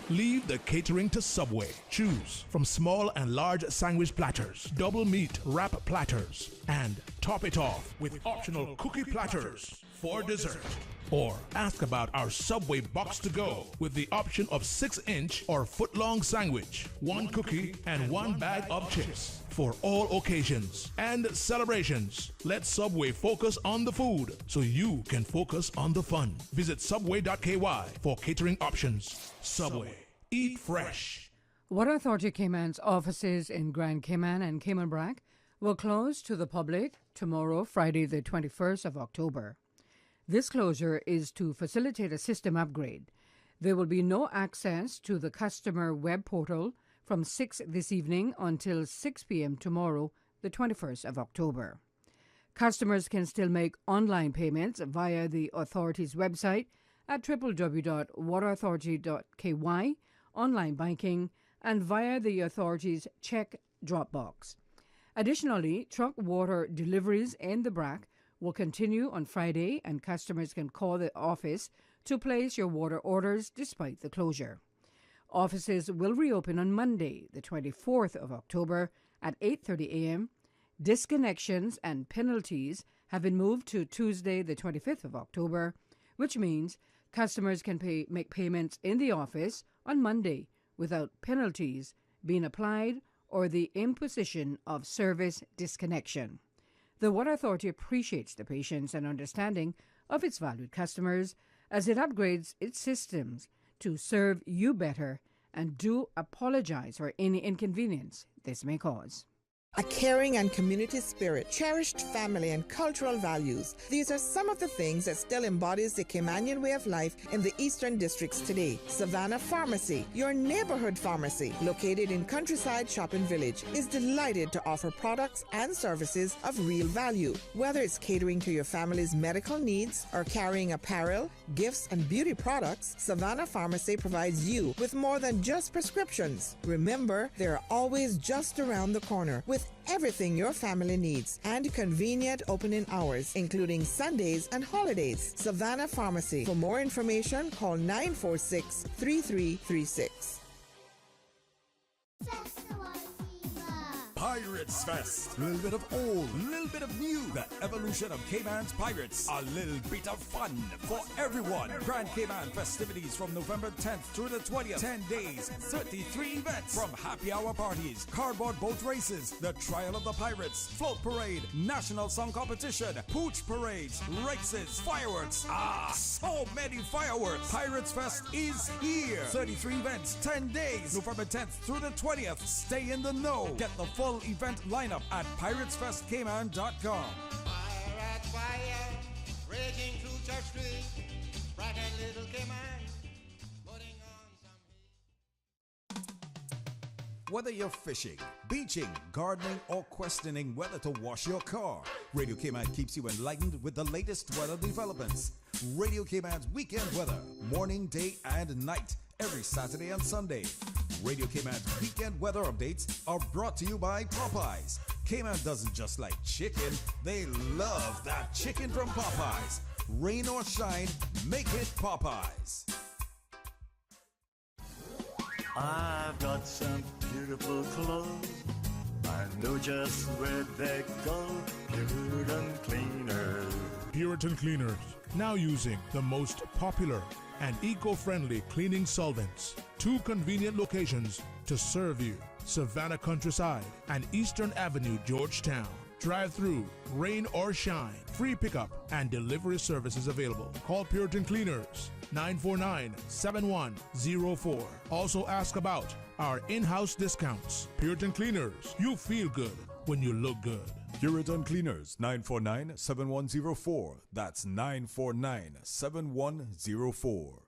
leave the catering to Subway. Choose from small and large sandwich platters, double meat wrap platters, and top it off with optional cookie platters. for dessert. Or ask about our Subway Box to Go with the option of 6-inch or foot-long sandwich, 1 cookie, and 1 bag of chips. For all occasions and celebrations, let Subway focus on the food so you can focus on the fun. Visit subway.ky for catering options. Subway. Eat fresh. Water Authority Cayman's offices in Grand Cayman and Cayman Brac will close to the public tomorrow, Friday the 21st of October. This closure is to facilitate a system upgrade. There will be no access to the customer web portal from 6 this evening until 6 p.m. tomorrow, the 21st of October. Customers can still make online payments via the authority's website at www.waterauthority.ky, online banking, and via the authority's check drop box. Additionally, truck water deliveries in the Brac will continue on Friday, and customers can call the office to place your water orders despite the closure. Offices will reopen on Monday, the 24th of October at 8:30 a.m. Disconnections and penalties have been moved to Tuesday, the 25th of October, which means customers can make payments in the office on Monday without penalties being applied or the imposition of service disconnection. The Water Authority appreciates the patience and understanding of its valued customers as it upgrades its systems to serve you better, and do apologize for any inconvenience this may cause. A caring and community spirit, cherished family and cultural values. These are some of the things that still embodies the Caymanian way of life in the Eastern Districts today. Savannah Pharmacy, your neighborhood pharmacy, located in Countryside Shopping Village, is delighted to offer products and services of real value. Whether it's catering to your family's medical needs or carrying apparel, gifts, and beauty products, Savannah Pharmacy provides you with more than just prescriptions. Remember, they're always just around the corner with everything your family needs and convenient opening hours, including Sundays and holidays. Savannah Pharmacy. For more information, call 946-3336. Pirates Fest. A little bit of old, a little bit of new. The evolution of Cayman's Pirates. A little bit of fun for everyone. Grand Cayman festivities from November 10th through the 20th. 10 days, 33 events. From happy hour parties, cardboard boat races, the Trial of the Pirates, float parade, national song competition, pooch parades, races, fireworks. So many fireworks. Pirates Fest is here. 33 events, 10 days, November 10th through the 20th. Stay in the know. Get the full event lineup at piratesfestcayman.com. Pirate fire, raging through Church Street, bright and little Cayman, putting on some heat. Whether you're fishing, beaching, gardening, or questioning whether to wash your car, Radio Cayman keeps you enlightened with the latest weather developments. Radio Cayman's weekend weather, morning, day, and night, every Saturday and Sunday. Radio Cayman's weekend weather updates are brought to you by Popeyes. Cayman doesn't just like chicken, they love that chicken from Popeyes. Rain or shine, make it Popeyes. I've got some beautiful clothes. I know just where they go. Puritan Cleaners. Puritan Cleaners, now using the most popular and eco-friendly cleaning solvents. 2 convenient locations to serve you: Savannah Countryside and Eastern Avenue, Georgetown. Drive-through, rain or shine, free pickup and delivery services available. Call Puritan Cleaners 949-7104. Also ask about our in-house discounts. Puritan Cleaners, you feel good when you look good. Puritan Cleaners, 949-7104. That's 949-7104.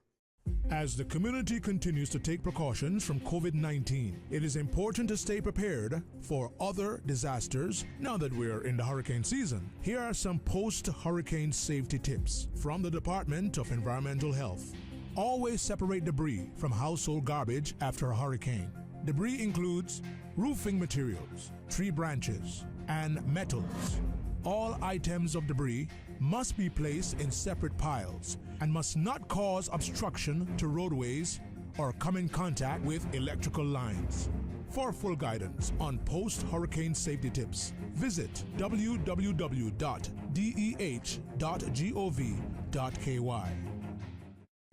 As the community continues to take precautions from COVID-19, it is important to stay prepared for other disasters now that we're in the hurricane season. Here are some post-hurricane safety tips from the Department of Environmental Health. Always separate debris from household garbage after a hurricane. Debris includes roofing materials, tree branches, and metals. All items of debris must be placed in separate piles and must not cause obstruction to roadways or come in contact with electrical lines. For full guidance on post-hurricane safety tips, visit www.deh.gov.ky.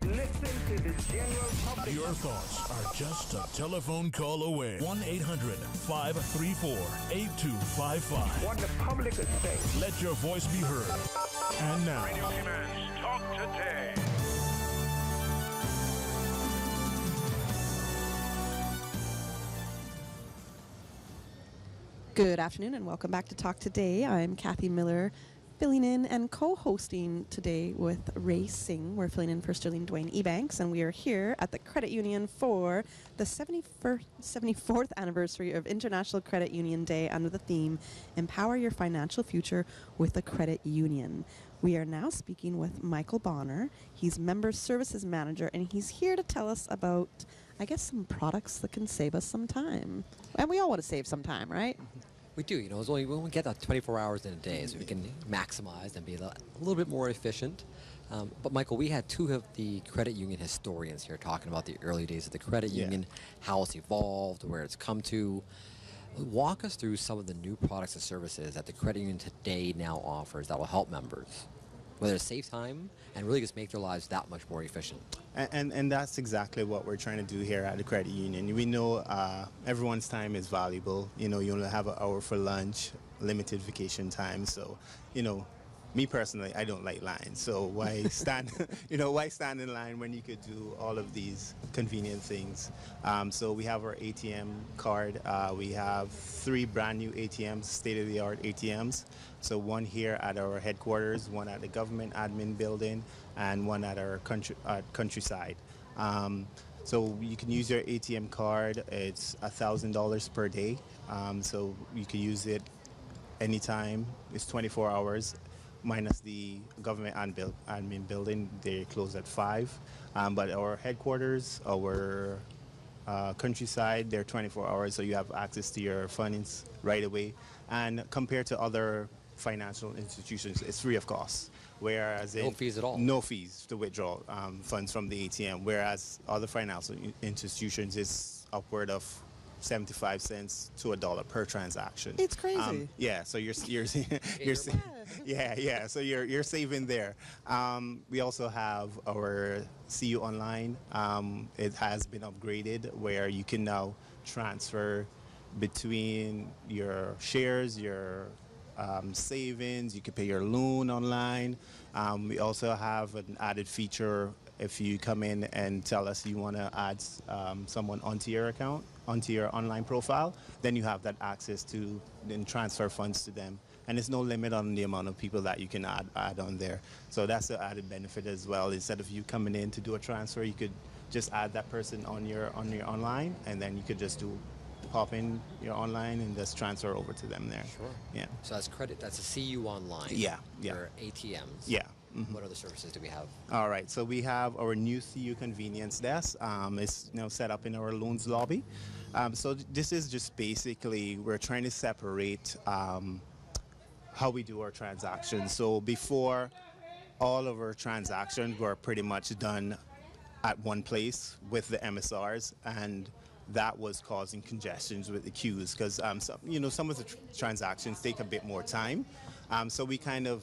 Listen to the general public. Your thoughts are just a telephone call away. 1-800-534-8255. What the public is saying. Let your voice be heard. And now, Radio Cayman's Talk Today. Good afternoon and welcome back to Talk Today. I'm Kathy Miller, filling in and co-hosting today with Ray Singh. We're filling in for Sterling Dwayne Ebanks, and we are here at the Credit Union for the 74th anniversary of International Credit Union Day under the theme, Empower Your Financial Future with a Credit Union. We are now speaking with Michael Bonner. He's Member Services Manager, and he's here to tell us about, I guess, some products that can save us some time. And we all want to save some time, right? We do, it's only when we get that 24 hours in a day, so we can maximize and be a little bit more efficient. But Michael, we had two of the credit union historians here talking about the early days of the credit union, how it's evolved, where it's come to. Walk us through some of the new products and services that the credit union today now offers that will help members, whether it save time and really just make their lives that much more efficient. And that's exactly what we're trying to do here at the credit union. We know everyone's time is valuable. You only have an hour for lunch, limited vacation time. So, me personally, I don't like lines. So why stand, why stand in line when you could do all of these convenient things? So we have our ATM card. We have 3 brand new ATMs, state-of-the-art ATMs. So one here at our headquarters, one at the government admin building, and one at our countryside. So you can use your ATM card. It's $1,000 per day. So you can use it anytime. It's 24 hours. Minus the government admin building, they close at 5. But our headquarters, our countryside, they're 24 hours, so you have access to your funds right away. And compared to other financial institutions, it's free of cost. Whereas no fees at all. No fees to withdraw funds from the ATM. Whereas other financial institutions, it's upward of 75 cents to $1 per transaction. It's crazy. So you're So you're saving there. We also have our CU Online. It has been upgraded where you can now transfer between your shares, your savings. You can pay your loan online. We also have an added feature. If you come in and tell us you want to add someone onto your account, onto your online profile, then you have that access to then transfer funds to them. And there's no limit on the amount of people that you can add on there. So that's the added benefit as well. Instead of you coming in to do a transfer, you could just add that person on your online, and then you could just pop in your online and just transfer over to them there. Sure. Yeah. So that's a CU Online. Yeah. Your ATMs. Yeah. Mm-hmm. What other services do we have? All right, so we have our new CU convenience desk. It's set up in our loans lobby. So this is just basically we're trying to separate how we do our transactions. So before, all of our transactions were pretty much done at one place with the MSRs, and that was causing congestions with the queues because some of the transactions take a bit more time. So we kind of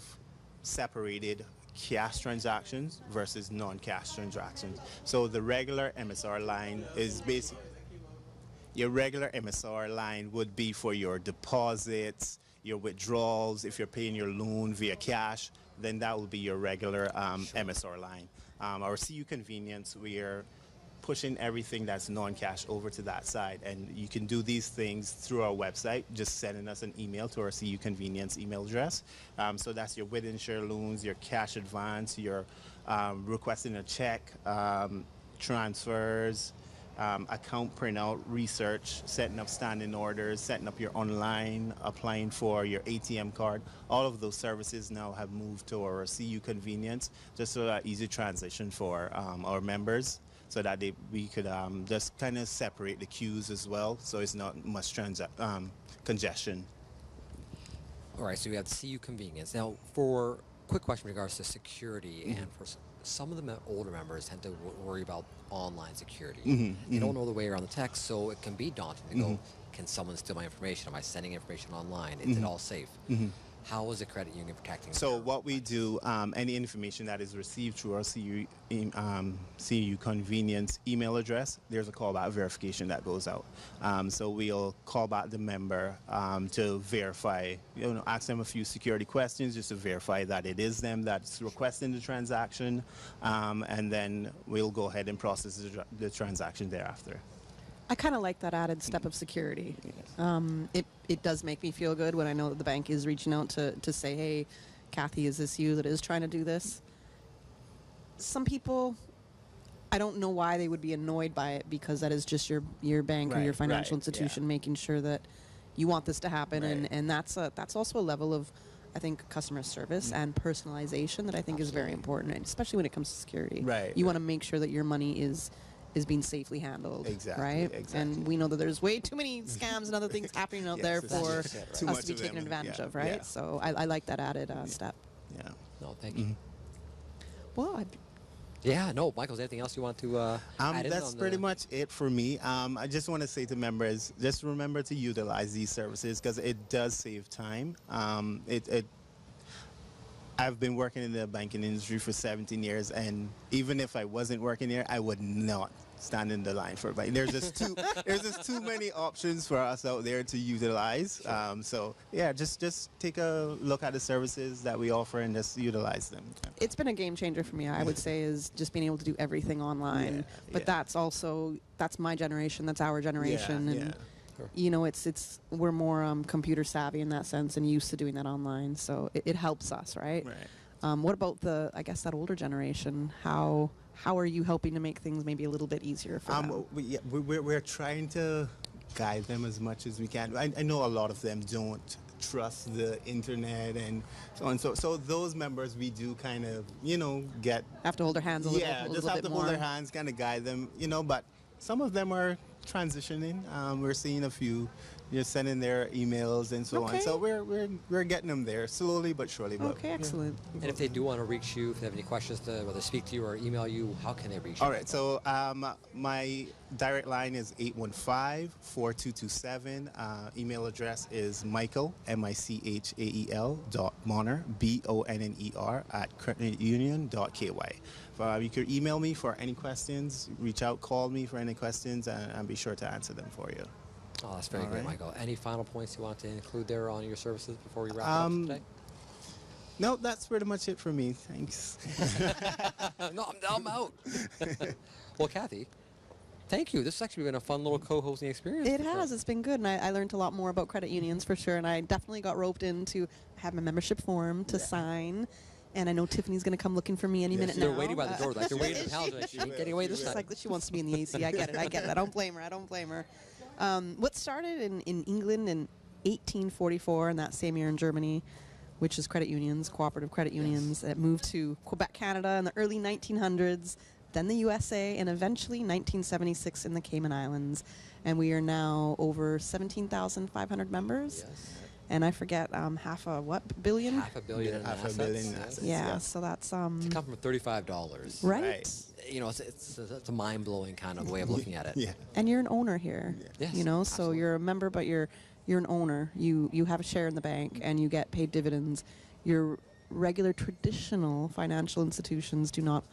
separated cash transactions versus non-cash transactions. So the regular MSR line is basically, your regular MSR line would be for your deposits, your withdrawals. If you're paying your loan via cash, then that will be your regular MSR line. Our CU Convenience, we are pushing everything that's non-cash over to that side, and you can do these things through our website, just sending us an email to our CU Convenience email address. So that's your within share loans, your cash advance, your requesting a check, transfers, account printout, research, setting up standing orders, setting up your online, applying for your ATM card. All of those services now have moved to our CU Convenience, just so that easy transition for our members, so that we could just kind of separate the queues as well, so it's not much congestion. All right, so we have CU Convenience. Now, for quick question in regards to security and for some of the older members tend to worry about online security. Mm-hmm, They don't know the way around the text, so it can be daunting to go, can someone steal my information? Am I sending information online? Is it all safe? How is the credit union protecting? So what we do, any information that is received through our CU convenience email address, there's a callback verification that goes out. So we'll call back the member to verify, ask them a few security questions just to verify that it is them that's requesting the transaction, and then we'll go ahead and process the transaction thereafter. I kind of like that added step of security. It does make me feel good when I know that the bank is reaching out to say, hey, Kathy, is this you that is trying to do this? Some people, I don't know why they would be annoyed by it, because that is just your bank or your financial institution making sure that you want this to happen. And that's also a level of, I think, customer service and personalization that I think is very important, especially when it comes to security. You want to make sure that your money is being safely handled, right? And we know that there's way too many scams and other things happening out there for us to be taken advantage of, right? So I like that added step. Yeah. No, thank you. Well, Michael, is there anything else you want to add in? That's pretty much it for me. I just want to say to members, just remember to utilize these services because it does save time. I've been working in the banking industry for 17 years, and even if I wasn't working there, I would not stand in the line for a bank. There's just too many options for us out there to utilize. So yeah, just take a look at the services that we offer and just utilize them. It's been a game changer for me, I would say, is just being able to do everything online. But that's my generation, that's our generation, and we're more computer savvy in that sense and used to doing that online, so it helps us, right? What about that older generation? How are you helping to make things maybe a little bit easier for them? We're trying to guide them as much as we can. I know a lot of them don't trust the internet and so on. So those members, we do kind of, have to hold their hands a little bit more. Just have to hold their hands, kind of guide them, but some of them are transitioning. We're seeing a few sending their emails and so on. So we're getting them there slowly but surely. Okay, excellent. And if they do want to reach you, if they have any questions to whether speak to you or email you, how can they reach you? All right. So my direct line is 815-4227. Email address is Michael, Michael, .Bonner, BONNER @creditunion.ky. You can email me for any questions, reach out, call me for any questions, and I'll be sure to answer them for you. Oh, that's very good, Michael. Any final points you want to include there on your services before we wrap up today? No, that's pretty much it for me. Thanks. No, I'm out. Well, Kathy, thank you. This has actually been a fun little co-hosting experience. It has. It's been good, and I learned a lot more about credit unions for sure, and I definitely got roped into have my membership form to sign. And I know Tiffany's going to come looking for me any minute now. They're waiting by the door. They're waiting in the house. She ain't getting away this time. She's like, she wants to be in the AC. I get it. I don't blame her. What started in England in 1844, and that same year in Germany, which is credit unions, cooperative credit unions, that moved to Quebec, Canada in the early 1900s, then the USA, and eventually 1976 in the Cayman Islands. And we are now over 17,500 members. Yes. And I forget, half a billion? Half a billion in assets. Yeah, so that's... to come from $35. Right. It's a mind-blowing kind of way of looking at it. And you're an owner here. Yes, so absolutely. you're a member, but you're an owner. You have a share in the bank, and you get paid dividends. Your regular traditional financial institutions do not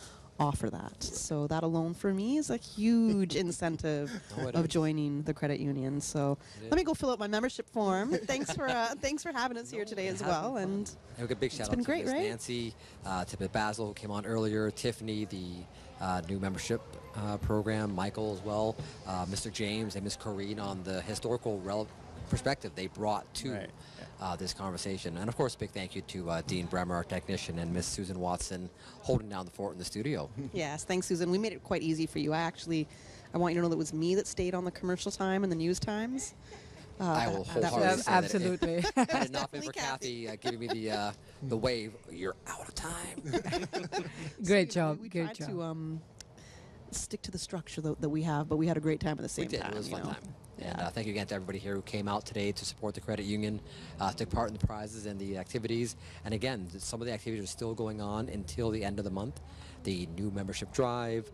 offer that. So that alone for me is a huge incentive of joining the credit union. So let me go fill out my membership form. Thanks for having us here today as well. And a big shout out to Miss Nancy, to Basil who came on earlier, Tiffany, the new membership program, Michael as well, Mr. James and Miss Corrine on the historical perspective they brought to this conversation. And of course, big thank you to Dean Bremer, our technician, and Miss Susan Watson holding down the fort in the studio. Yes, thanks, Susan. We made it quite easy for you. I want you to know that it was me that stayed on the commercial time and the news times. I will wholeheartedly say absolutely. That had it not been for Kathy giving me the wave, you're out of time. Great job. We Great tried job. to stick to the structure that we have, but we had a great time at the same time. It was a fun time. And thank you again to everybody here who came out today to support the credit union, took part in the prizes and the activities. And again, some of the activities are still going on until the end of the month. The new membership drive,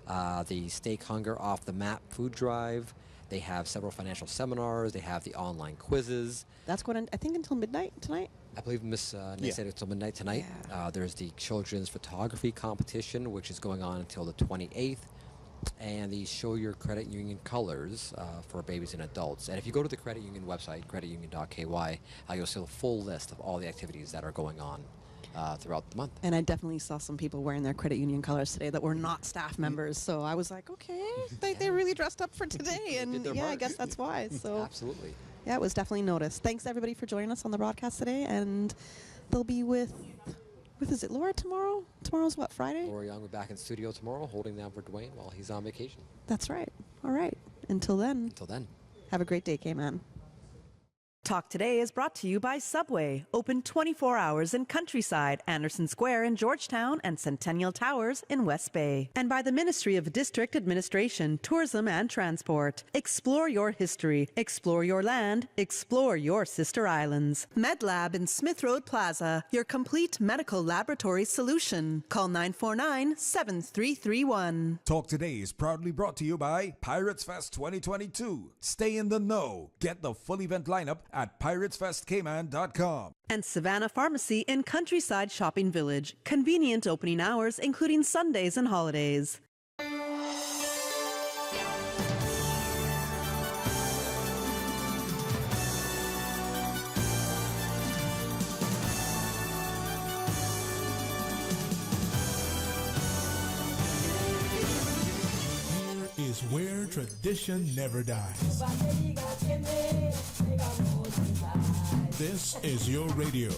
the Steak Hunger Off the Map food drive. They have several financial seminars. They have the online quizzes. That's going on, I think, until midnight tonight. I believe Miss Nate said it's until midnight tonight. There's the children's photography competition, which is going on until the 28th. And the Show Your Credit Union Colors for babies and adults. And if you go to the credit union website, creditunion.ky, you'll see a full list of all the activities that are going on throughout the month. And I definitely saw some people wearing their credit union colors today that were not staff members. So I was like, okay, they really dressed up for today. And yeah, I guess that's why. So Absolutely. Yeah, it was definitely noticed. Thanks, everybody, for joining us on the broadcast today. And they'll be with is it Laura tomorrow? Tomorrow's what, Friday? Laura Young will be back in studio tomorrow, holding down for Dwayne while he's on vacation. That's right. All right. Until then. Until then. Have a great day, K-Man. Talk Today is brought to you by Subway, open 24 hours in Countryside, Anderson Square in Georgetown, and Centennial Towers in West Bay. And by the Ministry of District Administration, Tourism and Transport. Explore your history, explore your land, explore your sister islands. MedLab in Smith Road Plaza, your complete medical laboratory solution. Call 949-7331. Talk Today is proudly brought to you by Pirates Fest 2022. Stay in the know. Get the full event lineup at piratesfestkman.com. And Savannah Pharmacy in Countryside Shopping Village. Convenient opening hours, including Sundays and holidays. Is where tradition never dies. This is your radio,